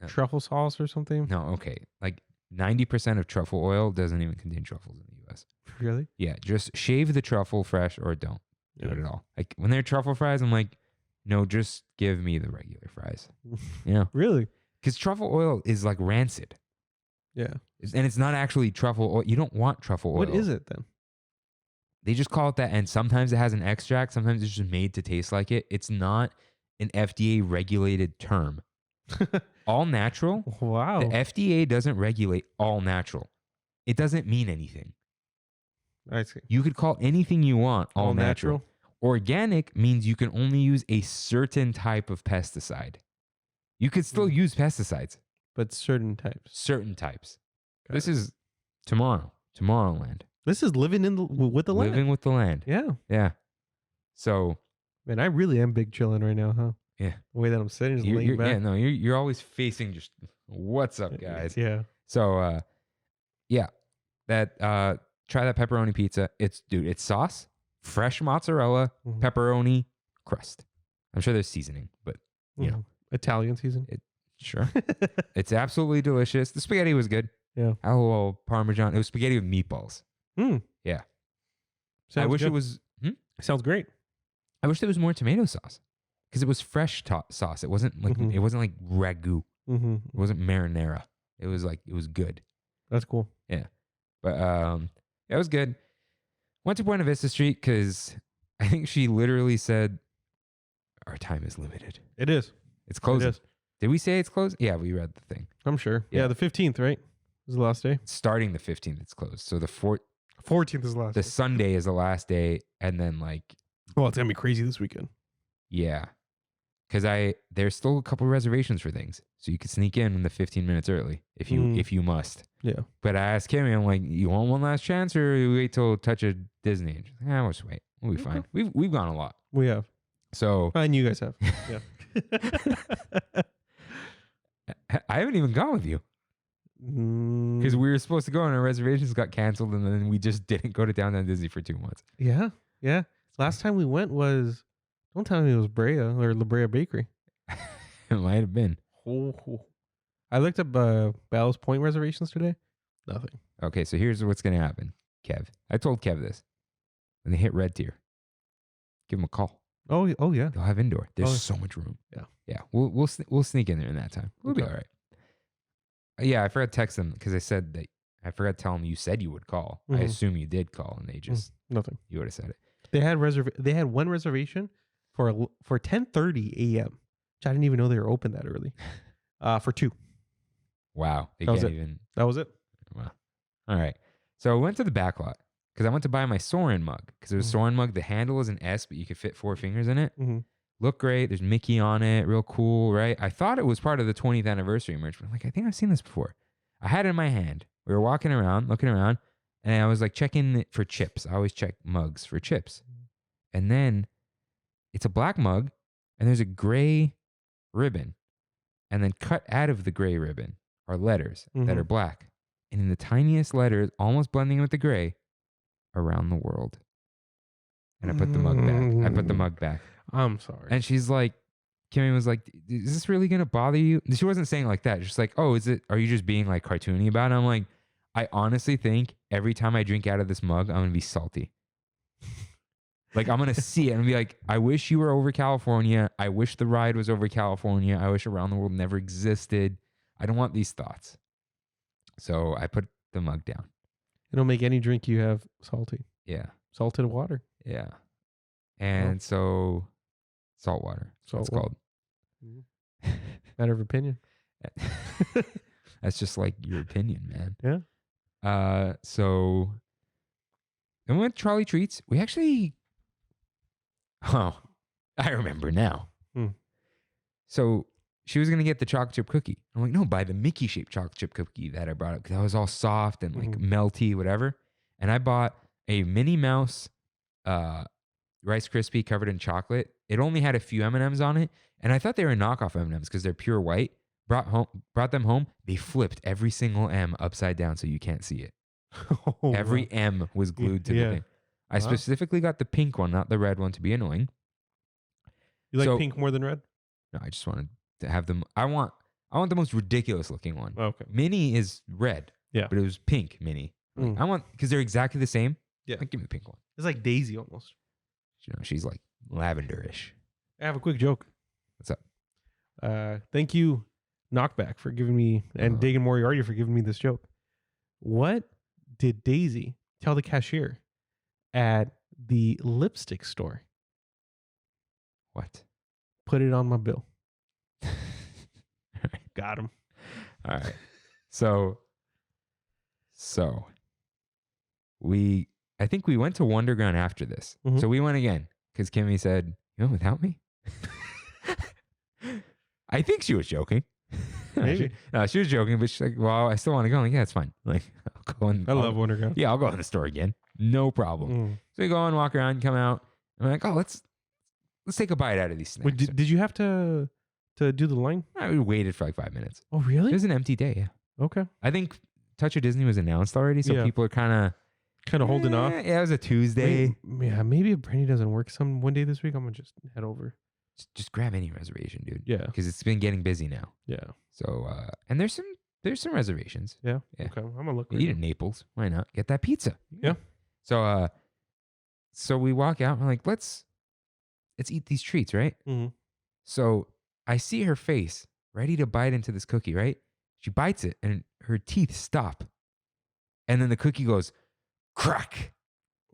No. Truffle sauce or something. No, okay. Like 90% of truffle oil doesn't even contain truffles in the US. Really? Yeah, just shave the truffle fresh or don't do it at all. Like when they're truffle fries, I'm like, no, just give me the regular fries. You know? Really? Because truffle oil is like rancid. Yeah. And it's not actually truffle oil. You don't want truffle oil. What is it then? They just call it that. And sometimes it has an extract. Sometimes it's just made to taste like it. It's not an FDA regulated term. All natural. Wow. The FDA doesn't regulate all natural. It doesn't mean anything. I see. You could call anything you want all natural. Organic means you can only use a certain type of pesticide. You could still use pesticides. But certain types. Certain types. This is Tomorrowland. This is living with the land. Living with the land. Yeah. Yeah. So, Man, I really am big chilling right now, huh? yeah. The way that I'm sitting is laying back. Yeah, no, you're always facing just what's up, guys. Yeah. So, yeah, that try that pepperoni pizza. It's sauce, fresh mozzarella, Mhm. pepperoni, crust. I'm sure there's seasoning, but you know, Italian season. sure, it's absolutely delicious. The spaghetti was good. Yeah. Had a little Parmesan. It was spaghetti with meatballs. Yeah. I wish it was. Sounds great. I wish there was more tomato sauce because it was fresh sauce. It wasn't like Mhm. it wasn't like ragu. Mm-hmm. It wasn't marinara. It was good. That's cool. But it was good. Went to Buena Vista Street because I think she literally said our time is limited. It is. It's closing. It is. Did we say it's closed? Yeah, we read the thing. I'm sure. Yeah. Yeah, the 15th, right? Was the last day. Starting the 15th, it's closed. So the 14th is the last the day. Sunday is the last day, and then like Well, it's gonna be crazy this weekend. yeah, because there's still a couple reservations for things, so you can sneak in the 15 minutes early if you must. Yeah. But I asked Kimmy, I'm like, you want one last chance, or you wait till touch of Disney? And she's like, we'll just wait. We'll be fine. We've gone a lot, We have. so And you guys have. Yeah. I haven't even gone with you because we were supposed to go and our reservations got canceled, and then we just didn't go to Downtown Disney for 2 months. Yeah. Yeah. Last time we went was, don't tell me it was Brea or La Brea Bakery. It might have been. I looked up Ballast Point reservations today. Nothing. Okay, so here's what's gonna happen, Kev. I told Kev this. When they hit red tier, give them a call. Oh yeah. They'll have indoor. There's Oh. so much room. Yeah. Yeah. We'll sneak in there in that time. We'll be Okay. all right. Yeah, I forgot to text them because I said that I forgot to tell them you said you would call. I Mhm. assume you did call, and they just Nothing. you would have said it. They had one reservation for 10:30 a.m. Which I didn't even know they were open that early. For 2. Wow. They That was can't it. even. That was it. Wow. All right. So I went to the back lot because I went to buy my Soren mug because it was Mhm. Soren mug. The handle is an S, but you could fit 4 fingers in it. Mm-hmm. Look great. There's Mickey on it. Real cool, right? I thought it was part of the 20th anniversary merch, but I'm like, I think I've seen this before. I had it in my hand. We were walking around, looking around, and I was like checking it for chips. I always check mugs for chips. And then it's a black mug, and there's a gray ribbon. And then cut out of the gray ribbon are letters that are black. And in the tiniest letters, almost blending with the gray, around the world. And I put the mug back. I'm sorry. And she's like, Kimmy was like, is this really going to bother you? She wasn't saying like that. She's like, oh, are you just being like cartoony about it? I'm like, I honestly think every time I drink out of this mug, I'm going to be salty. Like, I'm going to see it and be like, I wish you were over California. I wish the ride was over California. I wish Around the World never existed. I don't want these thoughts. So I put the mug down. It'll make any drink you have salty. Yeah. Salted water. Yeah. And so salt water. Salt It's water. called. Matter of opinion. That's just like your opinion, man. Yeah. So then we went to Trolley Treats. We actually, I remember now. So she was going to get the chocolate chip cookie. I'm like, no, buy the Mickey shaped chocolate chip cookie that I brought up because that was all soft and like melty, whatever. And I bought a Minnie Mouse Rice Krispie covered in chocolate. It only had a few M&Ms on it, and I thought they were knockoff M&Ms because they're pure white. Brought them home. They flipped every single M upside down so you can't see it. Oh, Every wow. M was glued to the Yeah. thing. I Wow. specifically got the pink one, not the red one, to be annoying. You like So- pink more than red? No, I just wanted to have them. I want the most ridiculous looking one. Oh, okay. Mini is red. Yeah. But it was pink mini. Mm. I want, because they're exactly the same. Yeah. Like, give me the pink one. It's like Daisy almost. You know, she's like lavenderish. I have a quick joke. What's up? Thank you, Knockback, for giving me, and Dagan Moriarty for giving me this joke. What did Daisy tell the cashier at the lipstick store? What? Put it on my bill. Got him. All right. So I think we went to Wonderground after this. Mhm. So we went again because Kimmy said, "You went without me?" I think she was joking. Maybe. she was joking, but she's like, "Well, I still want to go." I'm like, yeah, it's fine. Like, I'll go and I love Wonderground. Yeah, I'll go in the store again. No problem. Mm. So we go and walk around, come out. I'm like, oh, let's take a bite out of these snacks. Wait, did you have to do the line? We waited for like 5 minutes. Oh, It really? was an empty day. Yeah. Okay. I think Touch of Disney was announced already, so Yeah. people are kind Kind of of holding off. Yeah, it was a Tuesday. Yeah, maybe if Brandy doesn't work one day this week, I'm gonna just head over. Just grab any reservation, dude. Yeah. Because it's been getting busy now. Yeah. So and there's some reservations. Yeah. Yeah. Okay. I'm gonna look. You right eat now. in Naples. Why not? Get that pizza. Yeah. So we walk out. We're like, let's eat these treats, right? Mhm. So I see her face ready to bite into this cookie, right? She bites it and her teeth stop. And then the cookie goes crack.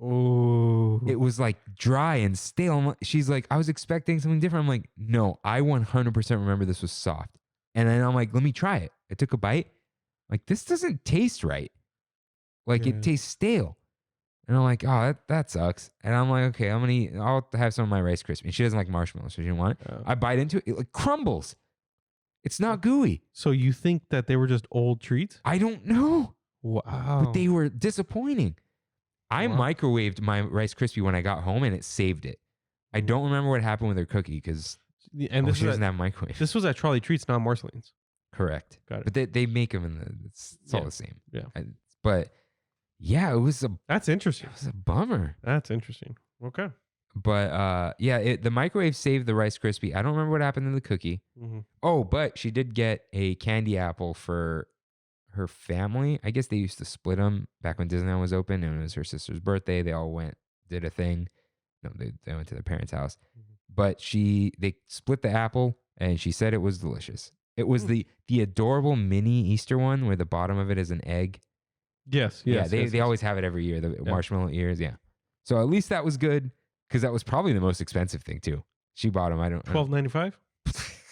Oh. It was like dry and stale. She's like, I was expecting something different. I'm like, no, I 100% remember this was soft. And then I'm like, let me try it. I took a bite. Like, this doesn't taste right. Like, Yeah. it tastes stale. And I'm like, oh, that sucks. And I'm like, okay, I'll have some of my Rice Krispies. She doesn't like marshmallows, so she didn't want it. Oh. I bite into it. It like crumbles. It's not gooey. So you think that they were just old treats? I don't know. Wow. But they were disappointing. I Wow. microwaved my Rice Krispie when I got home and it saved it. I don't remember what happened with her cookie because and she doesn't have a microwave. this was at Trolley Treats, not Marceline's. Correct. Got it. But they make them it's all Yeah. the same. Yeah. But yeah, it was That's interesting. a bummer. That's interesting. Okay. But the microwave saved the Rice Krispie. I don't remember what happened to the cookie. Mm-hmm. Oh, but she did get a candy apple for her family. I guess they used to split them back when Disneyland was open, and it was her sister's birthday. They all did a thing. No, they went to their parents' house. Mhm. But they split the apple, and she said it was delicious. It was the adorable mini Easter one where the bottom of it is an egg. Yes. Yeah, Yes. they always have it every year. The marshmallow ears. Yeah. So at least that was good because that was probably the most expensive thing too. She bought them. I don't $12.95.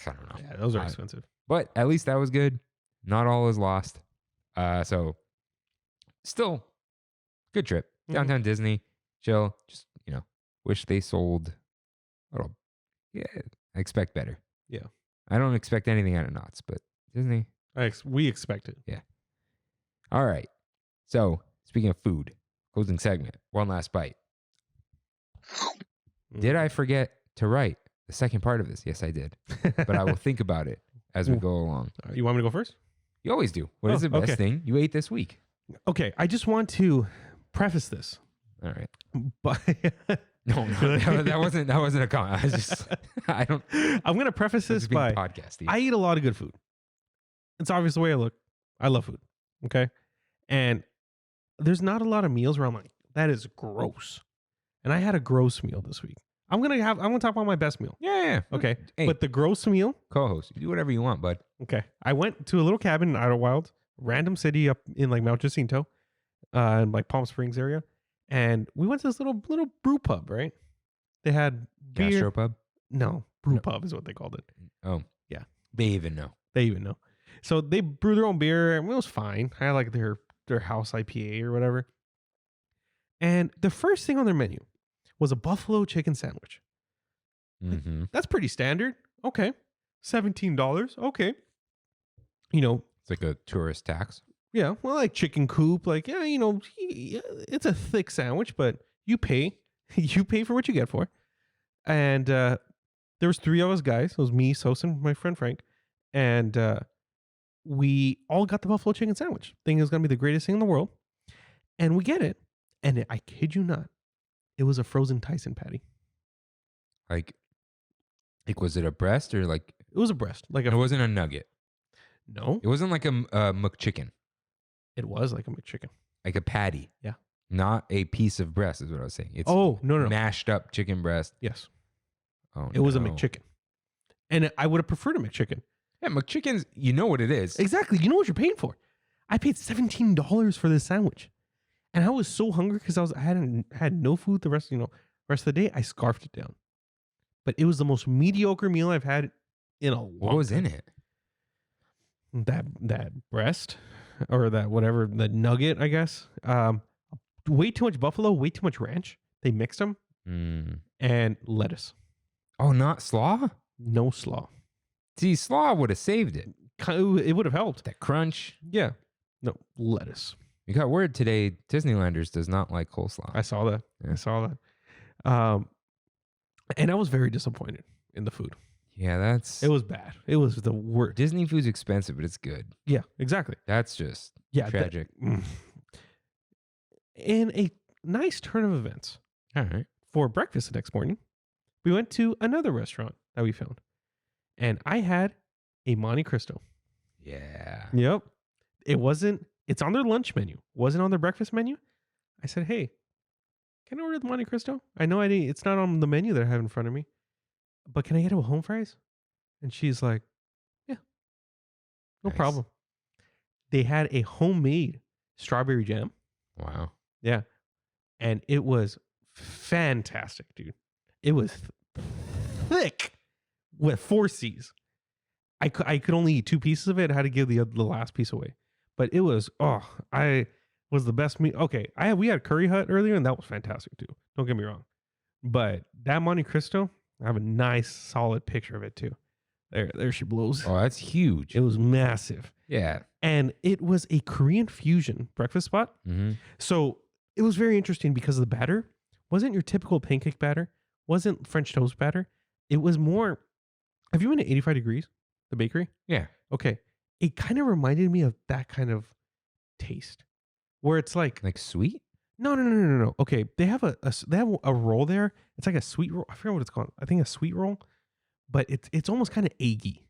I don't know. Yeah, those are expensive. But at least that was good. Not all is lost. So still good trip. Mhm. Downtown Disney, chill. Just, wish they sold. I expect better. Yeah. I don't expect anything out of Knott's, but Disney. We expect it. All right. So speaking of food, closing segment, one last bite. Did I forget to write the second part of this? Yes, I did. But I will think about it as we go along. You want me to go first? You always do. What is the best okay. thing you ate this week? Okay. I just want to preface this All right. by No, that wasn't a comment. I was just I don't. I'm going to preface this by podcasty. I eat a lot of good food. It's obvious the way I look. I love food. Okay. And there's not a lot of meals where I'm like, that is gross. And I had a gross meal this week. I'm going to talk about my best meal. yeah. Okay. Hey. But the gross meal. Co-host, you do whatever you want, bud. Okay. I went to a little cabin in Idlewild, random city up in like Mount Jacinto, in like Palm Springs area. And we went to this little brew pub, right? They had beer. Gastropub. No, brew No. pub is what they called it. Oh, Yeah. They even know. They even know. So they brew their own beer, and it was fine. I had like their house IPA or whatever. And the first thing on their menu was a buffalo chicken sandwich. Mm-hmm. That's pretty standard. Okay. $17. Okay. It's like a tourist tax. Yeah. Well, like chicken coop, like, yeah, it's a thick sandwich, but you pay. You pay for what you get for. And there was 3 of us guys. It was me, Sos, and my friend Frank. And we all got the buffalo chicken sandwich. Thinking it was going to be the greatest thing in the world. And we get it. And I kid you not, it was a frozen Tyson patty. Like was it a breast or like? It was a breast. Like It wasn't a nugget. No, It wasn't like a McChicken. it was like a McChicken. Like a patty. Yeah. Not a piece of breast is what I was saying. It's Oh, no. mashed up chicken breast. Yes. Oh, It was a no. McChicken. And I would have preferred a McChicken. Yeah, McChickens, you know what it is. Exactly. You know what you're paying for. I paid $17 for this sandwich. And I was so hungry because I hadn't had no food the rest of the day. I scarfed it down. But it was the most mediocre meal I've had in a long What was time. in it? That breast or that whatever, the nugget, I guess. Way too much buffalo, way too much ranch. They mixed them and lettuce. Oh, not slaw? No slaw. See, slaw would have saved it. It would have helped. That crunch. Yeah. No, lettuce. You got word today, Disneylanders does not like coleslaw. I saw that. Yeah. I saw that. And I was very disappointed in the food. Yeah, that's... It was bad. It was the worst. Disney food's expensive, but it's good. Yeah, exactly. That's just Yeah, tragic. In a nice turn of events, All right. for breakfast the next morning, we went to another restaurant that we found. And I had a Monte Cristo. Yeah. Yep. It's on their lunch menu. Wasn't on their breakfast menu. I said, hey, can I order the Monte Cristo? I know it's not on the menu that I have in front of me, but can I get it with home fries? And she's like, yeah, no Nice. problem. They had a homemade strawberry jam. Wow. Yeah. And it was fantastic, dude. It was thick with 4 C's. I could only eat 2 pieces of it. I had to give the last piece away. But it was, I was the best meat. Okay. We had Curry Hut earlier and that was fantastic too. Don't get me wrong. But that Monte Cristo, I have a nice solid picture of it too. There she blows. Oh, that's huge. It was massive. Yeah. And it was a Korean fusion breakfast spot. Mm-hmm. So it was very interesting because the batter wasn't your typical pancake batter, wasn't French toast batter. It was more, have you been to 85 Degrees, the bakery? Yeah. Okay. It kind of reminded me of that kind of taste where it's like sweet? no. Okay. They have a roll there. It's like a sweet roll. I forget what it's called. I think a sweet roll, but it's almost kind of eggy.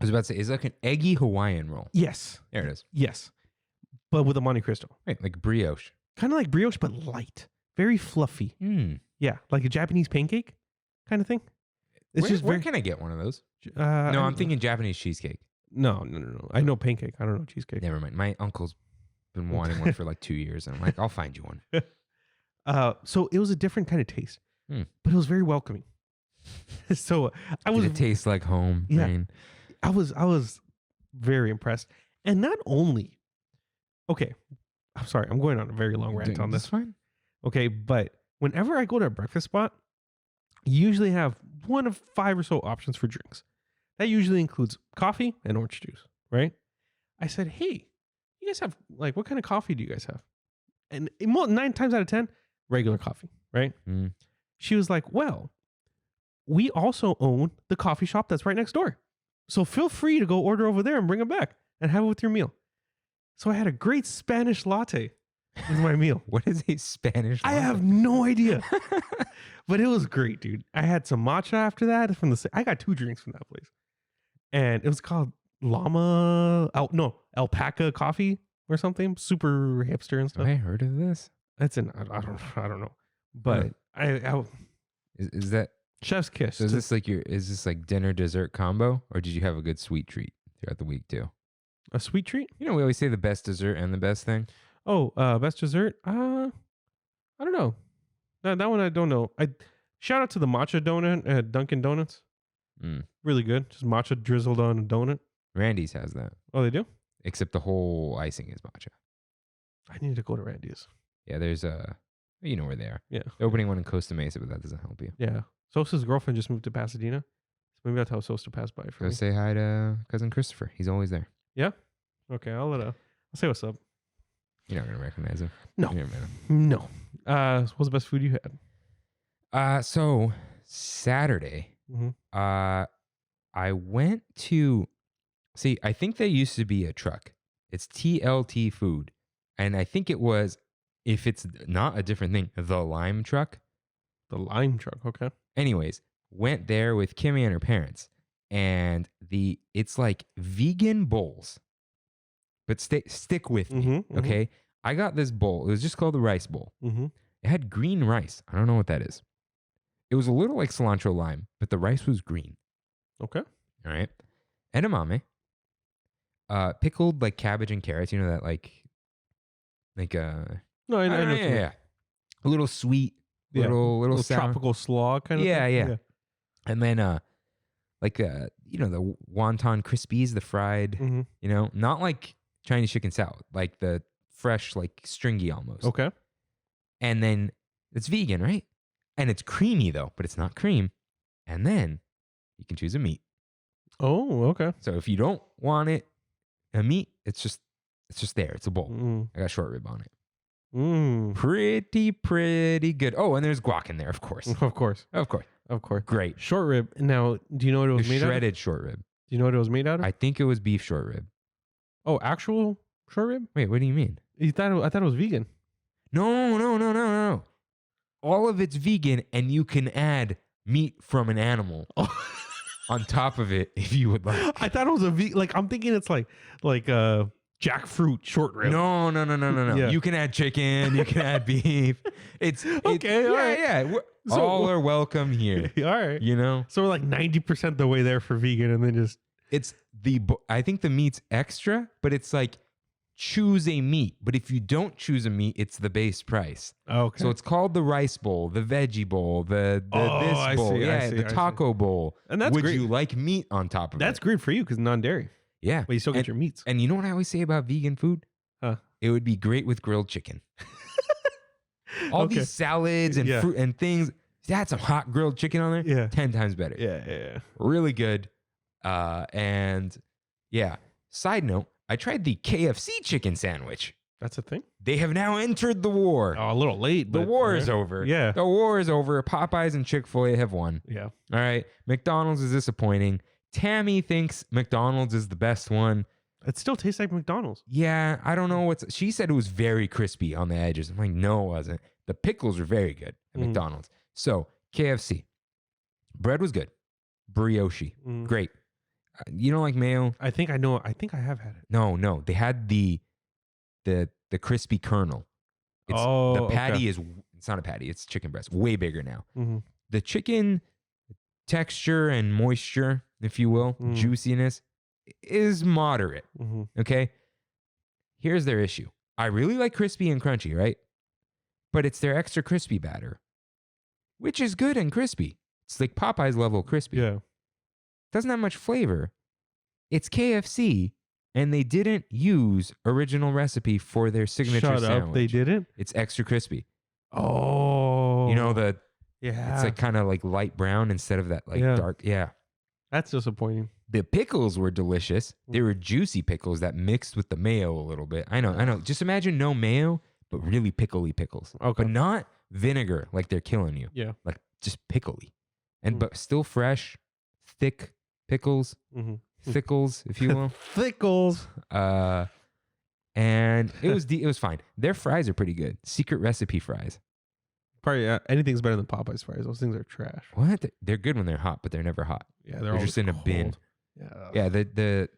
I was about to say, it's like an eggy Hawaiian roll. Yes. There it is. Yes. But with a Monte Cristo. Right, like brioche. Kind of like brioche, but light. Very fluffy. Mm. Yeah. Like a Japanese pancake kind of thing. It's Where can I get one of those? No, I'm thinking Japanese cheesecake. No. I know pancake. I don't know cheesecake. Never mind. My uncle's been wanting one for like 2 years. And I'm like, I'll find you one. So it was a different kind of taste, Hmm. but it was very welcoming. So I was, Did it taste like home? Yeah. Rain? I was very impressed. And not only, okay, I'm sorry, I'm going on a very long rant on That's this. fine. Okay, but whenever I go to a breakfast spot, you usually have one of 5 or so options for drinks. That usually includes coffee and orange juice, right? I said, hey, you guys have, like, what kind of coffee do you guys have? And 9 times out of 10, regular coffee, right? Mm. She was like, well, we also own the coffee shop that's right next door. So feel free to go order over there and bring it back and have it with your meal. So I had a great Spanish latte with my meal. What is a Spanish I latte? have no idea. But it was great, dude. I had some matcha after that I got 2 drinks from that place. And it was called Alpaca coffee or something. Super hipster and Have stuff. I heard of this? I don't know. But I Is that chef's kiss. so? Is this like dinner dessert combo, or did you have a good sweet treat throughout the week too? A sweet treat? You know, we always say the best dessert and the best thing. Oh, best dessert? I don't know. That one I don't know. Shout out to the matcha donut at Dunkin' Donuts. Mm. Really good. Just matcha drizzled on a donut. Randy's has that, Oh, they do? except the whole icing is matcha. I need to go to Randy's. Yeah, there's you know where they are. Yeah. They're opening one in Costa Mesa, but that doesn't help you. Yeah. Sosa's girlfriend just moved to Pasadena. So maybe I'll tell Sosa to pass by for Go me. say hi to cousin Christopher. He's always there. Okay, I'll say what's up. You're not gonna recognize him. No. You never met him. No. What's the best food you had? So Saturday I went to see. I think there used to be a truck. It's TLT Food, and I think it was, if it's not a different thing, the Lime Truck. The lime truck. Okay. Anyways, went there with Kimmy and her parents, and it's like vegan bowls. But stick with me, okay? I got this bowl. It was just called the rice bowl. It had green rice. I don't know what that is. It was a little like cilantro lime, but the rice was green. Okay. All right. Edamame. Pickled like cabbage and carrots. You know that like No, I know. yeah. A little sweet, little sour. tropical slaw kind of Yeah, thing. yeah. And then the wonton crispies, the fried, not like Chinese chicken salad, like the fresh, like stringy almost. Okay. And then it's vegan, right? And it's creamy though, but it's not cream. And then you can choose a meat. Oh, okay. So if you don't want a meat, it's just there. It's a bowl. I got short rib on it. Pretty good. Oh, and there's guac in there, of course. Of course. Of course. Of course. Great. Short rib. Now, do you know what it was made out of? Shredded short rib. Do you know what it was made out of? I think it was beef short rib. Oh, actual short rib? Wait, what do you mean? I thought it was vegan. No. All of it's vegan, and you can add meat from an animal on top of it if you would like. I thought it was a vegan. Like, I'm thinking it's like jackfruit short rib. No. Yeah. You can add chicken. You can add beef. It's Okay, all right. Yeah. So- All are welcome here. All right. You know, So we're like 90% the way there for vegan, and then just it's I think the meat's extra, but it's like choose a meat. But if you don't choose a meat, it's the base price. okay. So it's called the rice bowl, the veggie bowl, the I this bowl, see, I see, the I see. taco bowl. And that's Would great. you like meat on top of That's it? great for you because non-dairy, Yeah. but you still get your meats. And you know what I always say about vegan food? Huh. It would be great with grilled chicken. All Okay. these salads and Yeah. fruit and things. Had some hot grilled chicken on there. Yeah. 10 times better. Yeah. Really good. And yeah. Side note, I tried the KFC chicken sandwich. That's a thing. They have now entered the war. Oh, a little late. The but, war is okay. over. Yeah. The war is over. Popeyes and Chick-fil-A have won. Yeah. All right. McDonald's is disappointing. Tammy thinks McDonald's is the best one. It still tastes like McDonald's. Yeah, I don't know she said it was very crispy on the edges. I'm like, no, it wasn't. The pickles are very good at McDonald's. So, KFC. Bread was good. Brioche. Great. You don't like mayo? I think I know. I think I have had it. No. They had the crispy kernel. The patty is, it's not a patty, it's chicken breast. Way bigger now. The chicken texture and moisture, if you will, juiciness is moderate. Okay. Here's their issue. I really like crispy and crunchy, right? But it's their extra crispy batter, which is good and crispy. It's like Popeye's level crispy. Yeah. Doesn't have much flavor. It's KFC, and they didn't use original recipe for their signature Shut sandwich. up. They didn't? It's extra crispy. Oh. You know, Yeah. it's like kind of like light brown instead of that like dark. Yeah. That's disappointing. The pickles were delicious. They were juicy pickles that mixed with the mayo a little bit. I know. Just imagine no mayo, but really pickly pickles. Okay. But not vinegar like they're killing you. Yeah. Like just pickly. And but still fresh, thick pickles, thickles, if you will. Thickles. And it was fine. Their fries are pretty good. Secret recipe fries. Probably anything's better than Popeye's fries. Those things are trash. What? They're good when they're hot, but they're never hot. Yeah, They're just in a bin. Yeah. Yeah, the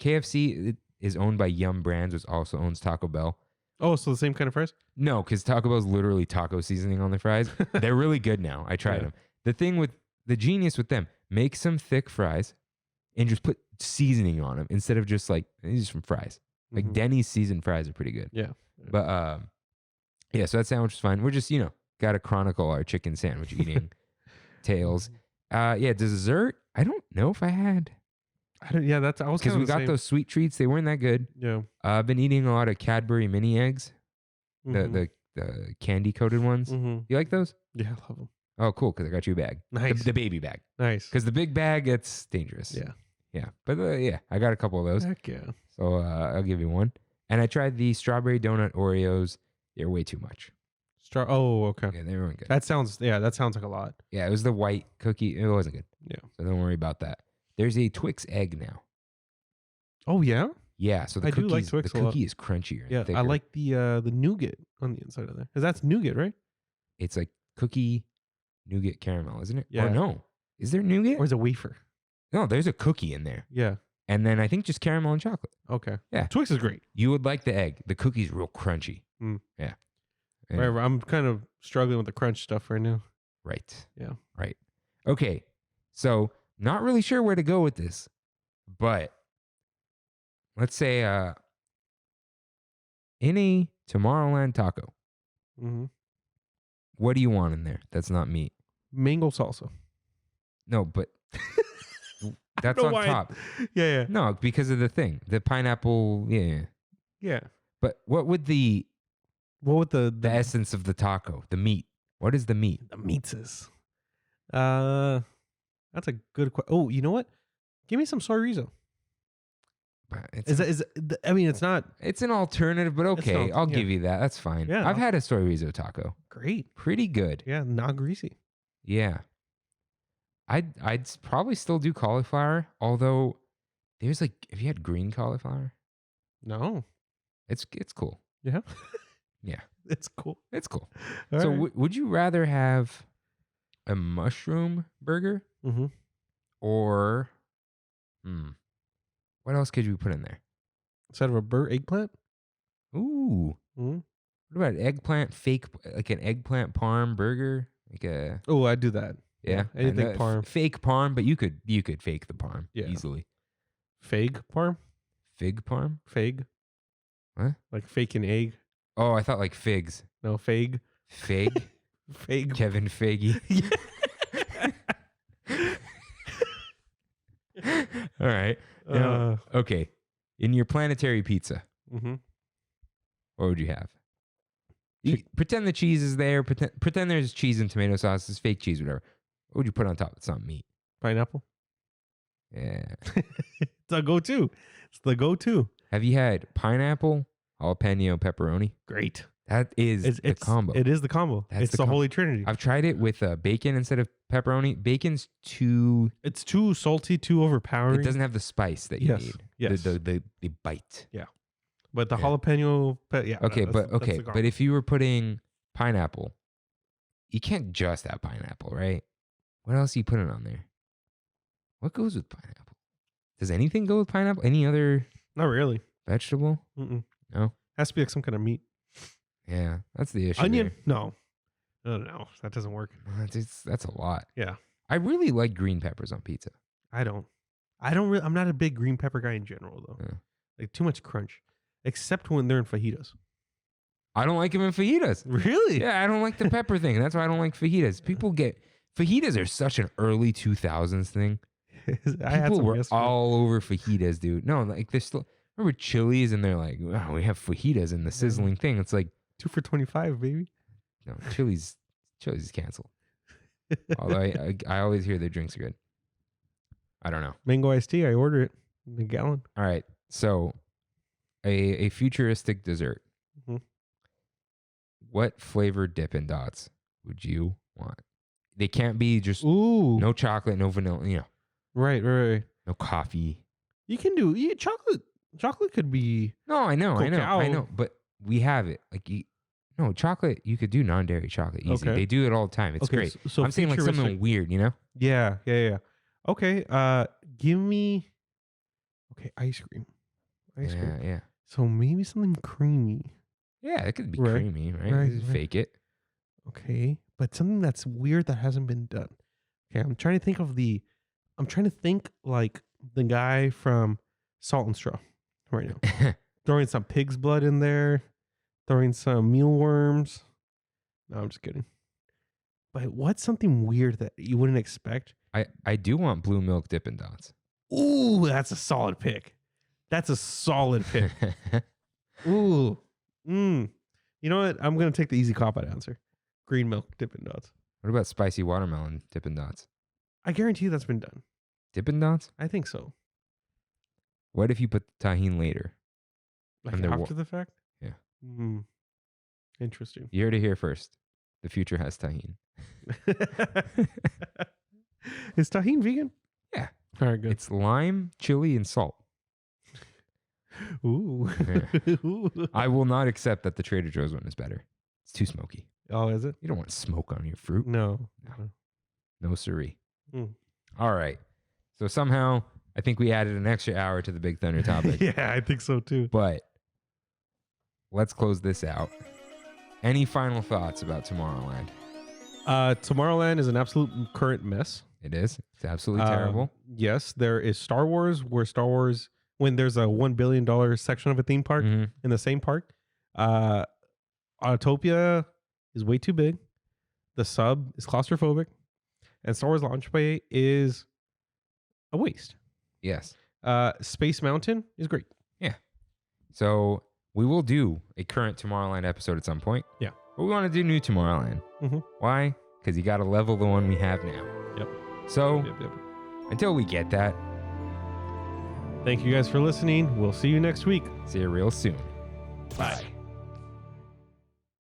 KFC is owned by Yum Brands, which also owns Taco Bell. Oh, so the same kind of fries? No, because Taco Bell's literally taco seasoning on their fries. They're really good now. I tried them. The thing with the genius with them, make some thick fries and just put seasoning on them instead of just like these are some fries. Like Denny's seasoned fries are pretty good. Yeah. But yeah, so that sandwich was fine. We're just, got to chronicle our chicken sandwich eating tales. Yeah, dessert. I don't know if I had. I was Because we got those sweet treats. They weren't that good. Yeah. I've been eating a lot of Cadbury mini eggs, the candy coated ones. You like those? Yeah, I love them. Oh, cool. Because I got you a bag. Nice. The baby bag. Nice. Because the big bag, it's dangerous. Yeah. Yeah. But yeah, I got a couple of those. Heck yeah. So I'll give you one. And I tried the strawberry donut Oreos. They're way too much. Oh, okay. Yeah, they weren't good. That sounds like a lot. Yeah, it was the white cookie. It wasn't good. Yeah. So don't worry about that. There's a Twix egg now. Oh yeah. Yeah, so the I do like cookies, Twix the a lot. cookie is crunchier. and Yeah, I thicker. like the nougat on the inside of there. Because that's nougat, right? It's like cookie nougat caramel, isn't it? Yeah. Or no. Is there nougat? Or is it wafer? No, there's a cookie in there. Yeah. And then I think just caramel and chocolate. Okay. Yeah. Twix is great. You would like the egg. The cookie's real crunchy. Mm. Yeah. And- Whatever. I'm kind of struggling with the crunch stuff right now. Right. Yeah. Right. Okay. So not really sure where to go with this, but let's say in a Tomorrowland taco, Mm-hmm. what do you want in there that's not meat? Mango salsa. No, but that's know on why. top. Yeah. No, because of the thing. The pineapple, yeah. Yeah. But what would the What would the essence of the taco, the meat? What is the meat? the meats is? That's a good question. Oh, you know what? Give me some chorizo. I mean, it's not It's an alternative, but okay, not- I'll yeah. give you that. That's fine. Yeah. I've had a chorizo taco. great. Pretty good. Yeah, not greasy. Yeah. I'd probably still do cauliflower, although there's like, have you had green cauliflower? No. It's cool. Yeah. Yeah. It's cool. It's cool. All So right. would you rather have a mushroom burger Mm-hmm. or what else could you put in there? Instead of a eggplant? Ooh. Mm-hmm. What about eggplant like an eggplant parm burger? Like a Oh, I'd do that. yeah, anything and a parm. fake parm, but you could fake the parm Yeah. easily. Fag parm? Fig parm? Fag? What? Like fake an egg? Oh, I thought like figs. No, fag. Fig? Fag. Kevin Feige. All right. Now, okay. In your planetary pizza, Mm-hmm. what would you have? Pretend the cheese is there. Pretend there's cheese and tomato sauce. It's fake cheese, whatever. What would you put on top? It's not meat. Pineapple? Yeah. It's a go-to. It's the go-to. Have you had pineapple, jalapeno, pepperoni? Great. That is the combo. It is the combo. That's It's the the combo. Holy Trinity. I've tried it with bacon instead of pepperoni. Bacon's too. It's too salty, too overpowering. It doesn't have the spice that you Yes, need. yes. The bite. But the Yeah. jalapeno, Okay, that's but the combo. but if you were putting pineapple, you can't just have pineapple, right? What else are you putting on there? What goes with pineapple? Does anything go with pineapple? Any other Not really. vegetable? Mm-mm. No. Has to be like some kind of meat. Yeah, that's the issue. Onion? there. No. No, that doesn't work. That's a lot. Yeah. I really like green peppers on pizza. I don't really, I'm not a big green pepper guy in general though. Yeah. Like too much crunch. Except when they're in fajitas. I don't like them in fajitas. Really? Yeah, I don't like the pepper thing. That's why I don't like fajitas. People get fajitas are such an early 2000s thing. I had People some were yesterday. all over fajitas, dude. No, like they're still. Remember Chili's and they're like, wow, we have fajitas in the sizzling thing. It's like, 2 for $25, baby. no, Chili's is canceled. Although I always hear their drinks are good. I don't know. Mango iced tea, I order it in a gallon. All right, so a futuristic dessert. Mhm. What flavored Dippin' Dots would you want? They can't be just Ooh. no chocolate, no vanilla, Right. no coffee. You can do chocolate. Chocolate could be No, I know. Cacao. But we have it. Like, no, chocolate, you could do non-dairy chocolate easy. Okay. They do it all the time. It's okay, great. So I'm saying like something futuristic- weird, Yeah. Okay. Give me. Okay, ice cream. Ice cream. Yeah. So maybe something creamy. Yeah, it could be Right. creamy, right? Right, Just right. fake it. Okay, but something that's weird that hasn't been done. Okay, I'm trying to think like the guy from Salt and Straw right now. Throwing some pig's blood in there, throwing some mealworms. No, I'm just kidding. But what's something weird that you wouldn't expect? I do want blue milk Dippin' Dots. Ooh, that's a solid pick. That's a solid pick. Ooh. You know what? I'm going to take the easy cop-out answer. Green milk Dippin' Dots. What about spicy watermelon Dippin' Dots? I guarantee you that's been done. Dippin' Dots? I think so. What if you put the tahini later? Like And they're after the fact? Yeah. Interesting. You heard it here first. The future has tahini. Is tahini vegan? Yeah. All right, good. It's lime, chili, and salt. Ooh. Ooh. I will not accept that the Trader Joe's one is better. It's too smoky. Oh, is it? You don't want smoke on your fruit. No. No siree. Mm. All right. So somehow, I think we added an extra hour to the Big Thunder topic. Yeah, I think so too. But let's close this out. Any final thoughts about Tomorrowland? Tomorrowland is an absolute current mess. It is. It's absolutely terrible. Yes, there is Star Wars, when there's a $1 billion section of a theme park Mhm. in the same park, Autopia is way too big. The sub is claustrophobic. And Star Wars Launch Bay is a waste. Yes. Space Mountain is great. So we will do a current Tomorrowland episode at some point. Yeah. But we want to do new Tomorrowland. Mhm. Why? Because you got to level the one we have now. Yep. So Yep. until we get that, Thank you guys for listening. We'll see you next week. see you real soon. Bye.